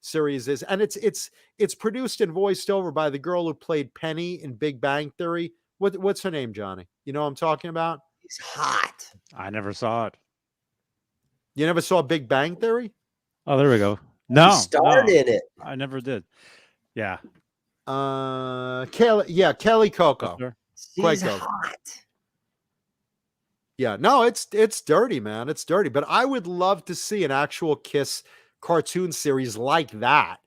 series is. And it's produced and voiced over by the girl who played Penny in Big Bang Theory. What's her name, Johnny? You know what I'm talking about? He's hot. I never saw it. You never saw Big Bang Theory? Oh, there we go. No, He starred in it. I never did. Yeah. Kelly Coco. She's hot. Yeah, no, it's dirty, man. It's dirty. But I would love to see an actual Kiss cartoon series like that.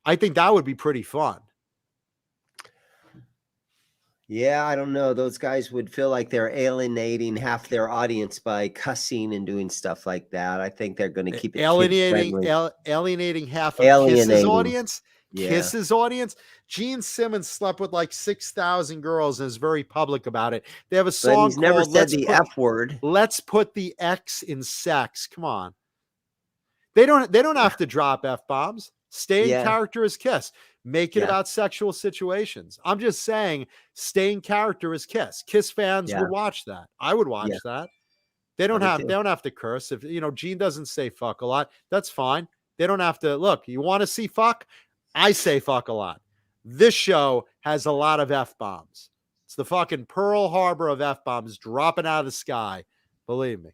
I think that would be pretty fun. Yeah, I don't know. Those guys would feel like they're alienating half their audience by cussing and doing stuff like that. I think they're going to keep it alienating half of Kiss's audience. Yeah. Kiss's audience. Gene Simmons slept with like 6,000 girls and is very public about it. They have a song but he's called never said the F word. Let's put the X in sex. Come on. They don't have to drop F-bombs. Stay in character as Kiss. Make it about sexual situations. I'm just saying, stay in character as Kiss. Kiss fans would watch that. I would watch that. They don't have to curse. If Gene doesn't say fuck a lot, that's fine. They don't have to look. You want to see fuck? I say fuck a lot. This show has a lot of F-bombs. It's the fucking Pearl Harbor of F-bombs dropping out of the sky. Believe me.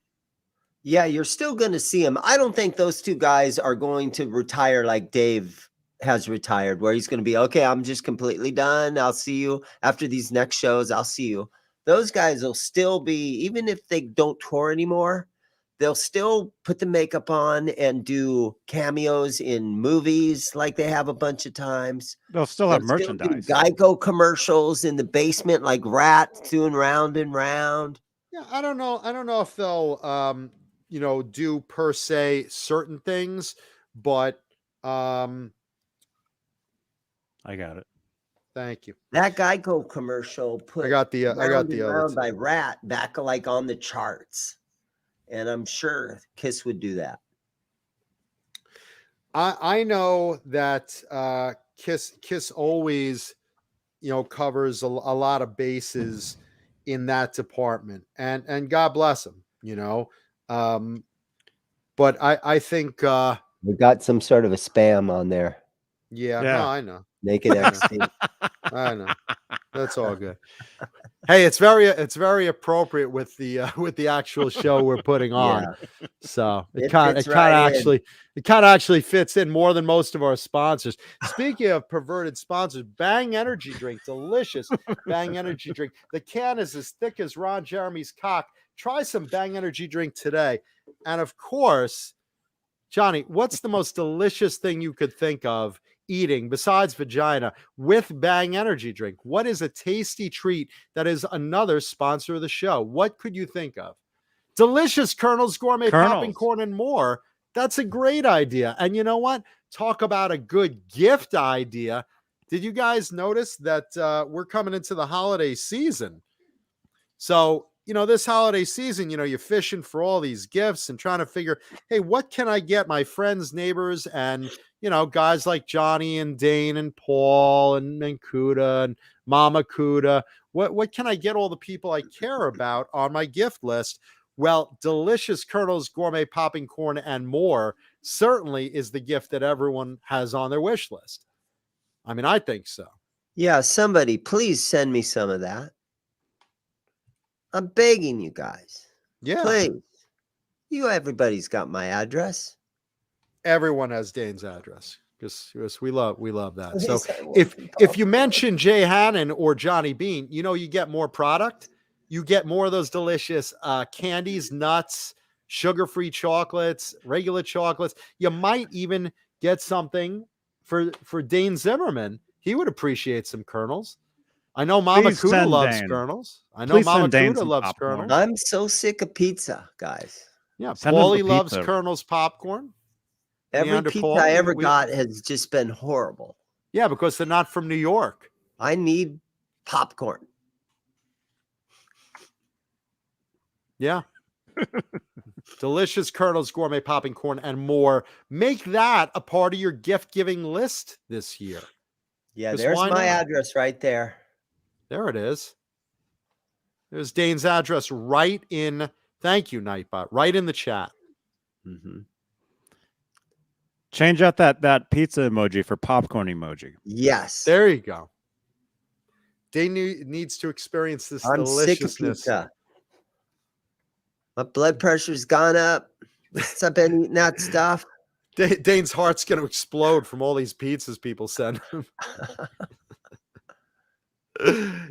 Yeah, you're still going to see them. I don't think those two guys are going to retire like Dave has retired, where he's going to be, okay, I'm just completely done. I'll see you after these next shows. I'll see you. Those guys will still be, even if they don't tour anymore, they'll still put the makeup on and do cameos in movies like they have a bunch of times. They'll still have merchandise. Geico commercials in the basement like Rat doing Round and Round. Yeah, I don't know if they'll do per se certain things, but I got it. Thank you. That Geico commercial put I got the other by Rat back like on the charts. And I'm sure Kiss would do that. I know that Kiss always, covers a lot of bases in that department, and God bless them, but I think we got some sort of a spam on there. Yeah. No, I know. Naked XT. I know. That's all good. Hey, it's very appropriate with the actual show we're putting on. Yeah. So it kind of actually fits in more than most of our sponsors. Speaking of perverted sponsors, Bang Energy Drink, delicious Bang Energy Drink. The can is as thick as Ron Jeremy's cock. Try some Bang Energy Drink today. And of course, Johnny, what's the most delicious thing you could think of eating besides vagina with Bang Energy Drink? What is a tasty treat that is another sponsor of the show? What could you think of? Delicious Colonel's Gourmet Popping Corn and more. That's a great idea. And you know what? Talk about a good gift idea. Did you guys notice that we're coming into the holiday season? So this holiday season, you're fishing for all these gifts and trying to figure, hey, what can I get my friends, neighbors, and, guys like Johnny and Dane and Paul and Kuda and Mama Kuda. What can I get all the people I care about on my gift list? Well, delicious kernels, gourmet popping corn, and more certainly is the gift that everyone has on their wish list. I mean, I think so. Yeah, somebody, please send me some of that. I'm begging you guys. Yeah. Please. Everybody's got my address. Everyone has Dane's address because we love that. So if you mention Jay Hannon or Johnny Beane, you get more product. You get more of those delicious candies, nuts, sugar-free chocolates, regular chocolates. You might even get something for Dane Zimmerman. He would appreciate some kernels. I know Mama Please Kuda send loves Dane. kernels. I know Please Mama send Dane Kuda some loves popcorn. kernels. I'm so sick of pizza, guys. Yeah, Send him Paulie the loves pizza. kernels popcorn. Every Neander pizza Paulie, I ever we- got has just been horrible. Yeah, because they're not from New York. I need popcorn. Yeah. Delicious kernels, gourmet popping corn, and more. Make that a part of your gift giving list this year. Yeah, 'Cause there's why my not? address right there. There it is. There's Dane's address right in. Thank you, Nightbot. Right in the chat. Mm-hmm. Change out that pizza emoji for popcorn emoji. Yes. There you go. Dane needs to experience this I'm sick of deliciousness. pizza. My blood pressure's gone up since I've been eating that stuff. Dane's heart's going to explode from all these pizzas people send him.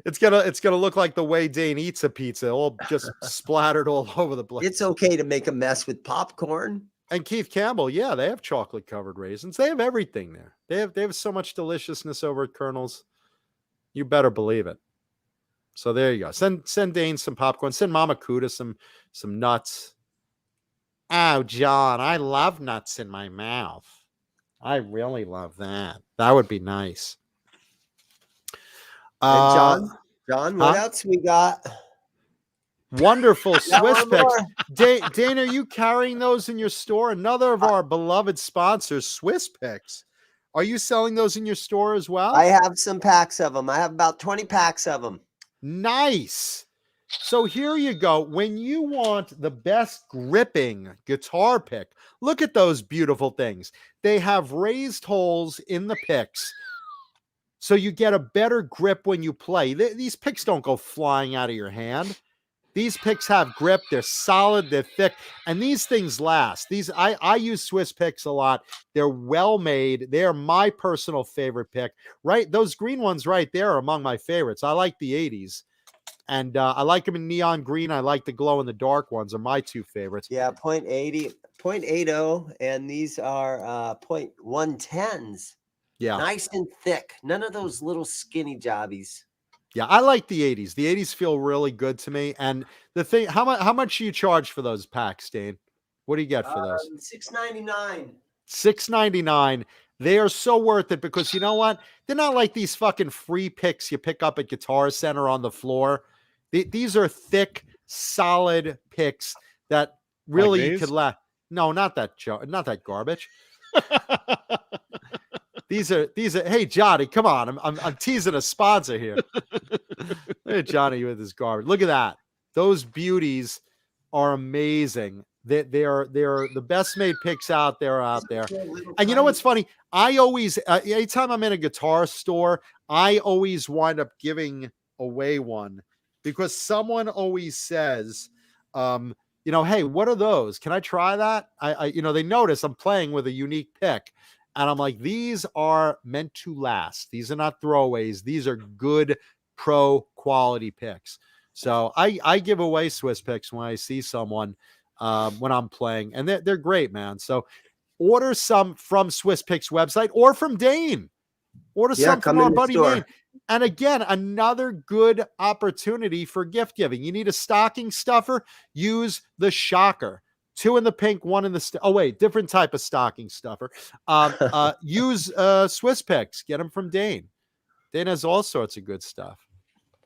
It's gonna look like the way Dane eats a pizza, all just splattered all over the place. It's okay to make a mess with popcorn. And Keith Campbell, yeah, they have chocolate covered raisins. They have everything there. They have so much deliciousness over at Colonel's. You better believe it. So there you go. Send Dane some popcorn. Send Mama Kuda some nuts. Oh, John, I love nuts in my mouth. I really love that. That would be nice. And John, what huh? else we got? Wonderful Got Swiss one picks. more. Dane, are you carrying those in your store? Another of our beloved sponsors, Swiss Picks. Are you selling those in your store as well? I have some packs of them. I have about 20 packs of them. Nice. So here you go. When you want the best gripping guitar pick, look at those beautiful things. They have raised holes in the picks, so you get a better grip when you play. These picks don't go flying out of your hand. These picks have grip. They're solid. They're thick. And these things last. I use Swiss picks a lot. They're well made. They are my personal favorite pick. Right? Those green ones right there are among my favorites. I like the 80's. And I like them in neon green. I like the glow in the dark ones are my two favorites. Yeah, 0.80, and these are 0.110s. Yeah. Nice and thick. None of those little skinny jobbies. Yeah, I like the 80's. The 80's feel really good to me. And the thing, how much do you charge for those packs, Dane? What do you get for those? $6.99. $6.99. They are so worth it because you know what? They're not like these fucking free picks you pick up at Guitar Center on the floor. These are thick, solid picks that really Like you could laugh. No, not that garbage. These are. Hey, Johnny, come on! I'm teasing a sponsor here. Hey, Johnny with his garbage. Look at that. Those beauties are amazing. They are the best made picks out there. And you know what's funny? I always, anytime I'm in a guitar store, I always wind up giving away one because someone always says, hey, what are those? Can I try that? They notice I'm playing with a unique pick. And I'm like, these are meant to last. These are not throwaways. These are good pro quality picks. So I give away Swiss picks when I see someone when I'm playing, and they're great, man. So order some from Swiss Picks website or from Dane. Order some from our buddy Dane. And again, another good opportunity for gift giving. You need a stocking stuffer? Use the Shocker. 2 in the pink, 1 in the different type of stocking stuffer. Use Swiss Picks. Get them from Dane. Dane has all sorts of good stuff.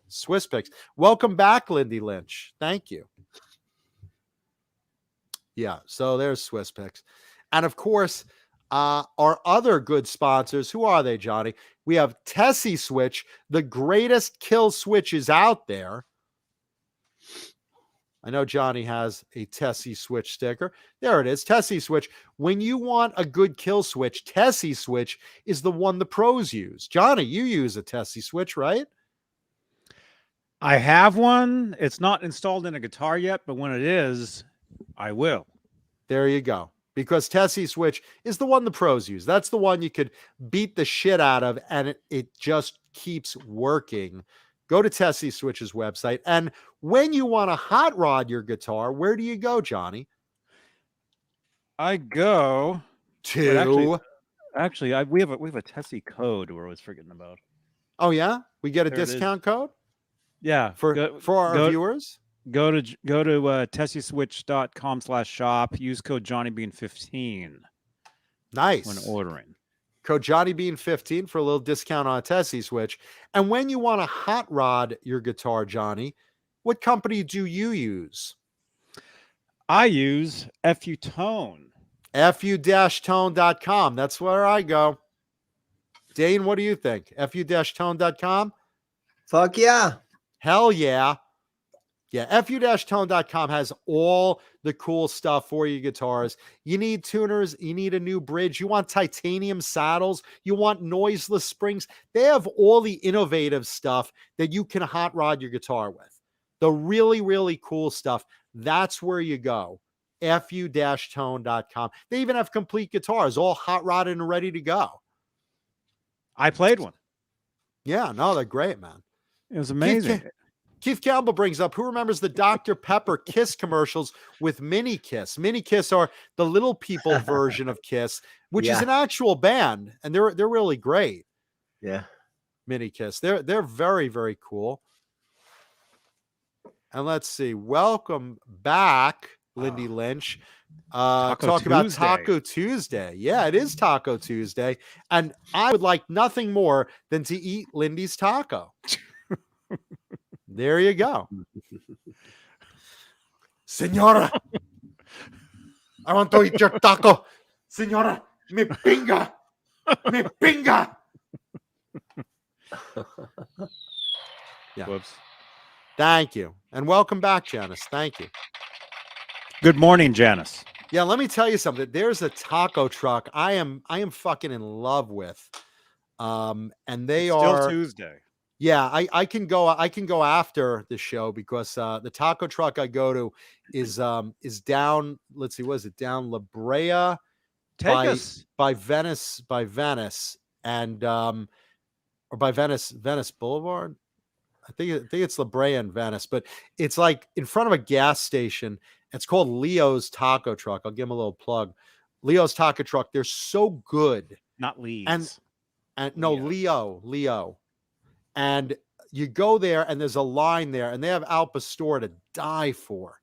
Swiss picks. Welcome back, Lindy Lynch. Thank you. Yeah, so there's Swiss picks. And of course, our other good sponsors, who are they, Johnny? We have Tessie Switch, the greatest kill switches out there. I know Johnny has a Tessie Switch sticker. There it is, Tessie Switch. When you want a good kill switch, Tessie Switch is the one the pros use. Johnny, you use a Tessie Switch, right? I have one. It's not installed in a guitar yet, but when it is, I will. There you go. Because Tessie Switch is the one the pros use. That's the one you could beat the shit out of, and it just keeps working. Go to Tessie Switch's website. And when you want to hot rod your guitar, where do you go, Johnny? I go To actually, we have a Tessie code we're always forgetting about. Oh yeah, we get a There it is. discount code Yeah, for our viewers. Go to tessieswitch.com/shop. Use code JohnnyBean15 Nice. when ordering. Code JohnnyBean15 for a little discount on a Tessie Switch. And when you want to hot rod your guitar, Johnny, what company do you use? I use FU Tone. fu-tone.com. That's where I go. Dane, what do you think? fu-tone.com? Fuck yeah. Hell yeah. Yeah, fu-tone.com has all the cool stuff for your guitars. You need tuners, you need a new bridge, you want titanium saddles, you want noiseless springs. They have all the innovative stuff that you can hot rod your guitar with. The really, really cool stuff. That's where you go. fu-tone.com. They even have complete guitars, all hot rodded and ready to go. I played one. Yeah, no, they're great, man. It was amazing. Keith Campbell brings up, who remembers the Dr. Pepper Kiss commercials with Mini Kiss? Mini Kiss are the little people version of Kiss, which is an actual band, and they're really great. Yeah. Mini Kiss. They're very, very cool. And let's see. Welcome back, Lindy Lynch. Talk about Taco Tuesday. Yeah, it is Taco Tuesday. And I would like nothing more than to eat Lindy's taco. There you go. Senora, I want to eat your taco. Senora, me pinga. Me pinga. Yeah. Whoops. Thank you. And welcome back, Janice. Thank you. Good morning, Janice. Yeah, let me tell you something. There's a taco truck I am fucking in love with. And they are still Tuesday. Yeah, I can go after the show because the taco truck I go to is down, let's see, what is it? Down La Brea by Venice and or by Venice Boulevard. I think it's La Brea and Venice, but it's like in front of a gas station. It's called Leo's Taco Truck. I'll give him a little plug. Leo's Taco Truck. They're so good. Not Lee's. And no, Leo. And you go there and there's a line there and they have Al Pastor to die for.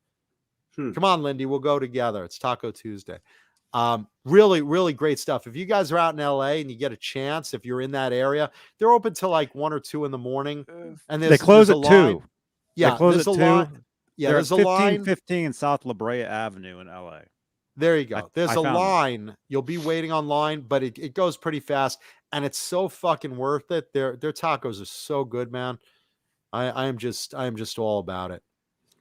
Come on, Lindy, we'll go together. It's Taco Tuesday. Really, really great stuff. If you guys are out in LA and you get a chance, if you're in that area, they're open till like 1 or 2 in the morning. And they close at 2. Yeah, there's a line. Yeah, there's a line. 15 South La Brea Avenue in LA. There you go. There's a line. You'll be waiting online, but it goes pretty fast, and it's so fucking worth it. Their tacos are so good, man. I am just all about it.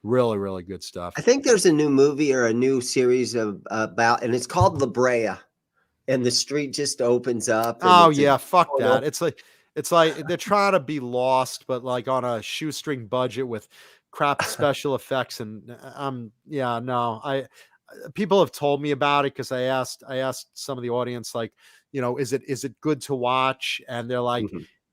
Really, really good stuff. I think there's a new movie or a new series about, and it's called La Brea, and the street just opens up. Oh yeah, fuck that. It's like they're trying to be lost, but like on a shoestring budget with crap special effects, and people have told me about it because I asked some of the audience, like, you know, is it good to watch? And they're like,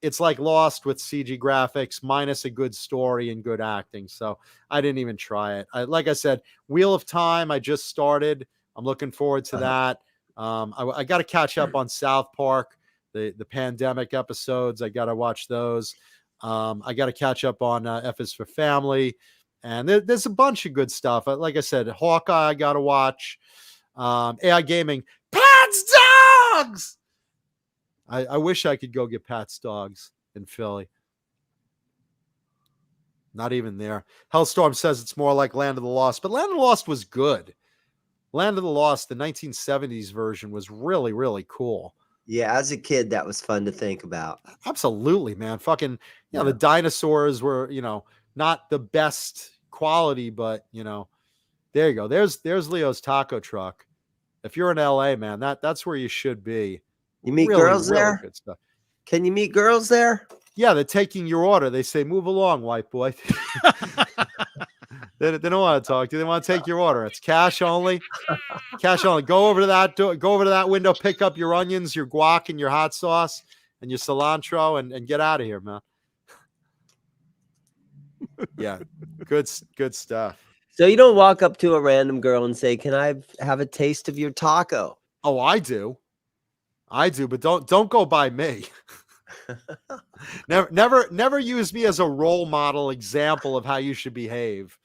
it's like Lost with CG graphics minus a good story and good acting. So I didn't even try it. Like I said, Wheel of Time, I just started. I'm looking forward to that. I got to catch up on South Park, the pandemic episodes. I got to watch those. I got to catch up on F is for Family. And there's a bunch of good stuff. Like I said, Hawkeye, I got to watch. AI Gaming, Pat's Dogs! I wish I could go get Pat's Dogs in Philly. Not even there. Hellstorm says it's more like Land of the Lost, but Land of the Lost was good. Land of the Lost, the 1970s version, was really, really cool. Yeah, as a kid, that was fun to think about. Absolutely, man. Fucking, Yeah. the dinosaurs were, not the best quality, but there you go. There's Leo's taco truck. If you're in LA, man, that's where you should be. You meet Really, girls really there? good stuff. Can you meet girls there? Yeah, they're taking your order. They say, "Move along, white boy." They don't want to talk to you. They want to take your order. It's cash only. Cash only. Go over to that door, go over to that window, pick up your onions, your guac, and your hot sauce, and your cilantro, and get out of here, man. Yeah, good stuff. So you don't walk up to a random girl and say, "Can I have a taste of your taco?" Oh, I do, but don't go by me. Never use me as a role model example of how you should behave.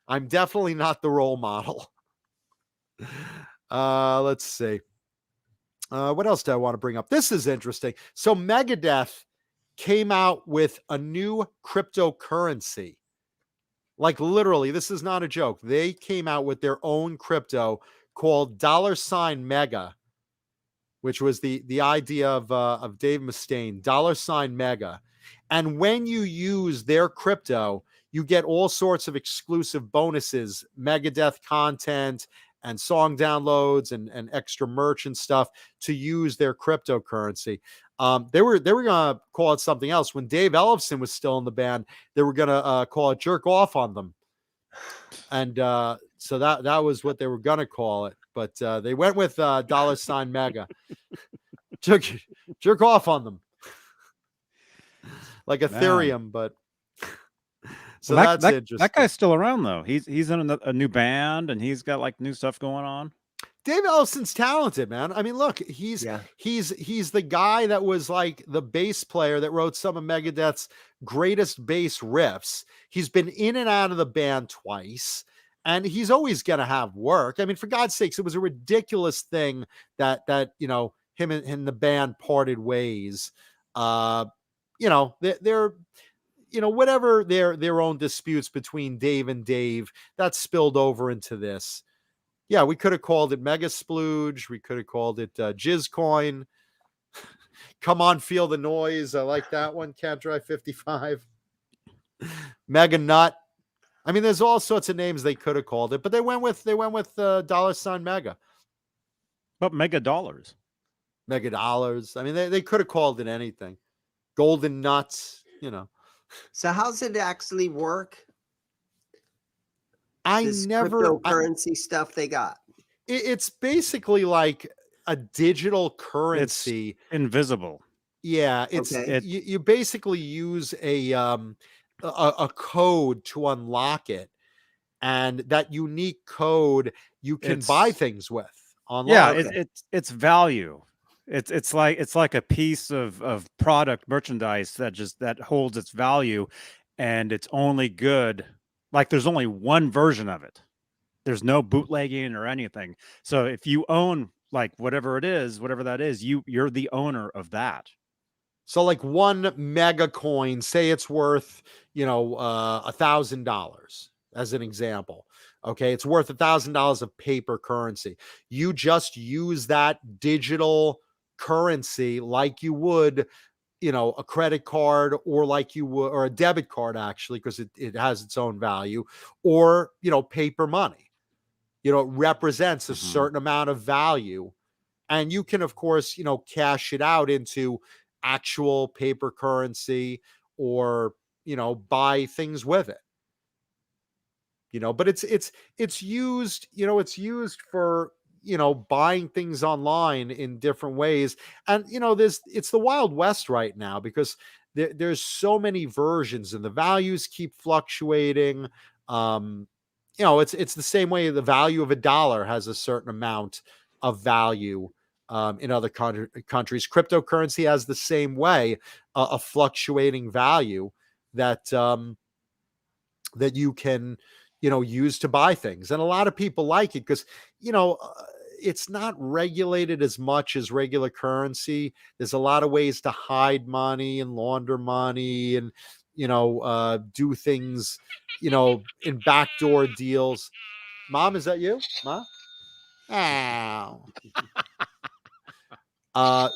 I'm definitely not the role model. Let's see. What else do I want to bring up? This is interesting. So Megadeth came out with a new cryptocurrency. Like literally, this is not a joke. They came out with their own crypto called $Mega, which was the idea of Dave Mustaine, $Mega. And when you use their crypto, you get all sorts of exclusive bonuses, Megadeth content and song downloads and extra merch and stuff to use their cryptocurrency. They were going to call it something else. When Dave Ellefson was still in the band, they were going to call it Jerk Off on Them. And so that was what they were going to call it. But they went with $Mega. Jerk off on them. Like Ethereum, but... So well, that's interesting. That guy's still around though. He's in a new band and he's got like new stuff going on. Dave Ellison's talented, man. I mean, look, he's the guy that was like the bass player that wrote some of Megadeth's greatest bass riffs. He's been in and out of the band twice, and he's always going to have work. I mean, for God's sakes, it was a ridiculous thing that him and the band parted ways. They're whatever their own disputes between Dave and Dave, that spilled over into this. Yeah, we could have called it Mega Splooge. We could have called it Jizz Coin. Come on, feel the noise. I like that one. Can't Drive 55. Mega Nut. I mean, there's all sorts of names they could have called it, but they went with $Mega. But Mega Dollars. Mega Dollars. I mean, they could have called it anything. Golden Nuts. So how's it actually work? This cryptocurrency stuff they got. It's basically like a digital currency. It's invisible. Yeah, you basically use a code to unlock it, and that unique code you can buy things with online. Yeah, it's value. It's like a piece of product merchandise that holds its value, and it's only good. Like there's only one version of it. There's no bootlegging or anything. So if you own like whatever that is, you're the owner of that. So like one mega coin, say it's worth, $1,000 as an example. Okay. It's worth $1,000 of paper currency. You just use that digital currency like you would, a credit card, or like you would, or a debit card, actually, because it has its own value, or, paper money. It represents a certain amount of value, and you can, of course, cash it out into actual paper currency, or, buy things with it. But it's used, it's used for, buying things online in different ways. And, it's the Wild West right now, because there's so many versions and the values keep fluctuating. It's the same way the value of $1 has a certain amount of value in other countries. Cryptocurrency has the same way, a fluctuating value that that you can use to buy things. And a lot of people like it because it's not regulated as much as regular currency. There's a lot of ways to hide money and launder money, and do things, in backdoor deals. Mom, is that you? Mom? Ow.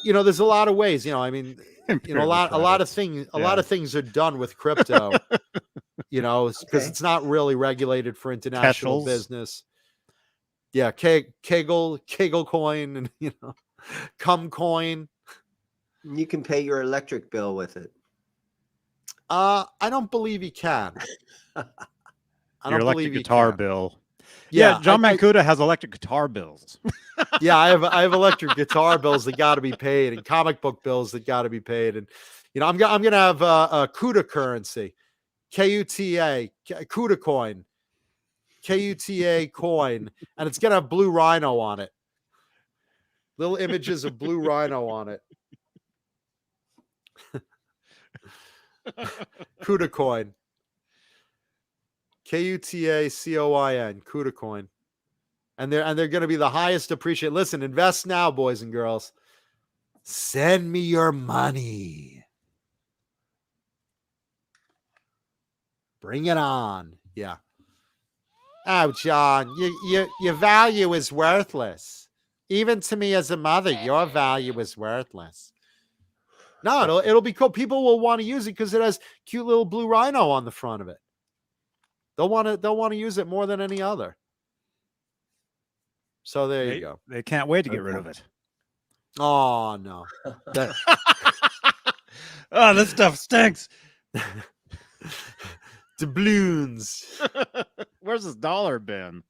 There's a lot of ways, I mean, a lot of things are done with crypto, because it's not really regulated for international Kettles. business. Yeah. Kegel coin, and, cum coin. You can pay your electric bill with it. I don't believe you can. Your electric guitar bill. Yeah, John Mancuda has electric guitar bills. Yeah, I have electric guitar bills that got to be paid, and comic book bills that got to be paid, and I'm gonna have a CUDA currency, KUTA, CUDA coin, KUTA coin, and it's gonna have blue rhino on it. Little images of blue rhino on it. CUDA coin. KUTA COIN, CUDA coin. And they're going to be the highest appreciated. Listen, invest now, boys and girls. Send me your money. Bring it on. Yeah. Oh, John, your value is worthless. Even to me as a mother, your value is worthless. No, it'll be cool. People will want to use it because it has cute little blue rhino on the front of it. They'll want to use it more than any other. So there you go. They can't wait to get rid of it. Oh no. Oh, this stuff stinks. Doubloons. Where's this dollar been?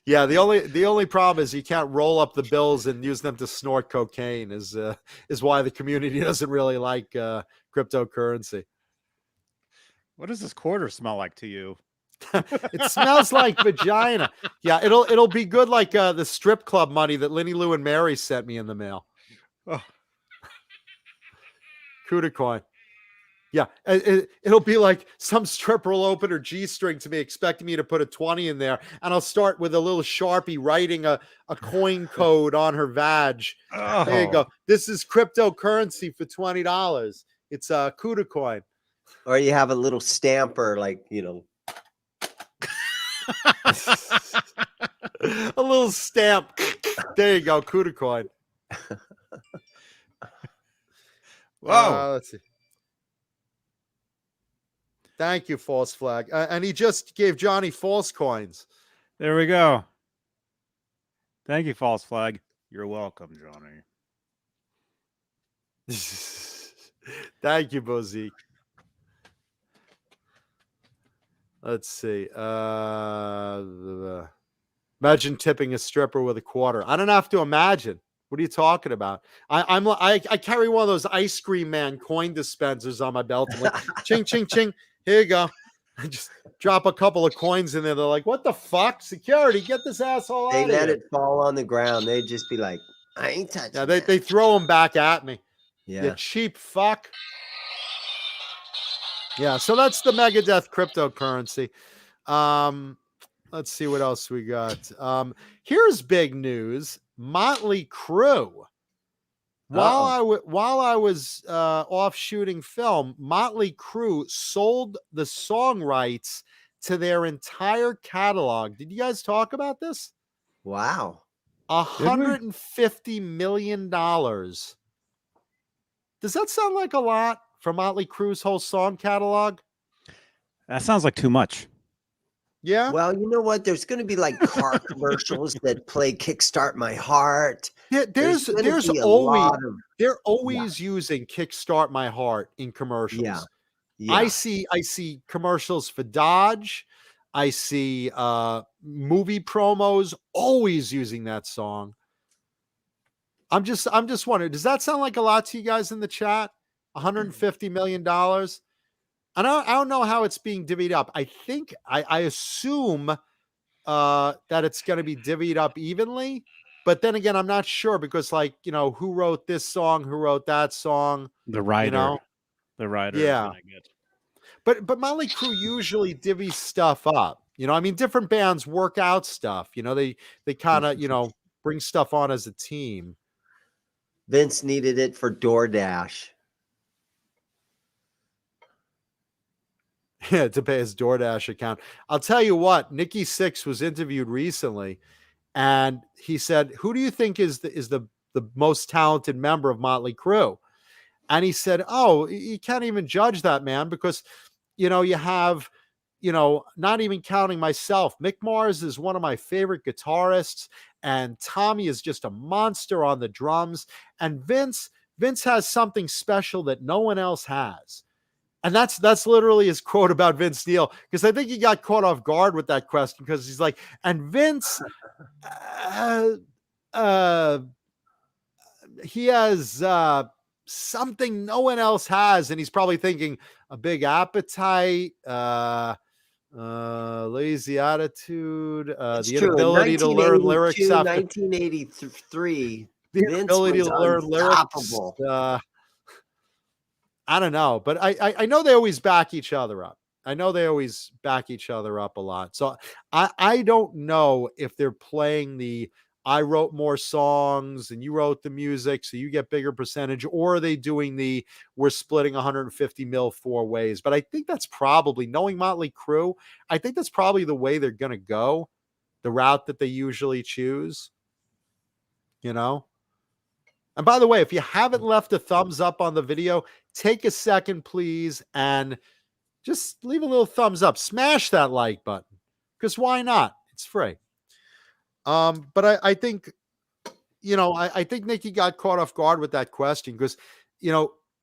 Yeah, the only problem is you can't roll up the bills and use them to snort cocaine. Is why the community doesn't really like cryptocurrency. What does this quarter smell like to you? It smells like vagina. Yeah, it'll be good like the strip club money that Lenny Lou and Mary sent me in the mail. Oh. CUDA coin. Yeah, it'll be like some stripper will open her G-string to me, expecting me to put a 20 in there, and I'll start with a little Sharpie writing a coin code on her vag. Oh. There you go. This is cryptocurrency for $20. It's a CUDA coin. Or you have a little stamper, like, a little stamp. There you go, CUDA coin. Whoa. Let's see. Thank you, False Flag. And he just gave Johnny false coins. There we go. Thank you, False Flag. You're welcome, Johnny. Thank you, Bozique. Let's see. Imagine tipping a stripper with a quarter. I don't have to imagine. What are you talking about? I carry one of those ice cream man coin dispensers on my belt. I'm like, ching, ching, ching. Here you go. I just drop a couple of coins in there. They're like, what the fuck? Security, get this asshole out of here. They let it fall on the ground. They'd just be like, I ain't touching Yeah, that. they throw them back at me. Yeah. You cheap fuck. Yeah, so that's the Megadeth cryptocurrency. Let's see what else we got. Here's big news. Motley Crue. While I was off shooting film, Motley Crue sold the song rights to their entire catalog. Did you guys talk about this? Wow. $150 million. Does that sound like a lot for Motley Crue's whole song catalog? That sounds like too much. Yeah. Well, you know what? There's going to be like car commercials that play "Kickstart My Heart." Yeah, there's always using "Kickstart My Heart" in commercials. Yeah. I see commercials for Dodge. I see movie promos always using that song. I'm just wondering, does that sound like a lot to you guys in the chat? $150 million. I don't know how it's being divvied up. I think I assume that it's going to be divvied up evenly, but then again, I'm not sure because, like, who wrote this song, who wrote that song, the writer, yeah. But Motley Crue usually divvies stuff up. I mean, different bands work out stuff. They kind of bring stuff on as a team. Vince needed it for DoorDash. Yeah, to pay his DoorDash account. I'll tell you what, Nikki Sixx was interviewed recently, and he said, "Who do you think is the most talented member of Motley Crue?" And he said, "Oh, you can't even judge that, man, because you have, not even counting myself, Mick Mars is one of my favorite guitarists, and Tommy is just a monster on the drums, and Vince has something special that no one else has." And that's literally his quote about Vince Neil, because I think he got caught off guard with that question, because he's like, and Vince, uh, uh, he has something no one else has, and he's probably thinking a big appetite, lazy attitude, It's the true. In inability to learn lyrics 1983, the Vince inability was to learn lyrics. unstoppable. I don't know, but I know they always back each other up. I know they always back each other up a lot. So I don't know if they're playing the I wrote more songs and you wrote the music, so you get bigger percentage, or are they doing the we're splitting 150 mil 4 ways? But I think that's probably, knowing Motley Crue, I think that's probably the way they're gonna go, the route that they usually choose. And by the way, if you haven't left a thumbs up on the video, take a second, please, and just leave a little thumbs up. Smash that like button, because why not? It's free. But I think, I think Nikki got caught off guard with that question, because,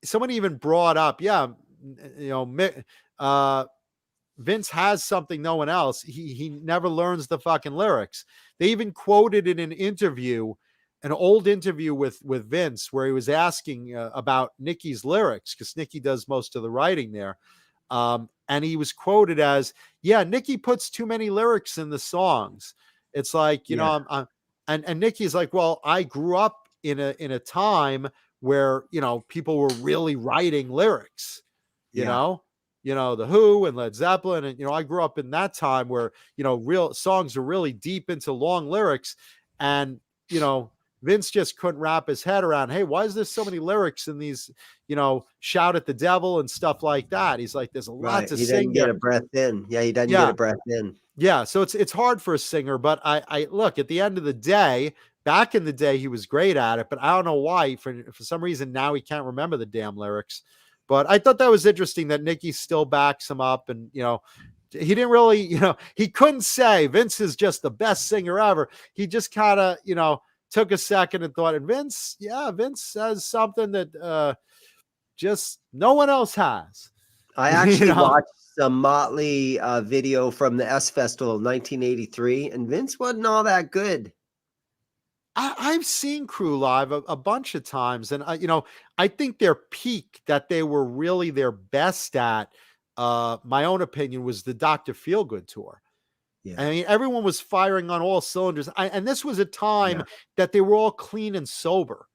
someone even brought up, Vince has something no one else. He never learns the fucking lyrics. They even quoted in an interview, an old interview with Vince, where he was asking about Nikki's lyrics, because Nikki does most of the writing there. And he was quoted as, "Yeah, Nikki puts too many lyrics in the songs. It's like, and Nikki's like, well, I grew up in a time where, people were really writing lyrics, the Who and Led Zeppelin. And, I grew up in that time where, real songs are really deep into long lyrics. And, Vince just couldn't wrap his head around, hey, why is there so many lyrics in these, shout at the devil and stuff like that? He's like, there's a lot to He sing. doesn't get a breath in. Yeah, he doesn't get a breath in. Yeah, so it's hard for a singer, but I look, at the end of the day, back in the day, he was great at it, but I don't know why, for some reason now he can't remember the damn lyrics. But I thought that was interesting that Nikki still backs him up, and he didn't really, he couldn't say Vince is just the best singer ever. He just kind of, took a second and thought, and Vince has something that just no one else has. I actually watched some Motley video from the S Festival of 1983, and Vince wasn't all that good. I've seen Crue live a bunch of times, and I think their peak that they were really their best at, my own opinion, was the Dr. Feelgood tour. Yeah. I mean, everyone was firing on all cylinders. And this was a time that they were all clean and sober,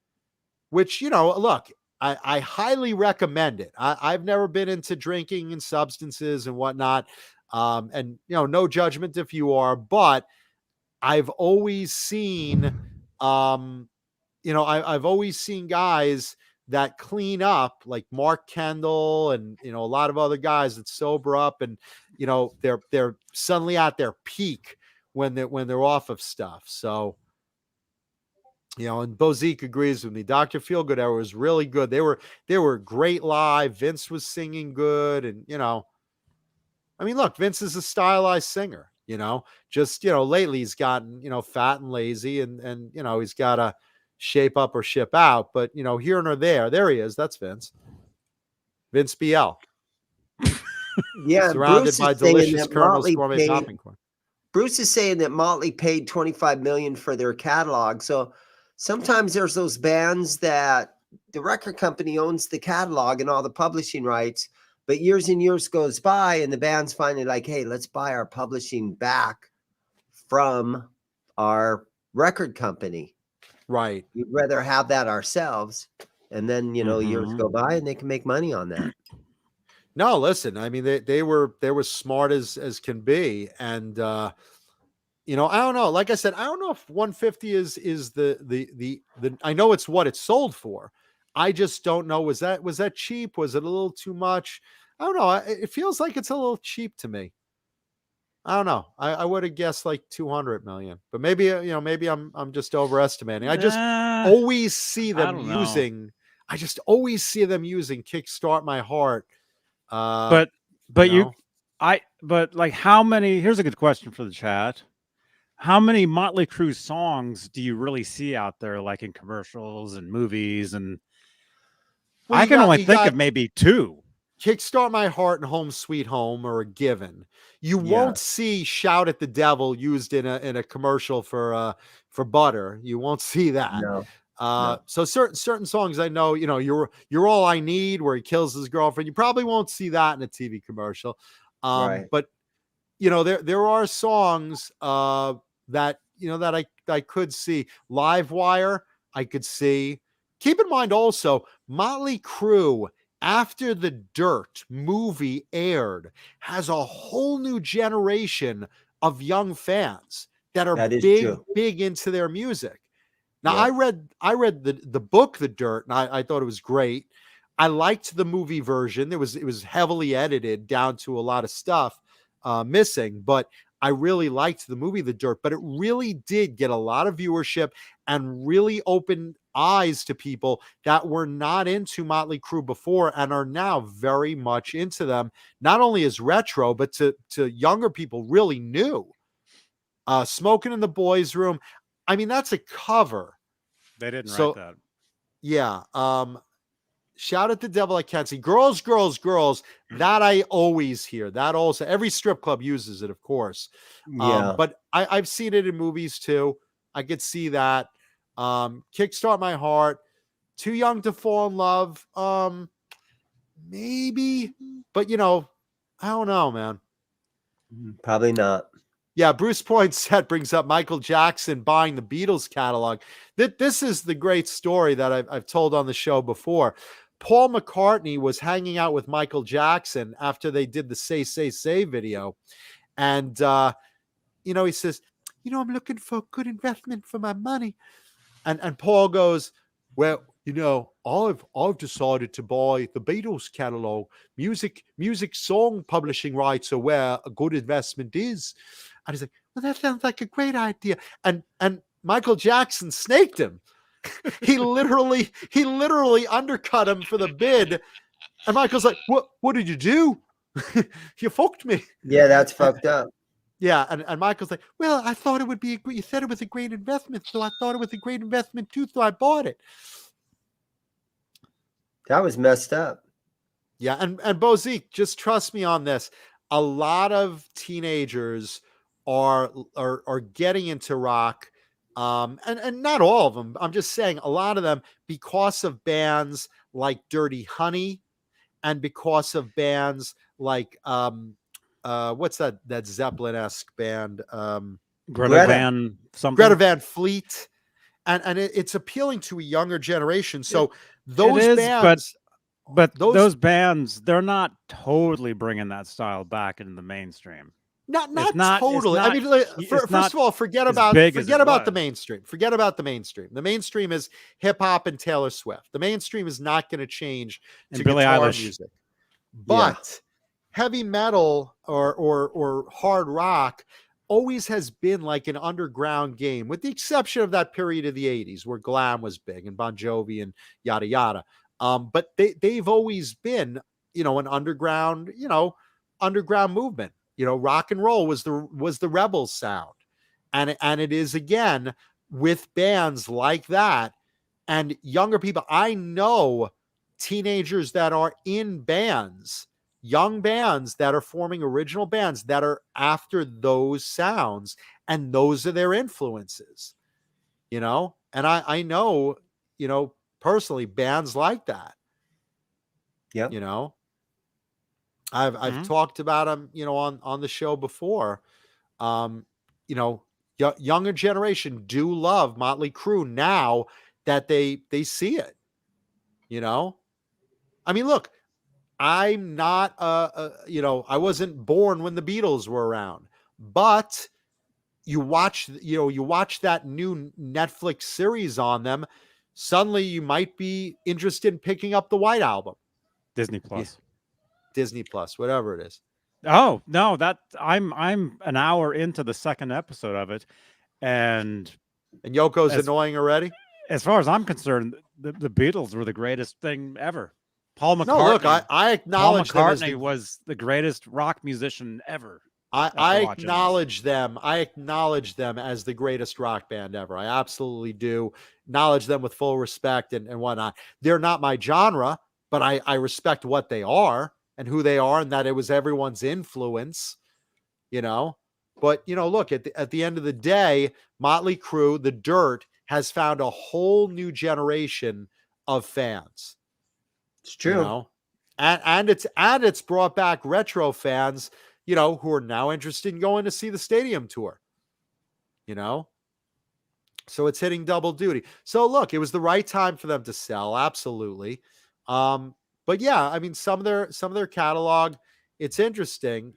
which, look, I highly recommend it. I've never been into drinking and substances and whatnot. And, no judgment if you are, but I've always seen, I've always seen guys that clean up, like Mark Kendall and, a lot of other guys that sober up, and, they're suddenly at their peak when they're off of stuff. So, and Bozique agrees with me. Dr. Feelgood era was really good. They were great live. Vince was singing good. And, I mean, look, Vince is a stylized singer, just, lately he's gotten, fat and lazy, and, he's got to shape up or ship out, but, here and there he is. That's Vince BL. Yeah. Surrounded by delicious kernels, gourmet topping corn. Bruce is saying that Motley paid $25 million for their catalog. So sometimes there's those bands that the record company owns the catalog and all the publishing rights, but years and years goes by and the band's finally like, hey, let's buy our publishing back from our record company. Right. We'd rather have that ourselves. And then, years go by and they can make money on that. No, listen, I mean, they were smart as can be. And, I don't know, like I said, I don't know if 150 is the I know it's what it's sold for. I just don't know. Was that cheap? Was it a little too much? I don't know. It feels like it's a little cheap to me. I don't know. I would have guessed like 200 million, but maybe maybe I'm just overestimating. I just always see I them don't know. using. I just always see them using "Kickstart My Heart." But like how many? Here's a good question for the chat. How many Motley Crue songs do you really see out there, like in commercials and movies? And Well, I can only think of maybe 2. "Kickstart My Heart" and "Home Sweet Home" are a given. You won't see "Shout at the Devil" used in a commercial for butter. You won't see that. No. So certain songs I know, you're all I need, where he kills his girlfriend. You probably won't see that in a TV commercial. Right. But there are songs that I could see. "Live Wire" I could see. Keep in mind also, Motley Crue, after the Dirt movie aired, has a whole new generation of young fans that are That is big true. into their music. Now, Yeah. I read the book The Dirt, and I thought it was great. I liked the movie version. It was heavily edited down to a lot of stuff missing, but I really liked the movie The Dirt. But it really did get a lot of viewership and really opened eyes to people that were not into Motley Crue before and are now very much into them, not only as retro, but to younger people really new. "Smoking in the Boys' Room." I mean, that's a cover. They didn't write that. Yeah. "Shout at the Devil I Can't See." "Girls, Girls, Girls." That I always hear. That also, every strip club uses it, of course. Yeah. But I've seen it in movies too. I could see that. "Kickstart My Heart." "Too Young to Fall in Love." Maybe, but I don't know, man. Probably not. Yeah, Bruce Poinsett brings up Michael Jackson buying the Beatles catalog. This is the great story that I've told on the show before. Paul McCartney was hanging out with Michael Jackson after they did the "Say, Say, Say" video. And, he says, "I'm looking for a good investment for my money." And Paul goes, "Well, I've decided to buy the Beatles catalog. Music song publishing rights are where a good investment is." And he's like, "Well, that sounds like a great idea." And Michael Jackson snaked him. He literally undercut him for the bid. And Michael's like, What did you do? You fucked me." Yeah, that's fucked up. Yeah, and Michael's like, "Well, I thought it would be you said it was a great investment, so I thought it was a great investment too, so I bought it." That was messed up. Yeah, and Bozique, just trust me on this. A lot of teenagers are getting into rock, and not all of them. I'm just saying a lot of them, because of bands like Dirty Honey, and because of bands like what's that Zeppelin-esque band? Greta Van something. Greta Van Fleet. And it's appealing to a younger generation. So those bands, but those bands, they're not totally bringing that style back into the mainstream. Not totally. I mean, first of all, forget about the mainstream. Forget about the mainstream. The mainstream is hip hop and Taylor Swift. The mainstream is not going to change to guitar music. But heavy metal or hard rock always has been like an underground game, with the exception of that period of the 80s where glam was big and Bon Jovi and yada yada. But they've always been, an underground movement. Rock and roll was the rebel sound, and it is again with bands like that and younger people. I know teenagers that are in bands, young bands that are forming original bands that are after those sounds, and those are their influences, and I know, personally, bands like that. Yeah. I've talked about them, on the show before. Younger generation do love Motley Crue now that they see it. I mean, look, I'm not I wasn't born when the Beatles were around, but you watch that new Netflix series on them, suddenly you might be interested in picking up the White Album. Disney Plus. Disney Plus, whatever it is. Oh no, that I'm an hour into the second episode of it, and And Yoko's As- annoying already. as far as I'm concerned, the Beatles were the greatest thing ever. Paul McCartney. No, look, I Paul acknowledge them as McCartney was the greatest rock musician ever. I after watching this. acknowledge them. I acknowledge them as the greatest rock band ever. I absolutely do acknowledge them with full respect and whatnot. They're not my genre, but I respect what they are and who they are, and that it was everyone's influence, you know. But look, at the end of the day, Motley Crue, the Dirt, has found a whole new generation of fans. It's true. And it's brought back retro fans, who are now interested in going to see the stadium tour. So it's hitting double duty. So look, it was the right time for them to sell, absolutely. But yeah, I mean, some of their catalog, it's interesting.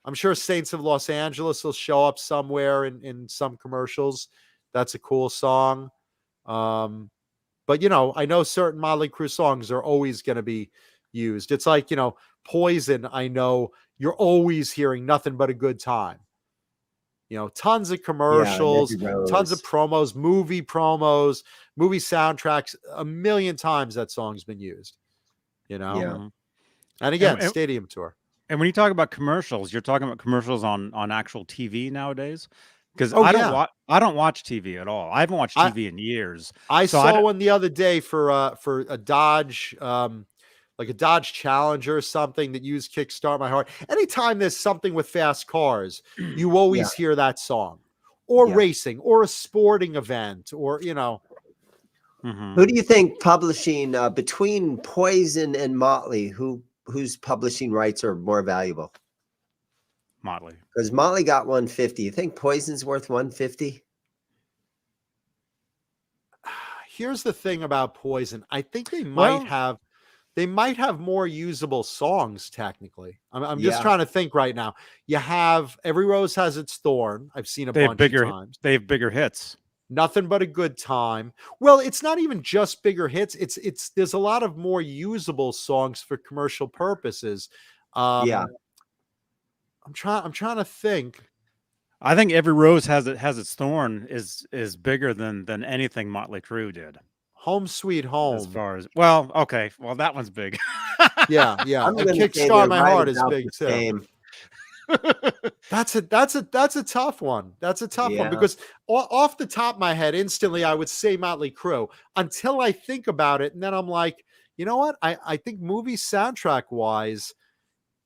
I'm sure Saints of Los Angeles will show up somewhere in some commercials. That's a cool song. But I know certain Motley Crue songs are always going to be used. It's like, Poison. I know you're always hearing Nothing But a Good Time. Tons of commercials, tons of promos, movie soundtracks. A million times that song's been used. Yeah. And again, stadium tour. And when you talk about commercials, you're talking about commercials on actual TV nowadays. Because I don't watch TV at all. I haven't watched TV in years. I saw one the other day for a Dodge, like a Dodge Challenger or something that used Kickstart My Heart. Anytime there's something with fast cars, you always hear that song, or racing, or a sporting event, or Who do you think publishing between Poison and Motley? Whose publishing rights are more valuable? Motley. Because Motley got 150. You think Poison's worth 150? Here's the thing about Poison. I think they might have more usable songs technically. I'm just trying to think right now. You have Every Rose Has Its Thorn. I've seen a bunch of times. They have bigger hits. Nothing But a Good Time. Well, it's not even just bigger hits. It's there's a lot of more usable songs for commercial purposes. I'm trying to think. I think Every Rose Has Its Thorn is bigger than anything Motley Crue did. Home Sweet Home. As far as okay. Well, that one's big. yeah. And Kickstart My Heart is big too. That's a tough one. That's a tough one because off the top of my head, instantly I would say Motley Crue until I think about it, and then I'm like, you know what? I think movie soundtrack wise,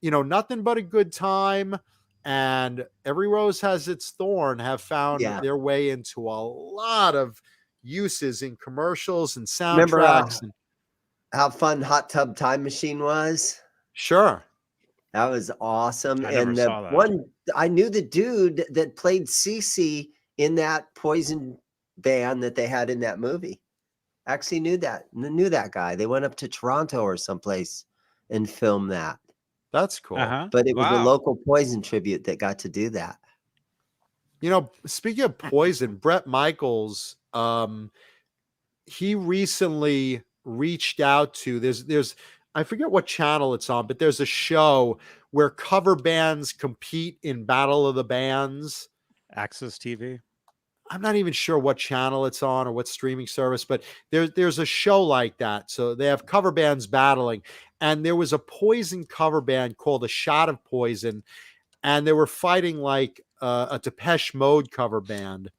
Nothing But a Good Time and Every Rose Has Its Thorn have found their way into a lot of uses in commercials and soundtracks. Remember how fun Hot Tub Time Machine was? Sure. That was awesome. And I knew the dude that played Cece in that Poison band that they had in that movie. Actually knew that guy. They went up to Toronto or someplace and filmed that. That's cool. But it was the local Poison tribute that got to do that. Speaking of Poison, Bret Michaels, he recently reached out to there's I forget what channel it's on, but there's a show where cover bands compete in Battle of the Bands. Access TV. I'm not even sure what channel it's on or what streaming service, but there's a show like that. So they have cover bands battling, and there was a Poison cover band called A Shot of Poison, and they were fighting like a Depeche Mode cover band,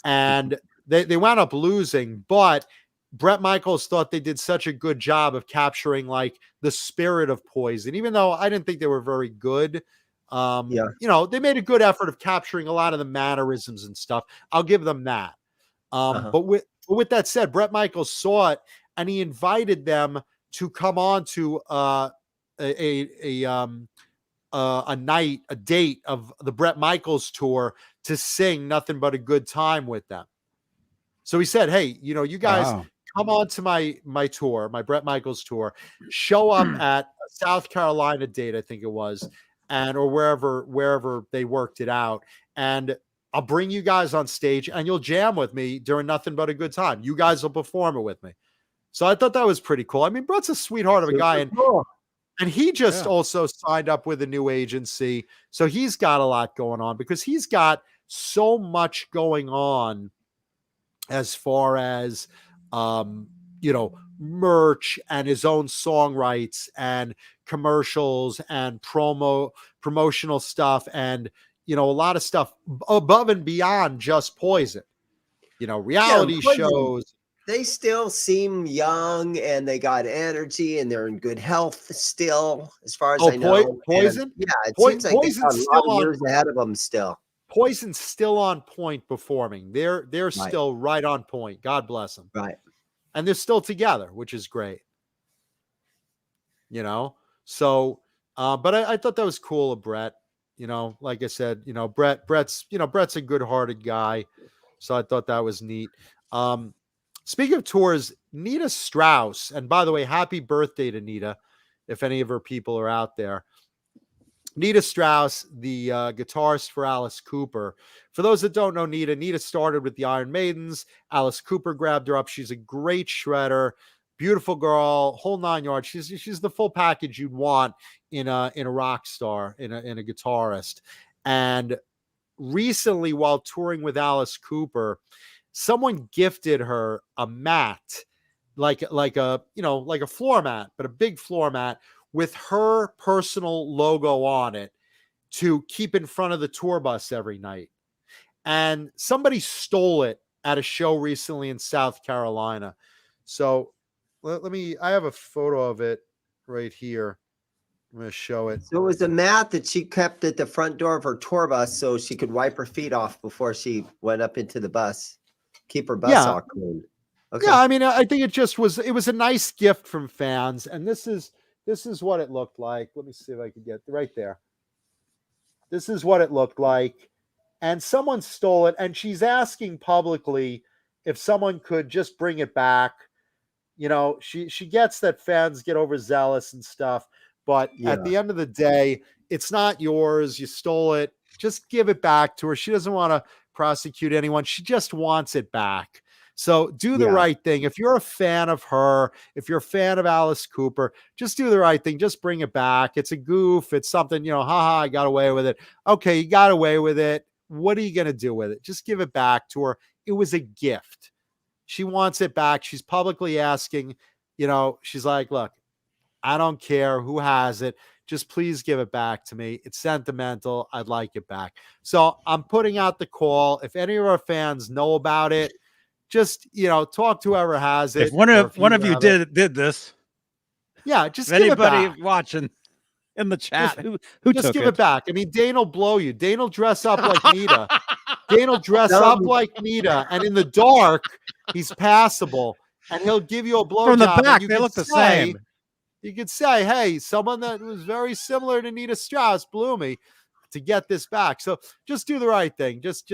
and they wound up losing, but Bret Michaels thought they did such a good job of capturing like the spirit of Poison, even though I didn't think they were very good. They made a good effort of capturing a lot of the mannerisms and stuff. I'll give them that. But with that said, Bret Michaels saw it and he invited them to come on to a date of the Bret Michaels tour to sing Nothing But a Good Time with them. So he said, hey, you guys come on to my tour, my Bret Michaels tour, show up at South Carolina date, I think it was, or wherever they worked it out. And I'll bring you guys on stage and you'll jam with me during Nothing But a Good Time. You guys will perform it with me. So I thought that was pretty cool. I mean, Bret's a sweetheart of a guy. And And he just Yeah. also signed up with a new agency. So he's got a lot going on because he's got so much going on as far as, merch and his own song rights and commercials and promotional stuff. And, a lot of stuff above and beyond just Poison, reality Poison, shows. They still seem young and they got energy and they're in good health still, as far as I know. Poison? And, yeah, it seems like they got a lot of years ahead of them still. Poison's still on point performing. They're Right. still right on point. God bless them. Right. And they're still together, which is great. So, but I thought that was cool of Brett. Like I said, Brett's a good-hearted guy. So I thought that was neat. Speaking of tours, Nita Strauss, and by the way, happy birthday to Nita, if any of her people are out there. Nita Strauss, the guitarist for Alice Cooper. For those that don't know Nita started with the Iron Maidens. Alice Cooper grabbed her up. She's a great shredder, beautiful girl, whole 9 yards. She's the full package you'd want in a rock star, in a guitarist. And recently, while touring with Alice Cooper, someone gifted her a mat, like a floor mat, but a big floor mat with her personal logo on it to keep in front of the tour bus every night. And somebody stole it at a show recently in South Carolina. So I have a photo of it right here. I'm going to show it. So it was a mat that she kept at the front door of her tour bus so she could wipe her feet off before she went up into the bus. Keep her bus all clean. Okay. Yeah, I mean, I think it was a nice gift from fans. And this is what it looked like. Let me see if I can get right there. This is what it looked like. And someone stole it. And she's asking publicly if someone could just bring it back. She gets that fans get overzealous and stuff. But at the end of the day, it's not yours. You stole it. Just give it back to her. She doesn't want to prosecute anyone. She just wants it back. So do the right thing. If you're a fan of her, if you're a fan of Alice Cooper, just do the right thing. Just bring it back. It's a goof. It's something, haha, I got away with it. Okay, you got away with it. What are you going to do with it? Just give it back to her. It was a gift. She wants it back. She's publicly asking, she's like, look, I don't care who has it. Just please give it back to me. It's sentimental. I'd like it back. So I'm putting out the call. If any of our fans know about it, just, talk to whoever has it. If one of you did this. Yeah, just if give it back. Anybody watching in the chat who just took give it back. I mean, Dane will blow you. Dane will dress up like Nita. Dane will dress up like Nita. And in the dark, he's passable. And he'll give you a blowjob. From the back, they look the same. You could say, hey, someone that was very similar to Nita Strauss blew me to get this back. So just do the right thing. Just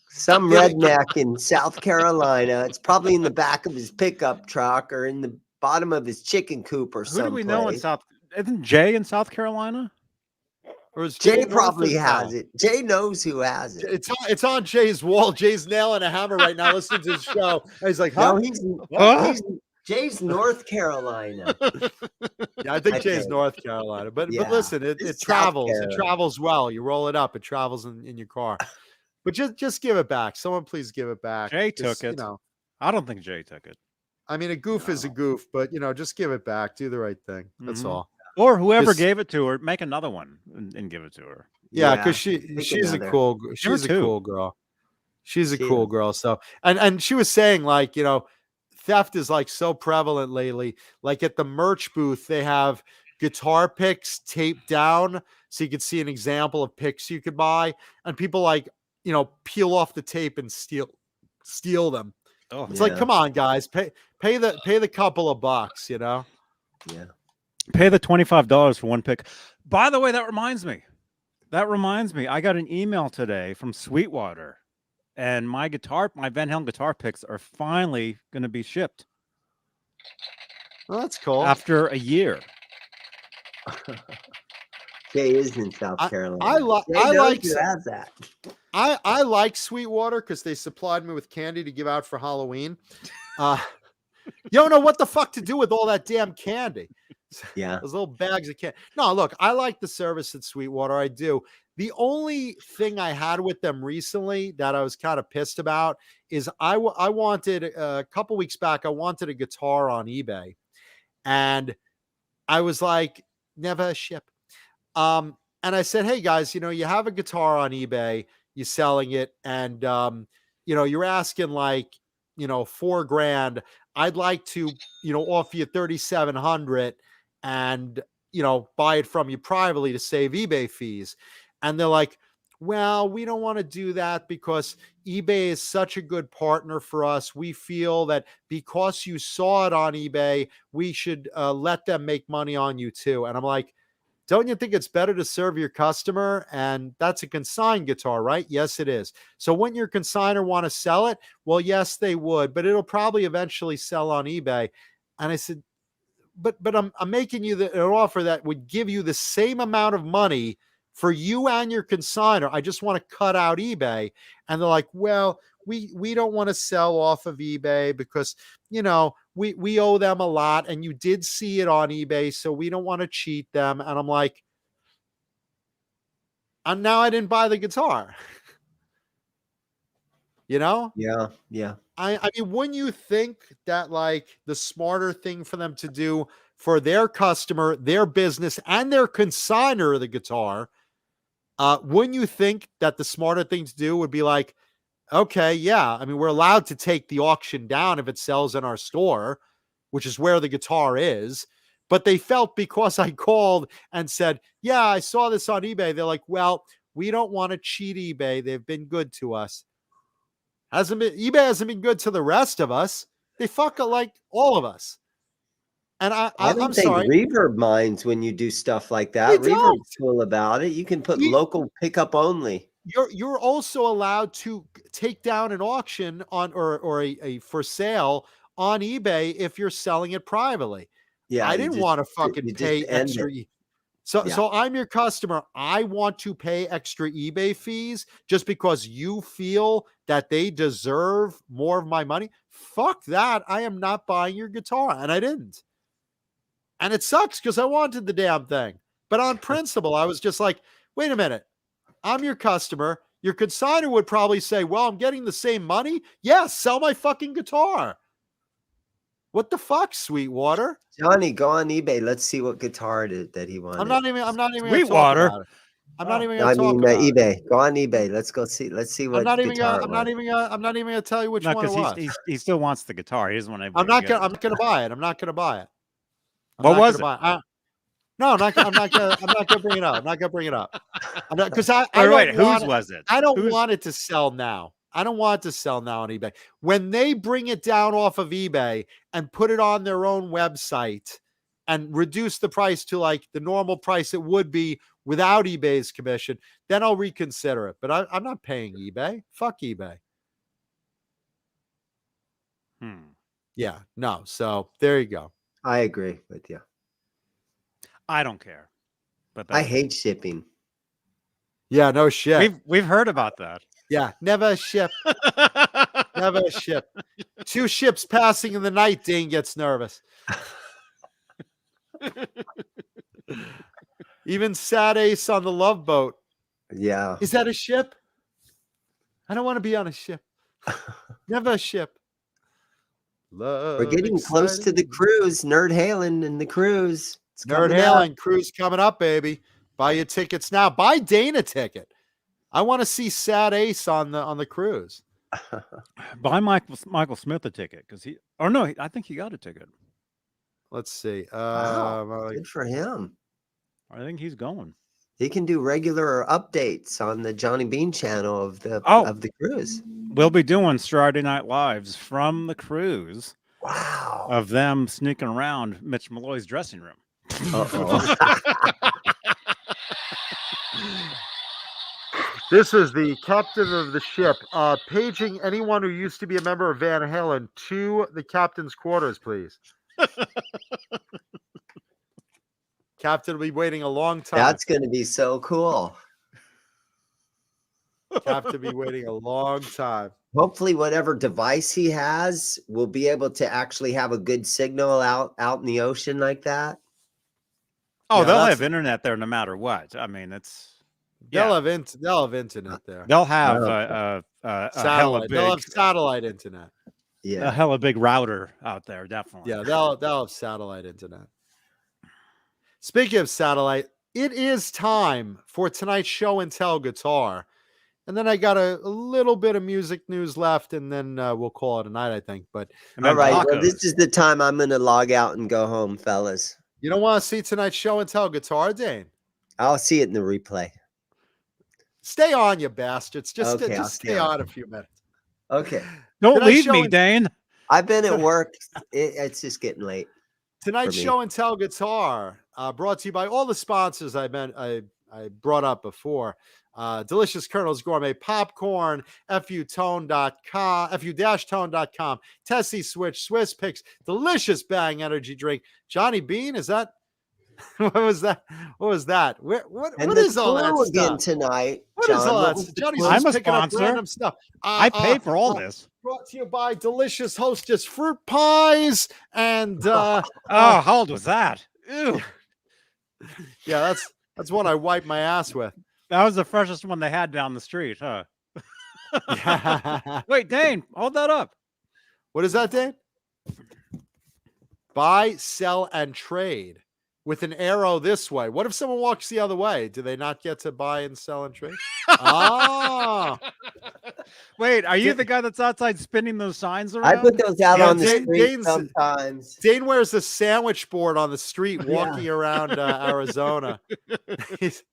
some redneck in South Carolina. It's probably in the back of his pickup truck or in the bottom of his chicken coop or something. Who do we know in South? Isn't Jay in South Carolina? Or is Jay probably has it. Jay knows who has it. It's on Jay's wall. Jay's nailing a hammer right now. Listen to his show. And he's like, huh? No, Jay's North Carolina. Yeah, I think Jay's North Carolina. But listen, it travels. It travels well. You roll it up. It travels in your car. But just give it back. Someone please give it back. Jay took it. I don't think Jay took it. I mean, a goof is a goof, but just give it back. Do the right thing. That's all. Or whoever gave it to her, make another one and give it to her. Yeah, because she's a cool girl. She's a cool girl. So and she was saying, like, theft is like so prevalent lately. Like at the merch booth, they have guitar picks taped down so you could see an example of picks you could buy, and people like peel off the tape and steal them. Oh, it's like, come on, guys, pay the couple of bucks, Yeah. Pay the $25 for one pick. By the way, that reminds me. I got an email today from Sweetwater, and my Van Halen guitar picks are finally going to be shipped. Well, that's cool. After a year. Jay is in South Carolina. I like who has that. I like Sweetwater because they supplied me with candy to give out for Halloween. You don't know what the fuck to do with all that damn candy. Yeah. Those little bags of candy. No, look, I like the service at Sweetwater. I do. The only thing I had with them recently that I was kind of pissed about is I wanted a couple weeks back, I wanted a guitar on eBay, and I was like, never ship. And I said, hey guys, you have a guitar on eBay, you're selling it, and you're asking like, $4,000. I'd like to, offer you 3,700 and buy it from you privately to save eBay fees. And they're like, well, we don't want to do that because eBay is such a good partner for us. We feel that because you saw it on eBay, we should let them make money on you too. And I'm like, don't you think it's better to serve your customer? And that's a consigned guitar, right? Yes, it is. So wouldn't your consignor want to sell it? Well, yes, they would, but it'll probably eventually sell on eBay. And I said, but I'm making you an offer that would give you the same amount of money for you and your consignor. I just want to cut out eBay. And they're like, well, we don't want to sell off of eBay because, we owe them a lot and you did see it on eBay. So we don't want to cheat them. And I'm like, and now I didn't buy the guitar. Yeah. I mean, wouldn't you think that like the smarter thing for them to do for their customer, their business, and their consignor of the guitar, wouldn't you think that the smarter thing to do would be like, okay, yeah, I mean, we're allowed to take the auction down if it sells in our store, which is where the guitar is. But they felt because I called and said, yeah, I saw this on eBay. They're like, well, we don't want to cheat eBay. They've been good to us. eBay hasn't been good to the rest of us. They fuck like all of us. And I don't I'm think sorry. Reverb minds when you do stuff like that. Reverb's cool about it. You can put local pickup only. You're also allowed to take down an auction on or a for sale on eBay if you're selling it privately. Yeah, I didn't want to fucking pay extra. So I'm your customer. I want to pay extra eBay fees just because you feel that they deserve more of my money. Fuck that. I am not buying your guitar. And I didn't. And it sucks because I wanted the damn thing. But on principle, I was just like, wait a minute. I'm your customer. Your consignor would probably say, well, I'm getting the same money. Yeah, sell my fucking guitar. What the fuck, Sweetwater? Johnny, go on eBay. Let's see what guitar that he wanted. I'm not even Sweetwater. I'm not even going to talk about it. eBay. Go on eBay. Let's go see. Let's see what guitar I'm not even going to tell you which one it was. He still wants the guitar. He doesn't want to. I'm not going to buy it. I'm not going to buy it. What was it? No, I'm not going to bring it up. I'm not going to bring it up. Because whose was it? I don't want it to sell now. I don't want it to sell now on eBay. When they bring it down off of eBay and put it on their own website and reduce the price to like the normal price it would be without eBay's commission, then I'll reconsider it. But I'm not paying eBay. Fuck eBay. Yeah, no. So there you go. I agree with you. I don't care. But I hate shipping. Yeah, no shit. We've heard about that. Yeah, never ship. Never ship. 2 ships passing in the night, Dane gets nervous. Even Sad Ace on the Love Boat. Yeah. Is that a ship? I don't want to be on a ship. Never a ship. We're getting close to the cruise. Nerd Halen and the cruise. Nerd Halen cruise coming up, baby. Buy your tickets now. Buy Dane a ticket. I want to see Sad Ace on the cruise. Buy Michael Smith a ticket because I think he got a ticket. Let's see. Wow, good for him. I think he's going. He can do regular updates on the Johnny Beane channel of the cruise. We'll be doing Friday Night Lives from the cruise. Wow. Of them sneaking around Mitch Malloy's dressing room. This is the captain of the ship. Paging anyone who used to be a member of Van Halen to the captain's quarters, please. Captain will be waiting a long time. That's going to be so cool. Captain will be waiting a long time. Hopefully, whatever device he has will be able to actually have a good signal out in the ocean like that. Oh, Yeah, they'll that's- have internet there no matter what. I mean, it's They'll yeah. have internet there. They'll have Oh. a hella Satellite. They'll have big satellite internet. a Yeah. hella big router out there, definitely. Yeah, they'll have satellite internet. Speaking of satellite, it is time for tonight's show and tell guitar. And then I got a little bit of music news left, and then we'll call it a night, I think. But And All then right. Well, tacos. this is the time I'm going to log out and go home, fellas. you don't want to see tonight's show and tell guitar, Dane? I'll see it in the replay. Stay on, you bastards. Just Okay, I'll just stay stay on. on a few minutes. Okay. Don't Tonight's leave show me, and- Dane. I've been at work. It's just getting late. Tonight's For me. show and tell guitar brought to you by all the sponsors I brought up before. Delicious Colonel's Gourmet Popcorn, fu-tone.com, fu-tone.com, Tessie Switch, Swiss Picks, Delicious Bang Energy Drink. Johnny Beane, is that? What was that? What was that? What And what the is all that clue again stuff? tonight. What is John, all what that? was the Johnny's clue? I'm just a picking up sponsor. random stuff. I pay for all this. Brought to you by Delicious Hostess Fruit Pies and Oh, how old was that? Ew. yeah, that's one I wipe my ass with. That was the freshest one they had down the street, huh? Yeah. Wait, Dane, hold that up. What is that, Dane? Buy, sell, and trade with an arrow this way. What if someone walks the other way? Do they not get to buy and sell and trade? Ah, Wait, are you Dane- the guy that's outside spinning those signs around? I put those out Yeah, on the Dane- street Dane's- sometimes. Dane wears a sandwich board on the street Yeah. walking around Arizona. He's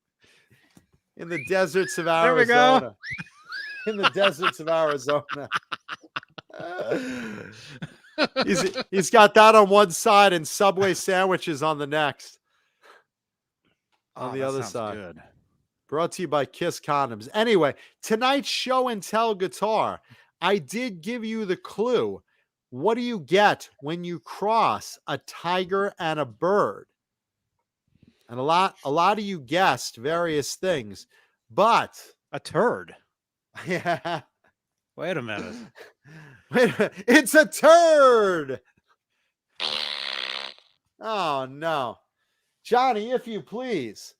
in the deserts of There we go. Arizona. In the deserts of Arizona. He's got that on one side and Subway sandwiches on the next. On Oh, the that other sounds side. good. Brought to you by Kiss Condoms. Anyway, tonight's show and tell guitar. I did give you the clue. What do you get when you cross a tiger and a bird? And a lot of you guessed various things, but A turd. yeah, Wait a minute. wait a minute. It's a turd. Oh no, Johnny, if you please.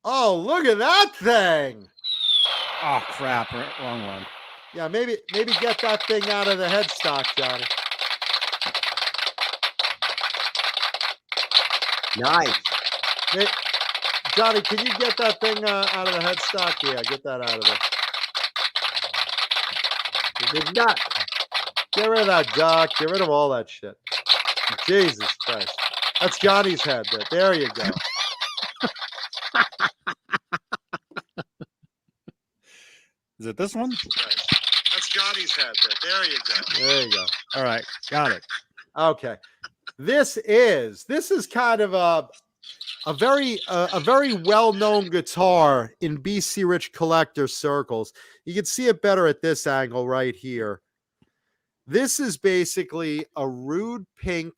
Oh, look at that thing. Oh crap! Wrong one. Yeah, maybe get that thing out of the headstock, Johnny. Nice. Hey, Johnny, can you get that thing out of the headstock? Yeah, get that out of there. Good duck. Get rid of that duck. Get rid of all that shit. Jesus Christ. That's Johnny's head there. There you go. Is it this one? That's Johnny's head there. There you go. There you go. All right, got it. Okay. This is kind of a very well-known guitar in BC Rich collector circles. You can see it better at this angle right here. This is basically a rude pink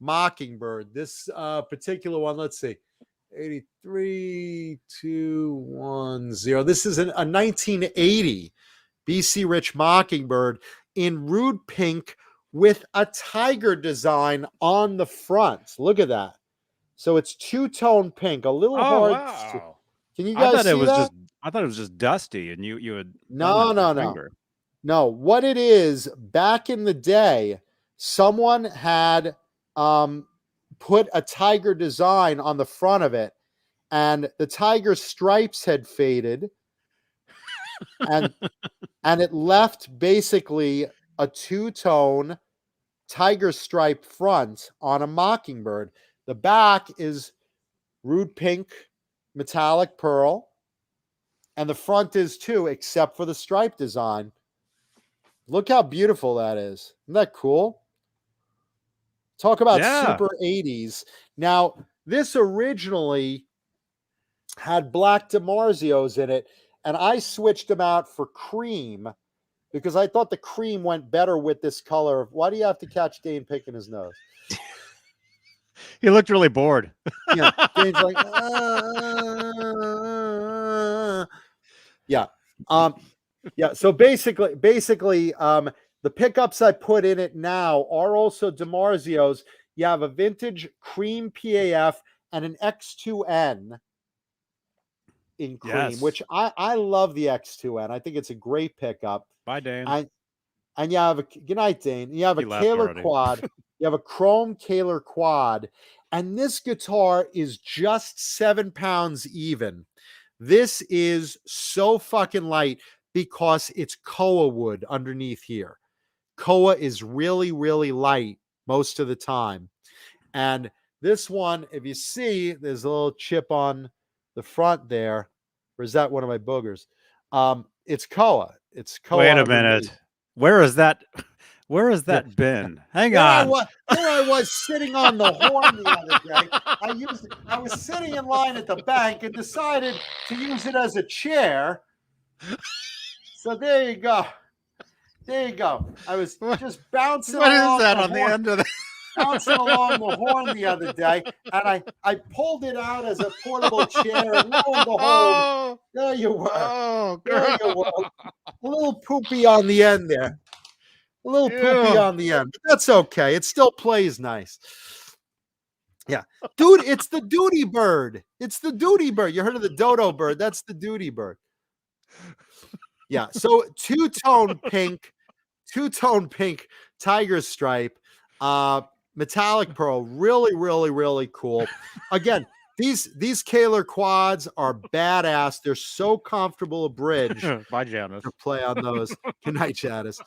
Mockingbird. This particular one, let's see, 83210. This is a 1980 BC Rich Mockingbird in rude pink with a tiger design on the front. Look at that. So it's two-tone pink, a little Oh hard. wow! Can you I guys thought see it was that? just. I thought it was just dusty, and you had. No, done that with no, your no. finger. No, what it is, back in the day, someone had put a tiger design on the front of it, and the tiger stripes had faded, and it left basically a two-tone tiger stripe front on a Mockingbird. The back is rude pink metallic pearl, and the front is too, except for the stripe design. Look how beautiful that is. Isn't that cool? Talk about Yeah. super 80s. Now, this originally had black DiMarzios in it, and I switched them out for cream because I thought the cream went better with this color. Why do you have to catch Dane picking his nose? He looked really bored. Yeah, Dane's like, yeah. Yeah. So basically, the The pickups I put in it now are also DiMarzio's. You have a vintage cream PAF and an X2N in cream, Yes. which I love the X2N. I think it's a great pickup. Bye, Dan. And you have a good night, Dane. You have a He left Kaler already. quad. You have a chrome Kaler quad, and this guitar is just 7 pounds even. This is so fucking light because it's koa wood underneath here. Koa is really, really light most of the time. And this one, if you see, there's a little chip on the front there. Or is that one of my boogers? It's koa. It's koa. Wait a underneath. minute. Where is that? Where has that been? Hang on. Here I was sitting on the horn the other day. I was sitting in line at the bank and decided to use it as a chair. So there you go. There you go. I was just bouncing What is along that the on the horn, end of that? bouncing along the horn the other day, and I pulled it out as a portable chair, and lo and behold, Oh, there you were. oh, There you were. A little poopy on the end there. A little poopy Ew. on the end, but that's okay. It still plays nice. Yeah. Dude, it's the duty bird. It's the duty bird. You heard of the dodo bird? That's the duty bird. Yeah. So two-tone pink tiger stripe, metallic pearl. Really, really, really cool. Again, these Kaler quads are badass. They're so comfortable a bridge Bye, Janice. to play on those. Good night, Janice.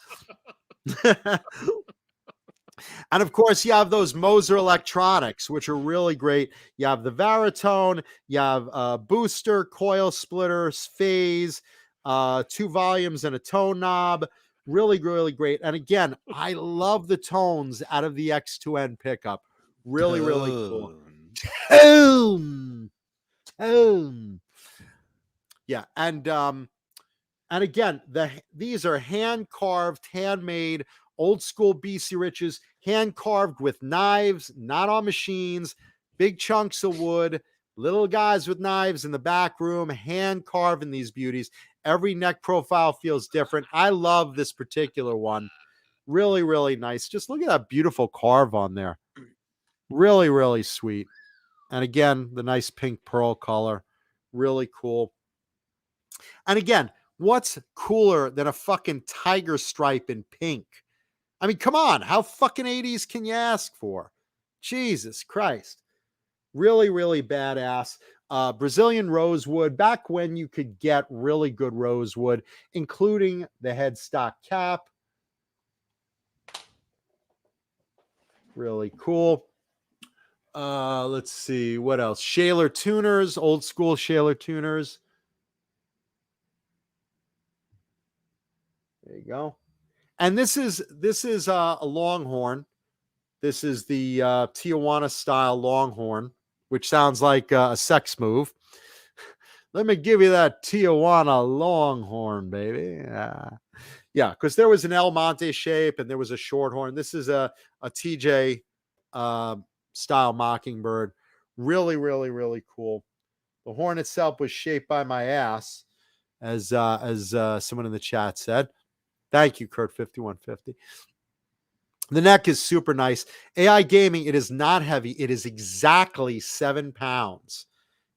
And of course, you have those Moser electronics, which are really great. You have the Varitone, you have booster, coil splitters, phase, 2 volumes, and a tone knob. Really, really great. And again, I love the tones out of the X2N pickup. Really, really cool. Tone. Yeah, and again, these are hand carved, handmade, old school BC Riches, hand carved with knives, not on machines, big chunks of wood, little guys with knives in the back room, hand carving these beauties. Every neck profile feels different. I love this particular one. Really, really nice. Just look at that beautiful carve on there. Really, really sweet. And again, the nice pink pearl color. Really cool. And again, what's cooler than a fucking tiger stripe in pink? I mean, come on. How fucking 80s can you ask for? Jesus Christ. Really, really badass. Brazilian rosewood, back when you could get really good rosewood, including the headstock cap. Really cool. Let's see. What else? Shaler tuners, old school Shaler tuners. There you go. And this is a Longhorn. This is the Tijuana style Longhorn, which sounds like a sex move. Let me give you that Tijuana Longhorn, baby. Yeah, because there was an El Monte shape and there was a short horn. This is a TJ style Mockingbird. Really, really, really cool. The horn itself was shaped by my ass, as someone in the chat said. Thank you, Kurt 5150. The neck is super nice. AI Gaming, it is not heavy. It is exactly 7 pounds.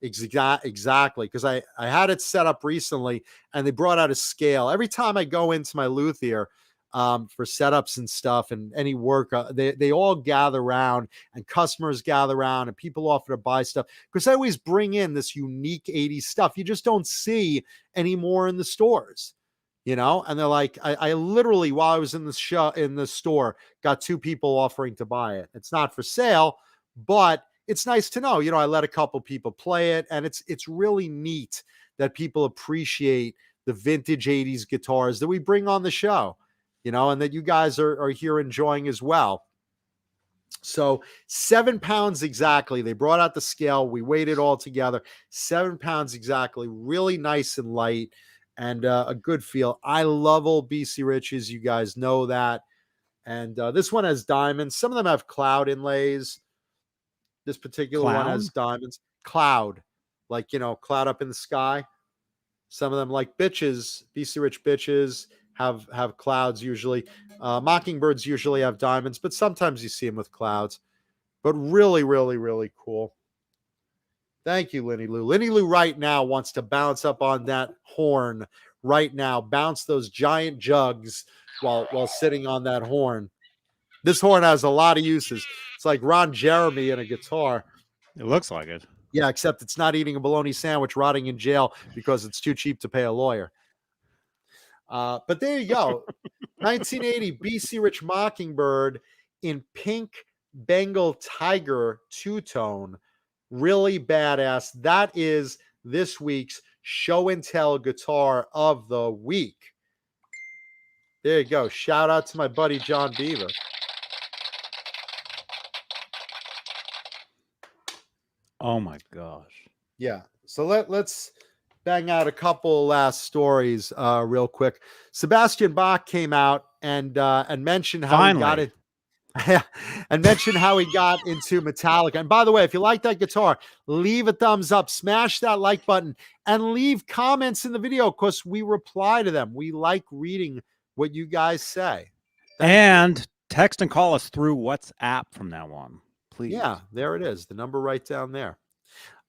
Exactly. Because I had it set up recently and they brought out a scale. Every time I go into my luthier for setups and stuff and any work, they all gather around and customers gather around and people offer to buy stuff. Because I always bring in this unique 80s stuff you just don't see anymore in the stores. You know, and they're like, I literally, while I was in the store, got 2 people offering to buy it. It's not for sale, but it's nice to know. You know, I let a couple people play it, and it's really neat that people appreciate the vintage 80s guitars that we bring on the show, you know, and that you guys are here enjoying as well. So 7 pounds exactly. They brought out the scale. We weighed it all together. 7 pounds exactly. Really nice and light. And a good feel. I love old BC Riches. You guys know that. And this one has diamonds. Some of them have cloud inlays. This particular one has diamonds. Cloud. Like, you know, cloud up in the sky. Some of them like bitches, BC Rich bitches, have clouds usually. Mockingbirds usually have diamonds, but sometimes you see them with clouds. But really, really, really cool. Thank you, Lenny Lou. Lenny Lou right now wants to bounce up on that horn right now. Bounce those giant jugs while sitting on that horn. This horn has a lot of uses. It's like Ron Jeremy in a guitar. It looks like it. Yeah, except it's not eating a bologna sandwich, rotting in jail because it's too cheap to pay a lawyer. But there you go. 1980 BC Rich Mockingbird in pink Bengal Tiger two-tone. Really badass. That is this week's show and tell guitar of the week. There you go. Shout out to my buddy John Beaver. Oh my gosh. Yeah. So let's bang out a couple last stories real quick. Sebastian Bach came out and mentioned how he got it. And mentioned how he got into Metallica. And by the way, if you like that guitar, leave a thumbs up, smash that like button, and leave comments in the video because we reply to them. We like reading what you guys say. And text and call us through WhatsApp from now on, please. Yeah, there it is. The number right down there.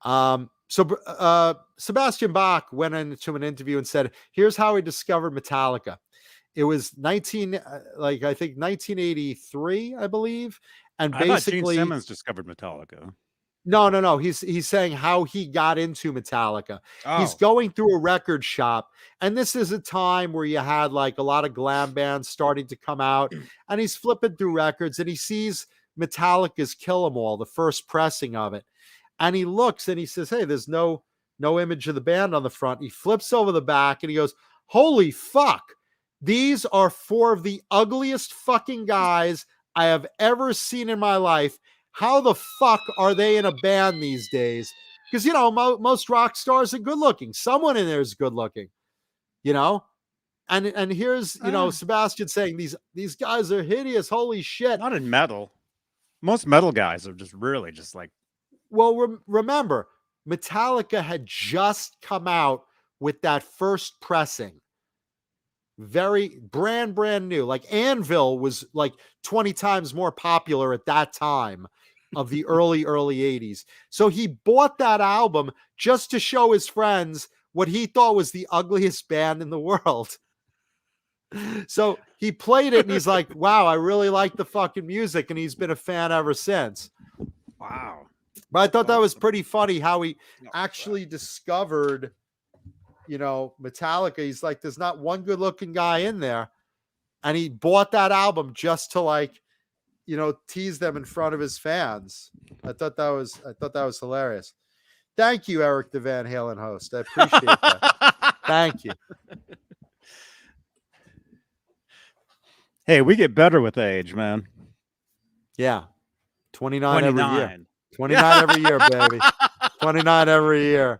So Sebastian Bach went into an interview and said, here's how he discovered Metallica. It was 1983, I believe. And I basically thought Gene Simmons discovered Metallica. No. He's saying how he got into Metallica. Oh. He's going through a record shop, and this is a time where you had like a lot of glam bands starting to come out, and he's flipping through records and he sees Metallica's Kill 'Em All, the first pressing of it. And he looks and he says, hey, there's no image of the band on the front. He flips over the back and he goes, holy fuck. These are four of the ugliest fucking guys I have ever seen in my life. How the fuck are they in a band these days? Because, you know, most rock stars are good looking. Someone in there is good looking, you know? And here's, you know, Sebastian saying these guys are hideous. Holy shit. Not in metal. Most metal guys are just really just like. Well, remember, Metallica had just come out with that first pressing. Very brand new. Like Anvil was like 20 times more popular at that time of the early 80s. So he bought that album just to show his friends what he thought was the ugliest band in the world. So he played it and he's like, wow, I really like the fucking music. And he's been a fan ever since. Wow. But I thought that was pretty funny how he actually discovered, you know, Metallica. He's like, there's not one good looking guy in there. And he bought that album just to like, you know, tease them in front of his fans. I thought that was hilarious. Thank you, Eric the Van Halen host. I appreciate that. Thank you. Hey, we get better with age, man. Yeah. 29 every year. 29. 29 every year, baby. 29 every year.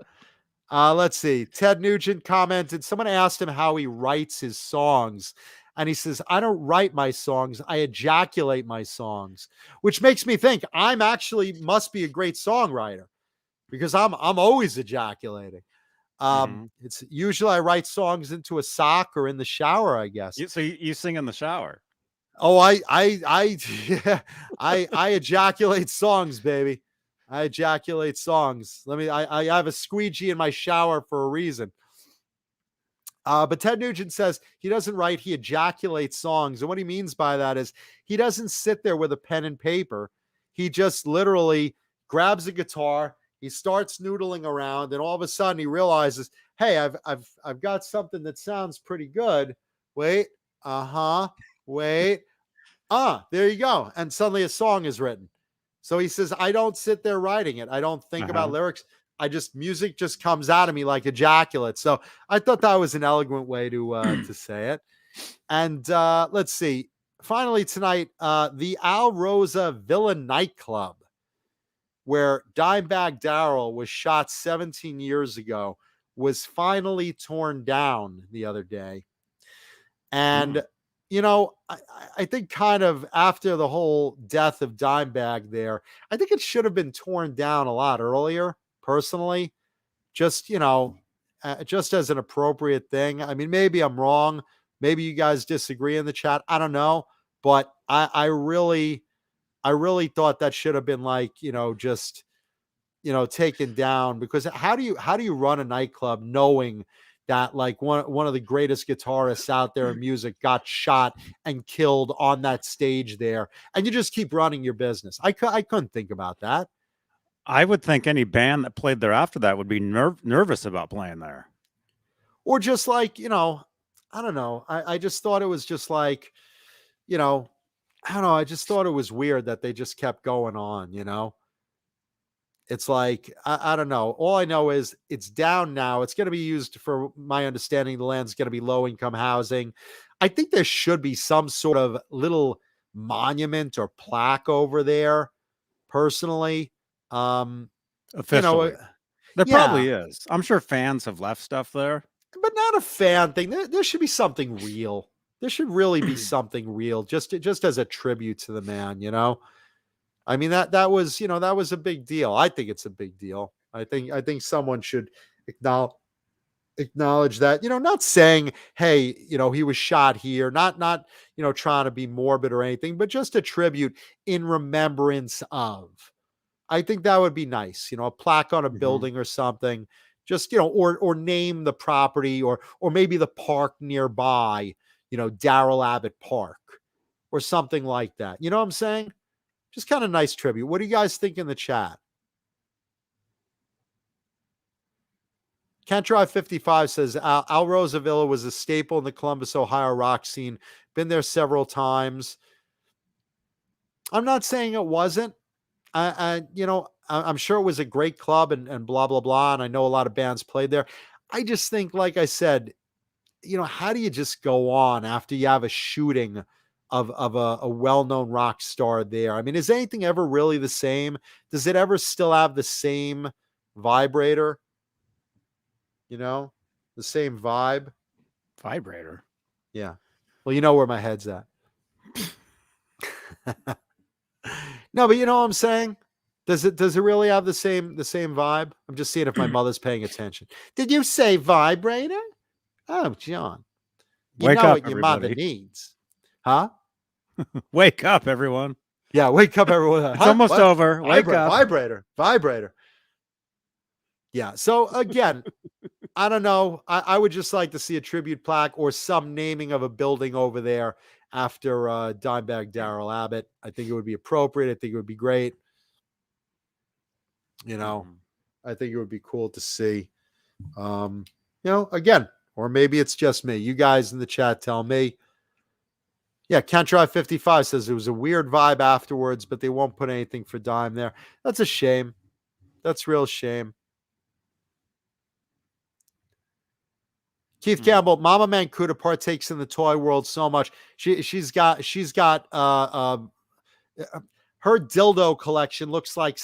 Let's see. Ted Nugent commented, someone asked him how he writes his songs. And he says, I don't write my songs. I ejaculate my songs, which makes me think I'm actually must be a great songwriter because I'm always ejaculating. It's usually I write songs into a sock or in the shower, I guess. So you sing in the shower. Oh, I ejaculate songs, baby. I ejaculate songs. I have a squeegee in my shower for a reason. But Ted Nugent says he doesn't write, he ejaculates songs. And what he means by that is he doesn't sit there with a pen and paper. He just literally grabs a guitar, he starts noodling around, and all of a sudden he realizes, hey, I've got something that sounds pretty good. Wait, wait. There you go. And suddenly a song is written. So he says, I don't sit there writing it. I don't think about lyrics. Music just comes out of me like ejaculate. So I thought that was an elegant way to say it. And let's see. Finally tonight, the Al Rosa Villa nightclub, where Dimebag Darrell was shot 17 years ago, was finally torn down the other day. And you know, I think kind of after the whole death of Dimebag there, I think it should have been torn down a lot earlier, personally, just, you know, just as an appropriate thing. I mean, maybe I'm wrong. Maybe you guys disagree in the chat. I don't know, but I really thought that should have been like, just, taken down, because how do you run a nightclub knowing that like one of the greatest guitarists out there in music got shot and killed on that stage there, and you just keep running your business? I couldn't think about that. I would think any band that played there after that would be nervous about playing there. Or just like, I don't know. I just thought it was just like, I don't know. I just thought it was weird that they just kept going on. It's like, I don't know. All I know is it's down now. It's going to be used, for my understanding, the land's going to be low income housing. I think there should be some sort of little monument or plaque over there, personally. Officially. There probably is. I'm sure fans have left stuff there. But not a fan thing. There should be something real. There should really be something real, just as a tribute to the man, I mean, that was a big deal. I think it's a big deal. I think someone should acknowledge that, not saying, hey, he was shot here, not trying to be morbid or anything, but just a tribute in remembrance of. I think that would be nice, a plaque on a building or something, just, or name the property, or maybe the park nearby, Darrell Abbott Park or something like that. You know what I'm saying? Just kind of nice tribute. What do you guys think in the chat? Can't Drive 55 says Al Rosavilla was a staple in the Columbus, Ohio rock scene. Been there several times. I'm not saying it wasn't. I'm sure it was a great club and blah, blah, blah. And I know a lot of bands played there. I just think, like I said, how do you just go on after you have a shooting of a well-known rock star there? I mean, is anything ever really the same? Does it ever still have the same vibrator? The same vibe? Vibrator? Yeah. Well, you know where my head's at. No, but you know what I'm saying? Does it really have the same vibe? I'm just seeing if my mother's paying attention. Did you say vibrator? Oh, John. Wake know up, what your mother everybody. needs. Huh? Wake up, everyone. Yeah, wake up, everyone. It's almost over. Wake up. Vibrator. Yeah. So again, I don't know. I would just like to see a tribute plaque or some naming of a building over there after Dimebag Darrell Abbott. I think it would be appropriate. I think it would be great. I think it would be cool to see. Again, or maybe it's just me. You guys in the chat tell me. Yeah, Can't Drive 55 says it was a weird vibe afterwards, but they won't put anything for Dime there. That's a shame. That's real shame. Keith Campbell, Mama Mancuda partakes in the toy world so much. She's got her dildo collection looks like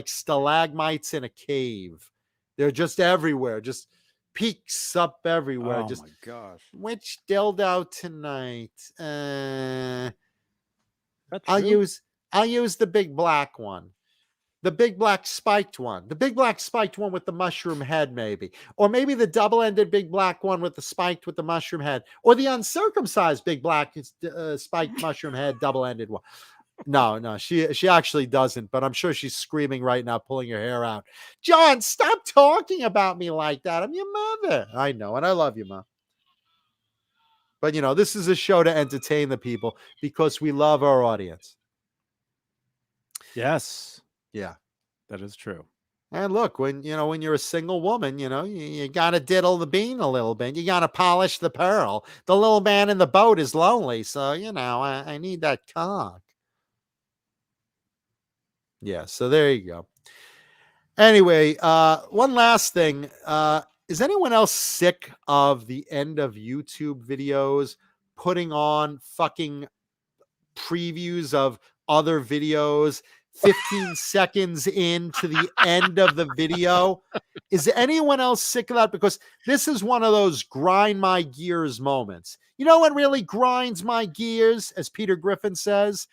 stalagmites in a cave. They're just everywhere, just peaks up everywhere. Oh just my gosh. which dildo tonight? That's I'll true. use the big black one. The big black spiked one. The big black spiked one with the mushroom head, maybe. Or maybe the double-ended big black one with the spiked with the mushroom head. Or the uncircumcised big black spiked mushroom head double-ended one. No, she actually doesn't, but I'm sure she's screaming right now, pulling her hair out. John, stop talking about me like that. I'm your mother. I know, and I love you, Mom. But, this is a show to entertain the people because we love our audience. Yes. Yeah. That is true. And look, when you're a single woman, you got to diddle the bean a little bit. You got to polish the pearl. The little man in the boat is lonely. So, I need that cock. Yeah. So there you go. Anyway, one last thing. Is anyone else sick of the end of YouTube videos putting on fucking previews of other videos 15 seconds into the end of the video? Is anyone else sick of that? Because this is one of those grind my gears moments. You know what really grinds my gears, as Peter Griffin says?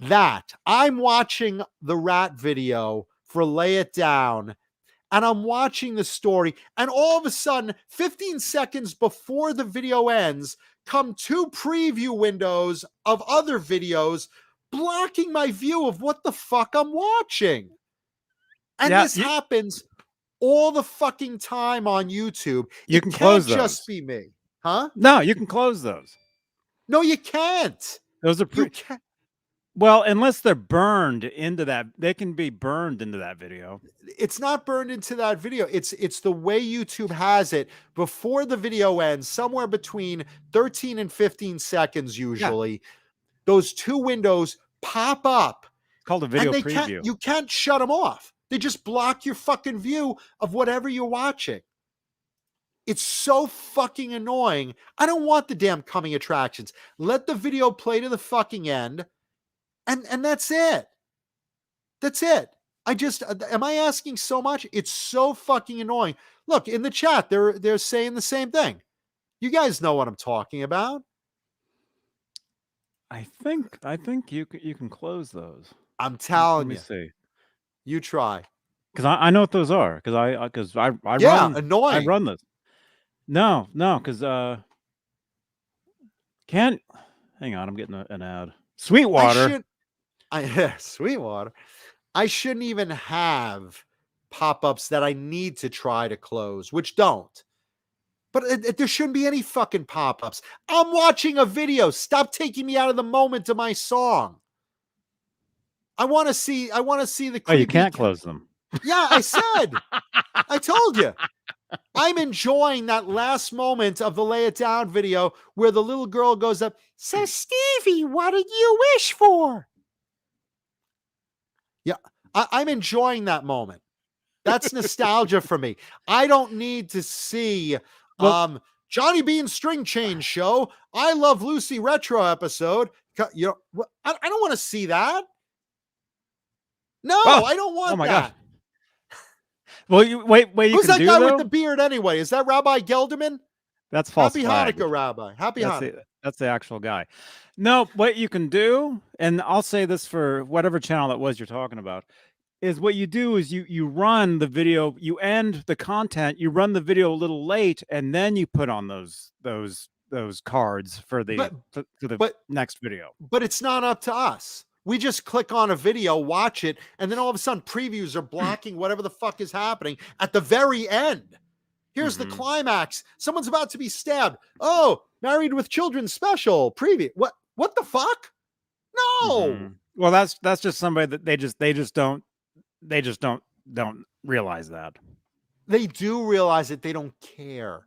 That I'm watching the rat video for Lay It Down, and I'm watching the story, and all of a sudden, 15 seconds before the video ends, come 2 preview windows of other videos blocking my view of what the fuck I'm watching. And Yeah, this happens all the fucking time on YouTube. You It can can't close just those. be me. Huh? No, you can close those. No, you can't. Those are You can't. well, unless they're burned into that. They can be burned into that video. It's not burned into that video. It's the way YouTube has it before the video ends, somewhere between 13 and 15 seconds usually. Those 2 windows pop up. It's called a video and preview. you can't shut them off. They just block your fucking view of whatever you're watching. It's so fucking annoying. I don't want the damn coming attractions. Let the video play to the fucking end, and that's it. That's it. Am I asking so much? It's so fucking annoying. Look, in the chat, they're saying the same thing. You guys know what I'm talking about. I think you can close those. I'm telling Let me you. see. You try. Because I know what those are. Because I Yeah, run. annoying. I run this. No, because can't. Hang on, I'm getting an ad. Sweetwater. Sweetwater. I shouldn't even have pop-ups that I need to try to close, which don't. But there shouldn't be any fucking pop-ups. I'm watching a video. Stop taking me out of the moment of my song. I want to see the Oh, you creepy can't close them. Yeah, I said. I told you. I'm enjoying that last moment of the Lay It Down video where the little girl goes up, "So Stevie, what did you wish for?" Yeah, I'm enjoying that moment. That's nostalgia for me. I don't need to see Johnny Bean's String Change Show, I Love Lucy retro episode. You know, I don't want to see that. No, I don't want my that. gosh. Well, wait. Who's can that do, guy though? with the beard anyway? Is that Rabbi Gelderman? That's false Happy flag. Hanukkah, Rabbi. Happy Hanukkah. That's the actual guy. No, what you can do, and I'll say this for whatever channel that was you're talking about, is what you do is you run the video, you end the content, you run the video a little late, and then you put on those cards for the next video. But it's not up to us. We just click on a video, watch it, and then all of a sudden previews are blocking whatever the fuck is happening at the very end. Here's the climax. Someone's about to be stabbed. Oh, Married with Children special preview. What the fuck? No. Well, that's just somebody that they just don't realize that. They do realize it. They don't care.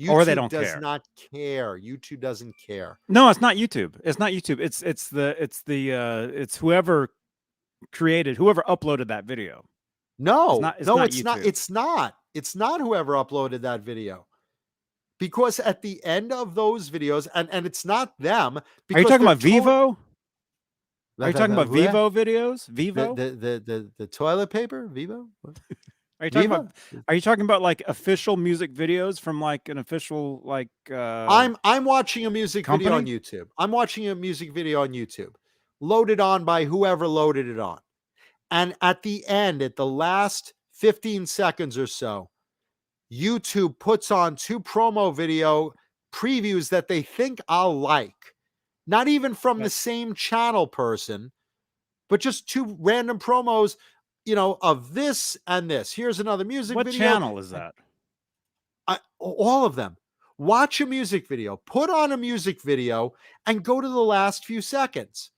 YouTube or they don't does not care. YouTube doesn't care. No, it's not YouTube. It's not YouTube. It's whoever uploaded that video. No, it's not It's not whoever uploaded that video. Because at the end of those videos, and it's not them. Are you talking about Vivo? Are you talking about Vivo videos? Vivo? The toilet paper? Vivo? What? Are you talking about like official music videos from like an official like I'm watching a music video on YouTube. I'm watching a music video on YouTube. Loaded on by whoever loaded it on. And at the end, at the last 15 seconds or so, YouTube puts on 2 promo video previews that they think I'll like. Not even from the same channel person, but just 2 random promos, you know, of this and this. Here's another music video. What channel is that? All of them. Watch a music video, put on a music video, and go to the last few seconds.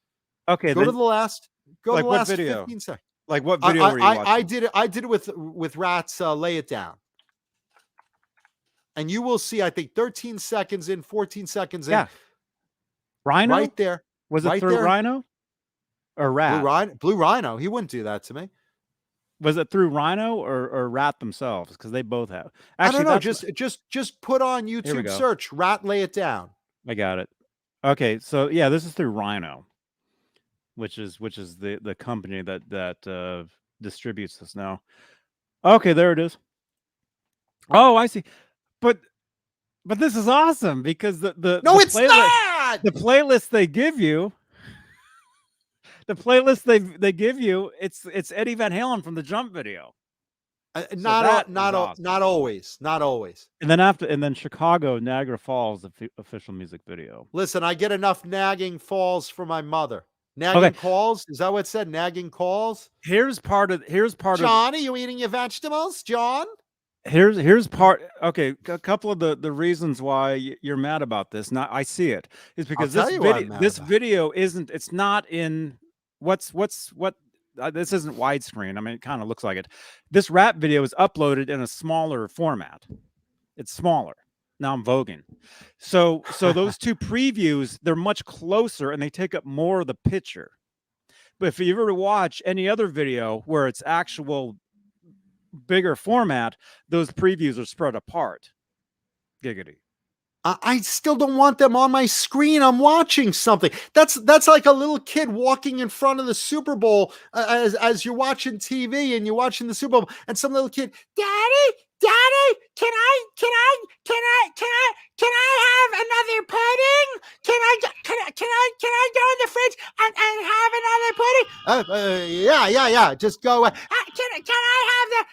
Okay, go to the last video? 15 seconds. Like what video were you watching? I did it with Rat's Lay It Down. And you will see, I think 13 seconds in, 14 seconds in. Yeah. Rhino? Right there. Was it through Rhino? Or Rat? Blue Rhino. He wouldn't do that to me. Was it through Rhino or Rat themselves? Because they both have. Actually, I don't know. Just put on YouTube search Rat Lay It Down. I got it. Okay, so yeah, this is through Rhino, which is the company that distributes this now. Okay, there it is. Oh, I see. But this is awesome because it's not. The playlist they give you. The playlist they give you, it's Eddie Van Halen from the Jump video. that is awesome. Not always. And then Chicago, Niagara Falls, the official music video. Listen, I get enough nagging falls for my mother. Nagging calls? Is that what it said? Nagging calls? Here's part of John, are you eating your vegetables, John? Here's part. Okay, a couple of the reasons why you're mad about this. Not I see it is because this video isn't. It's not in what. This isn't widescreen. I mean, it kind of looks like it. This rap video is uploaded in a smaller format. It's smaller. Now I'm voguing. So those two previews, they're much closer and they take up more of the picture. But if you ever watch any other video where it's actual bigger format, those previews are spread apart. Giggity. I still don't want them on my screen. I'm watching something. That's like a little kid walking in front of the Super Bowl as you're watching TV and you're watching the Super Bowl, and some little kid, Daddy, can I have another pudding? Can I go in the fridge and have another pudding? Yeah. Just go. Can I have the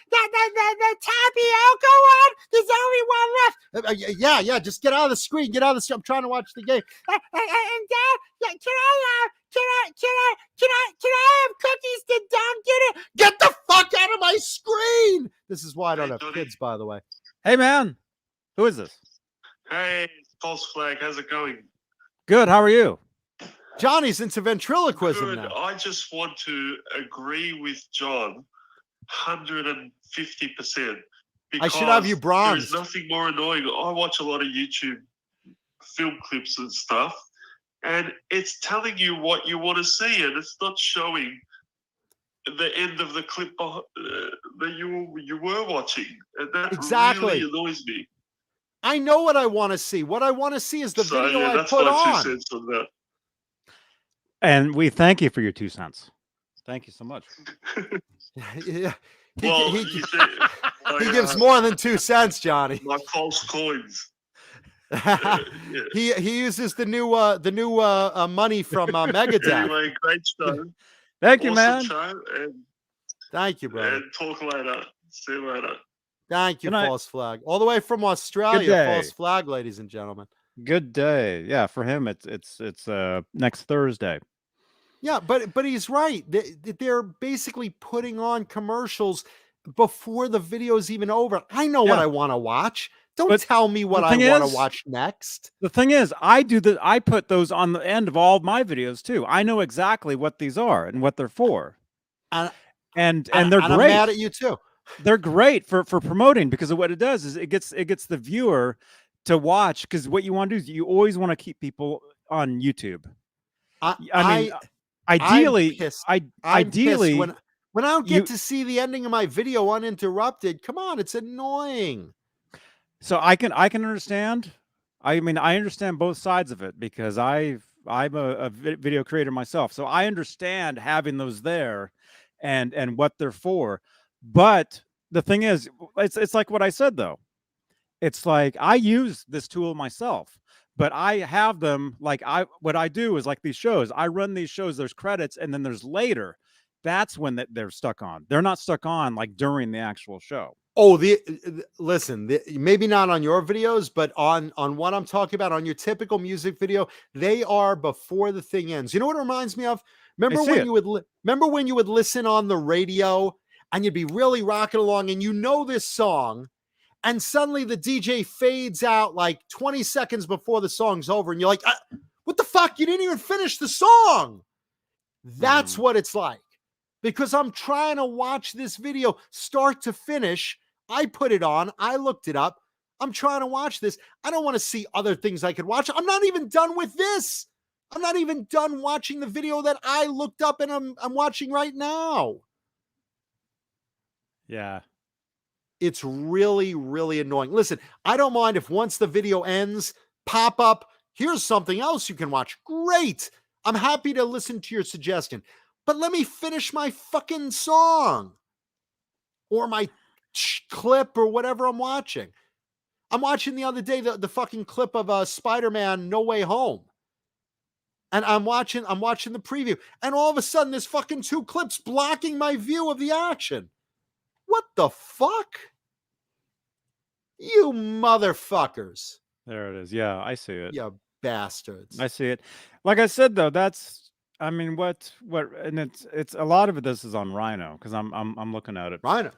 tapioca one? There's only one left. Yeah. Just get out of the screen. I'm trying to watch the game. And Dad, can I have cookies to dunk in it? Get the fuck out of my screen! This is why I don't have kids, by the way. Hey, man. Who is this? Hey, False Flag. How's it going? Good. How are you? Johnny's into ventriloquism Good. now. I just want to agree with John 150%. I should have you bronzed. There's nothing more annoying. I watch a lot of YouTube film clips and stuff, and it's telling you what you want to see, and it's not showing the end of the clip that you were watching. And that really annoys me. I know what I want to see. What I want to see is the video I that's put my on. 2 cents on that. And we thank you for your 2 cents. Thank you so much. Yeah. He gives more than 2 cents, Johnny. My false coins. He uses the new money from Megadeth. Anyway, great show. Thank you, man. Show, and, thank you, brother. And talk later. See you later. Thank you, False Flag. All the way from Australia, False Flag, ladies and gentlemen. Good day. Yeah, for him, it's next Thursday. Yeah, but he's right. They're basically putting on commercials before the video is even over. I know what I want to watch. Don't tell me what I want to watch next. The thing is, I put those on the end of all of my videos too. I know exactly what these are and what they're for. And they're great. I'm mad at you too. They're great for promoting, because of what it does is it gets the viewer to watch, because what you want to do is you always want to keep people on YouTube. I mean, ideally, when I don't get to see the ending of my video uninterrupted, come on, it's annoying. So I can understand. I mean, I understand both sides of it, because I'm a video creator myself. So I understand having those there and what they're for. But the thing is, it's like what I said, though. It's like I use this tool myself, but I have them what I do is like these shows. I run these shows, there's credits, and then there's later. That's when they're stuck on. They're not stuck on like during the actual show. Oh, listen, maybe not on your videos, but on what I'm talking about, on your typical music video, they are before the thing ends. You know what it reminds me of? Remember when you would listen on the radio and you'd be really rocking along and you know this song, and suddenly the DJ fades out like 20 seconds before the song's over, and you're like, what the fuck? You didn't even finish the song. That's what it's like. Because I'm trying to watch this video start to finish. I put it on. I looked it up. I'm trying to watch this. I don't want to see other things I could watch. I'm not even done with this. I'm not even done watching the video that I looked up and I'm watching right now. Yeah. It's really, really annoying. Listen, I don't mind if once the video ends, pop up, here's something else you can watch. Great. I'm happy to listen to your suggestion. But let me finish my fucking song or my clip or whatever I'm watching. I'm watching the other day the fucking clip of Spider-Man No Way Home. And I'm watching the preview. And all of a sudden there's fucking 2 clips blocking my view of the action. What the fuck? You motherfuckers. There it is. Yeah, I see it. You bastards. I see it. Like I said, though, that's. I mean, what, and it's a lot of it. This is on Rhino because I'm looking at it. Rhino.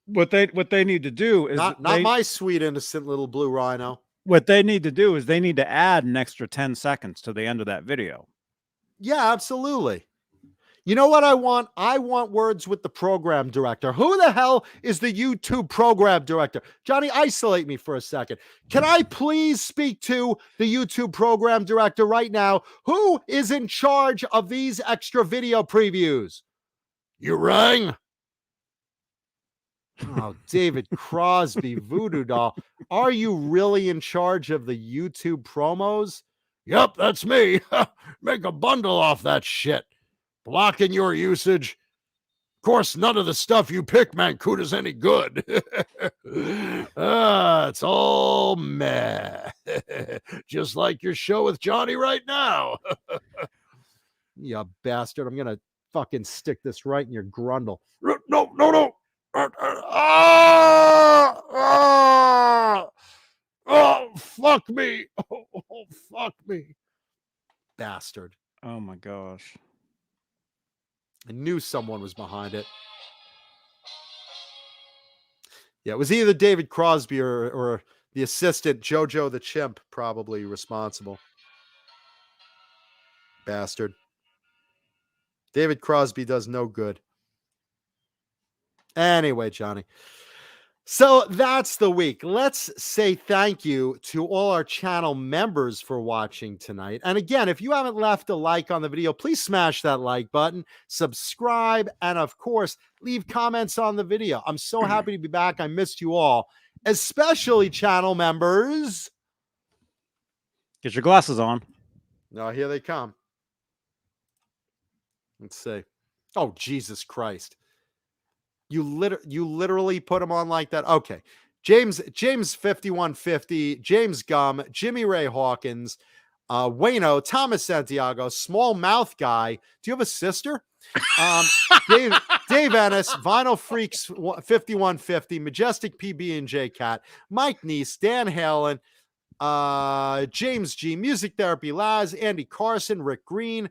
What they need to do is Not my sweet innocent little blue rhino. What they need to do is they need to add an extra 10 seconds to the end of that video. Yeah, absolutely. You know what I want? I want words with the program director. Who the hell is the YouTube program director? Johnny, isolate me for a second. Can I please speak to the YouTube program director right now? Who is in charge of these extra video previews? You rang? Oh, David Crosby, Voodoo Doll. Are you really in charge of the YouTube promos? Yep, that's me. Make a bundle off that shit. Blocking your usage. Of course, none of the stuff you pick, Mancuta's any good. It's all meh. Just like your show with Johnny right now. You bastard. I'm going to fucking stick this right in your grundle. No. Oh, fuck me. Oh, fuck me. Bastard. Oh my gosh. I knew someone was behind it. Yeah, it was either David Crosby or the assistant, Jojo the Chimp, probably responsible. Bastard. David Crosby does no good. Anyway, Johnny. So that's the week. Let's say thank you to all our channel members for watching tonight. And again, if you haven't left a like on the video, please smash that like button, subscribe, and of course, leave comments on the video. I'm so happy to be back. I missed you all, especially channel members. Get your glasses on. Now, here they come. Let's see. Oh, Jesus Christ. You literally put them on like that. Okay. James 5150, James Gum, Jimmy Ray Hawkins, Wayno, Thomas Santiago, Small Mouth Guy. Do you have a sister? Dave Ennis, Vinyl Freaks 5150, Majestic PB and J Cat, Mike Neese, Dan Halen, James G, Music Therapy Laz, Andy Carson, Rick Green,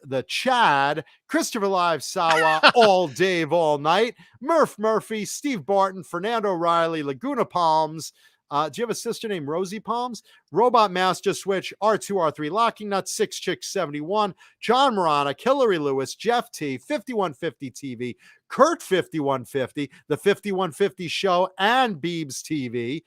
the Chad, Christopher Live Sawa, All Dave All Night, Murph Murphy, Steve Barton, Fernando Riley, Laguna Palms. Do you have a sister named Rosie Palms? Robot Master Switch, R2R3, Locking Nut, 6 Chicks 71, John Morana, Hillary Lewis, Jeff T, 5150 TV, Kurt 5150, The 5150 Show, and Beebs TV.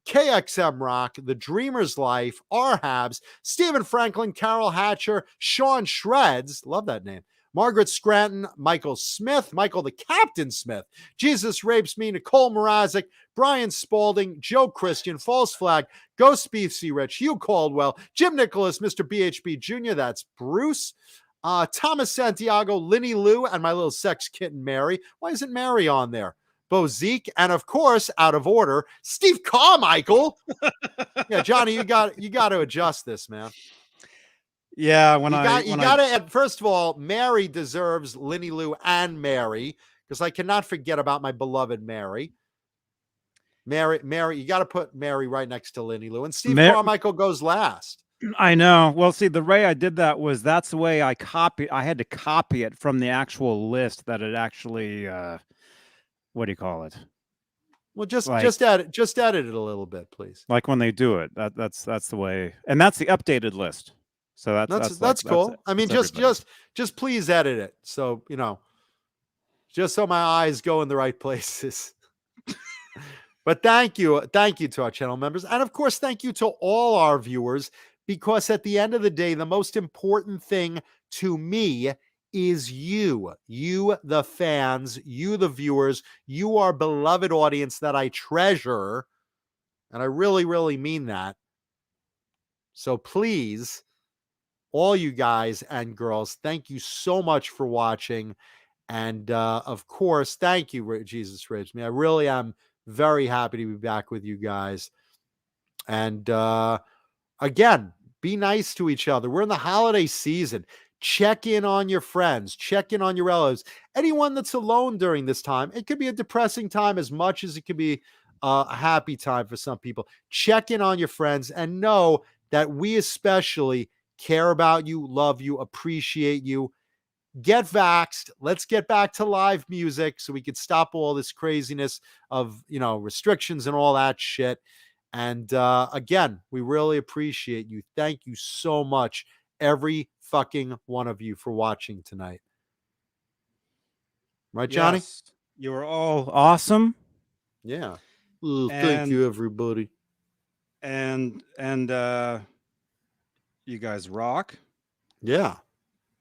KXM Rock, The Dreamer's Life, R Habs, Stephen Franklin, Carol Hatcher, Sean Shreds, love that name, Margaret Scranton, Michael Smith, Michael the Captain Smith, Jesus Rapes Me, Nicole Mrazek, Brian Spalding, Joe Christian, False Flag, Ghost BC Rich, Hugh Caldwell, Jim Nicholas, Mr. BHB Jr., that's Bruce, Thomas Santiago, Linny Lou, and my little sex kitten Mary. Why isn't Mary on there? Bo Zeke, and of course, out of order, Steve Carmichael. Yeah, Johnny, you got to adjust this, man. Yeah, first of all, Mary deserves Linny Lou and Mary, because I cannot forget about my beloved Mary. Mary, you got to put Mary right next to Linny Lou, and Steve Carmichael goes last. I know. Well, see, the way I did that was that's the way I had to copy it from the actual list that it actually. What do you call it? Well, just edit it a little bit, please. Like when they do it, that's the way, and that's the updated list. So that's cool. I mean, just please edit it. So, just so my eyes go in the right places. But thank you to our channel members. And of course, thank you to all our viewers, because at the end of the day, the most important thing to me is you, the fans, you, the viewers, you, our beloved audience that I treasure. And I really, really mean that. So please, all you guys and girls, thank you so much for watching. And of course, thank you, Jesus Raves Me. I really am very happy to be back with you guys. And again, be nice to each other. We're in the holiday season. check in on your friends, check in on your relatives, anyone that's alone during this time. It could be a depressing time as much as it could be a happy time for some people. Check in on your friends and know that we especially care about you, love you, appreciate you. Get vaxxed. Let's get back to live music so we could stop all this craziness of, restrictions and all that shit. And again, we really appreciate you. Thank you so much, every fucking one of you, for watching tonight. Right, Johnny? Yes, you were all awesome. Yeah. Thank you, everybody. And you guys rock. Yeah.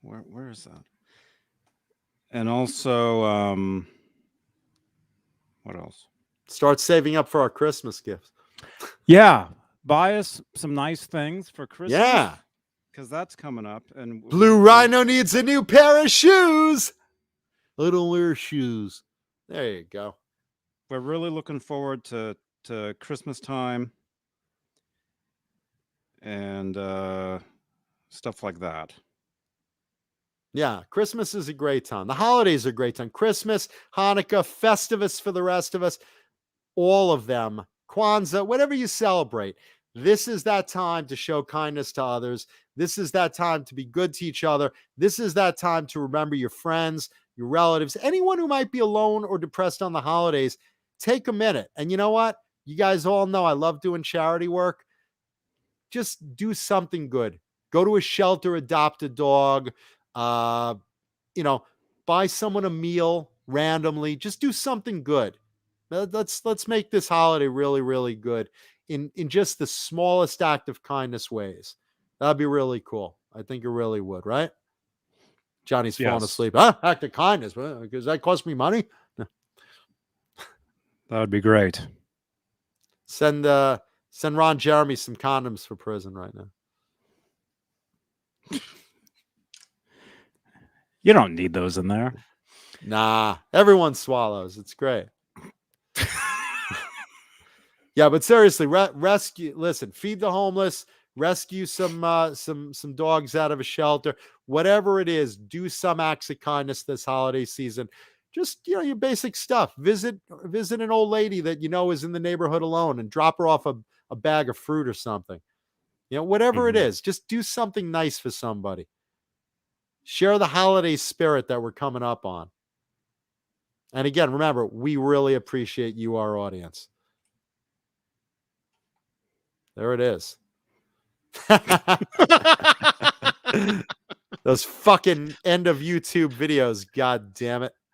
Where is that? And also, what else? Start saving up for our Christmas gifts. Yeah, buy us some nice things for Christmas. Yeah. Because that's coming up. And Blue Rhino needs a new pair of shoes. I don't wear shoes. There you go. We're really looking forward to Christmas time and stuff like that. Yeah, Christmas is a great time. The holidays are a great time. Christmas, Hanukkah, Festivus for the rest of us, all of them, Kwanzaa, whatever you celebrate. This is that time to show kindness to others. This is that time to be good to each other. This is that time to remember your friends, your relatives, anyone who might be alone or depressed on the holidays. Take a minute. And you know what? You guys all know I love doing charity work. Just do something good. Go to a shelter, adopt a dog, buy someone a meal randomly. Just do something good. Let's make this holiday really, really good in just the smallest act of kindness ways. That'd be really cool. I think it really would, right? Johnny's falling asleep. Act of kindness. Does that cost me money? That would be great. Send Ron Jeremy some condoms for prison right now. You don't need those in there. Nah, everyone swallows. It's great. Yeah, but seriously, rescue. Listen, feed the homeless. Rescue some dogs out of a shelter. Whatever it is, do some acts of kindness this holiday season. Just your basic stuff. Visit an old lady that is in the neighborhood alone and drop her off a bag of fruit or something. Whatever it is, just do something nice for somebody. Share the holiday spirit that we're coming up on. And again, remember, we really appreciate you, our audience. There it is. Those fucking end of YouTube videos, god damn it.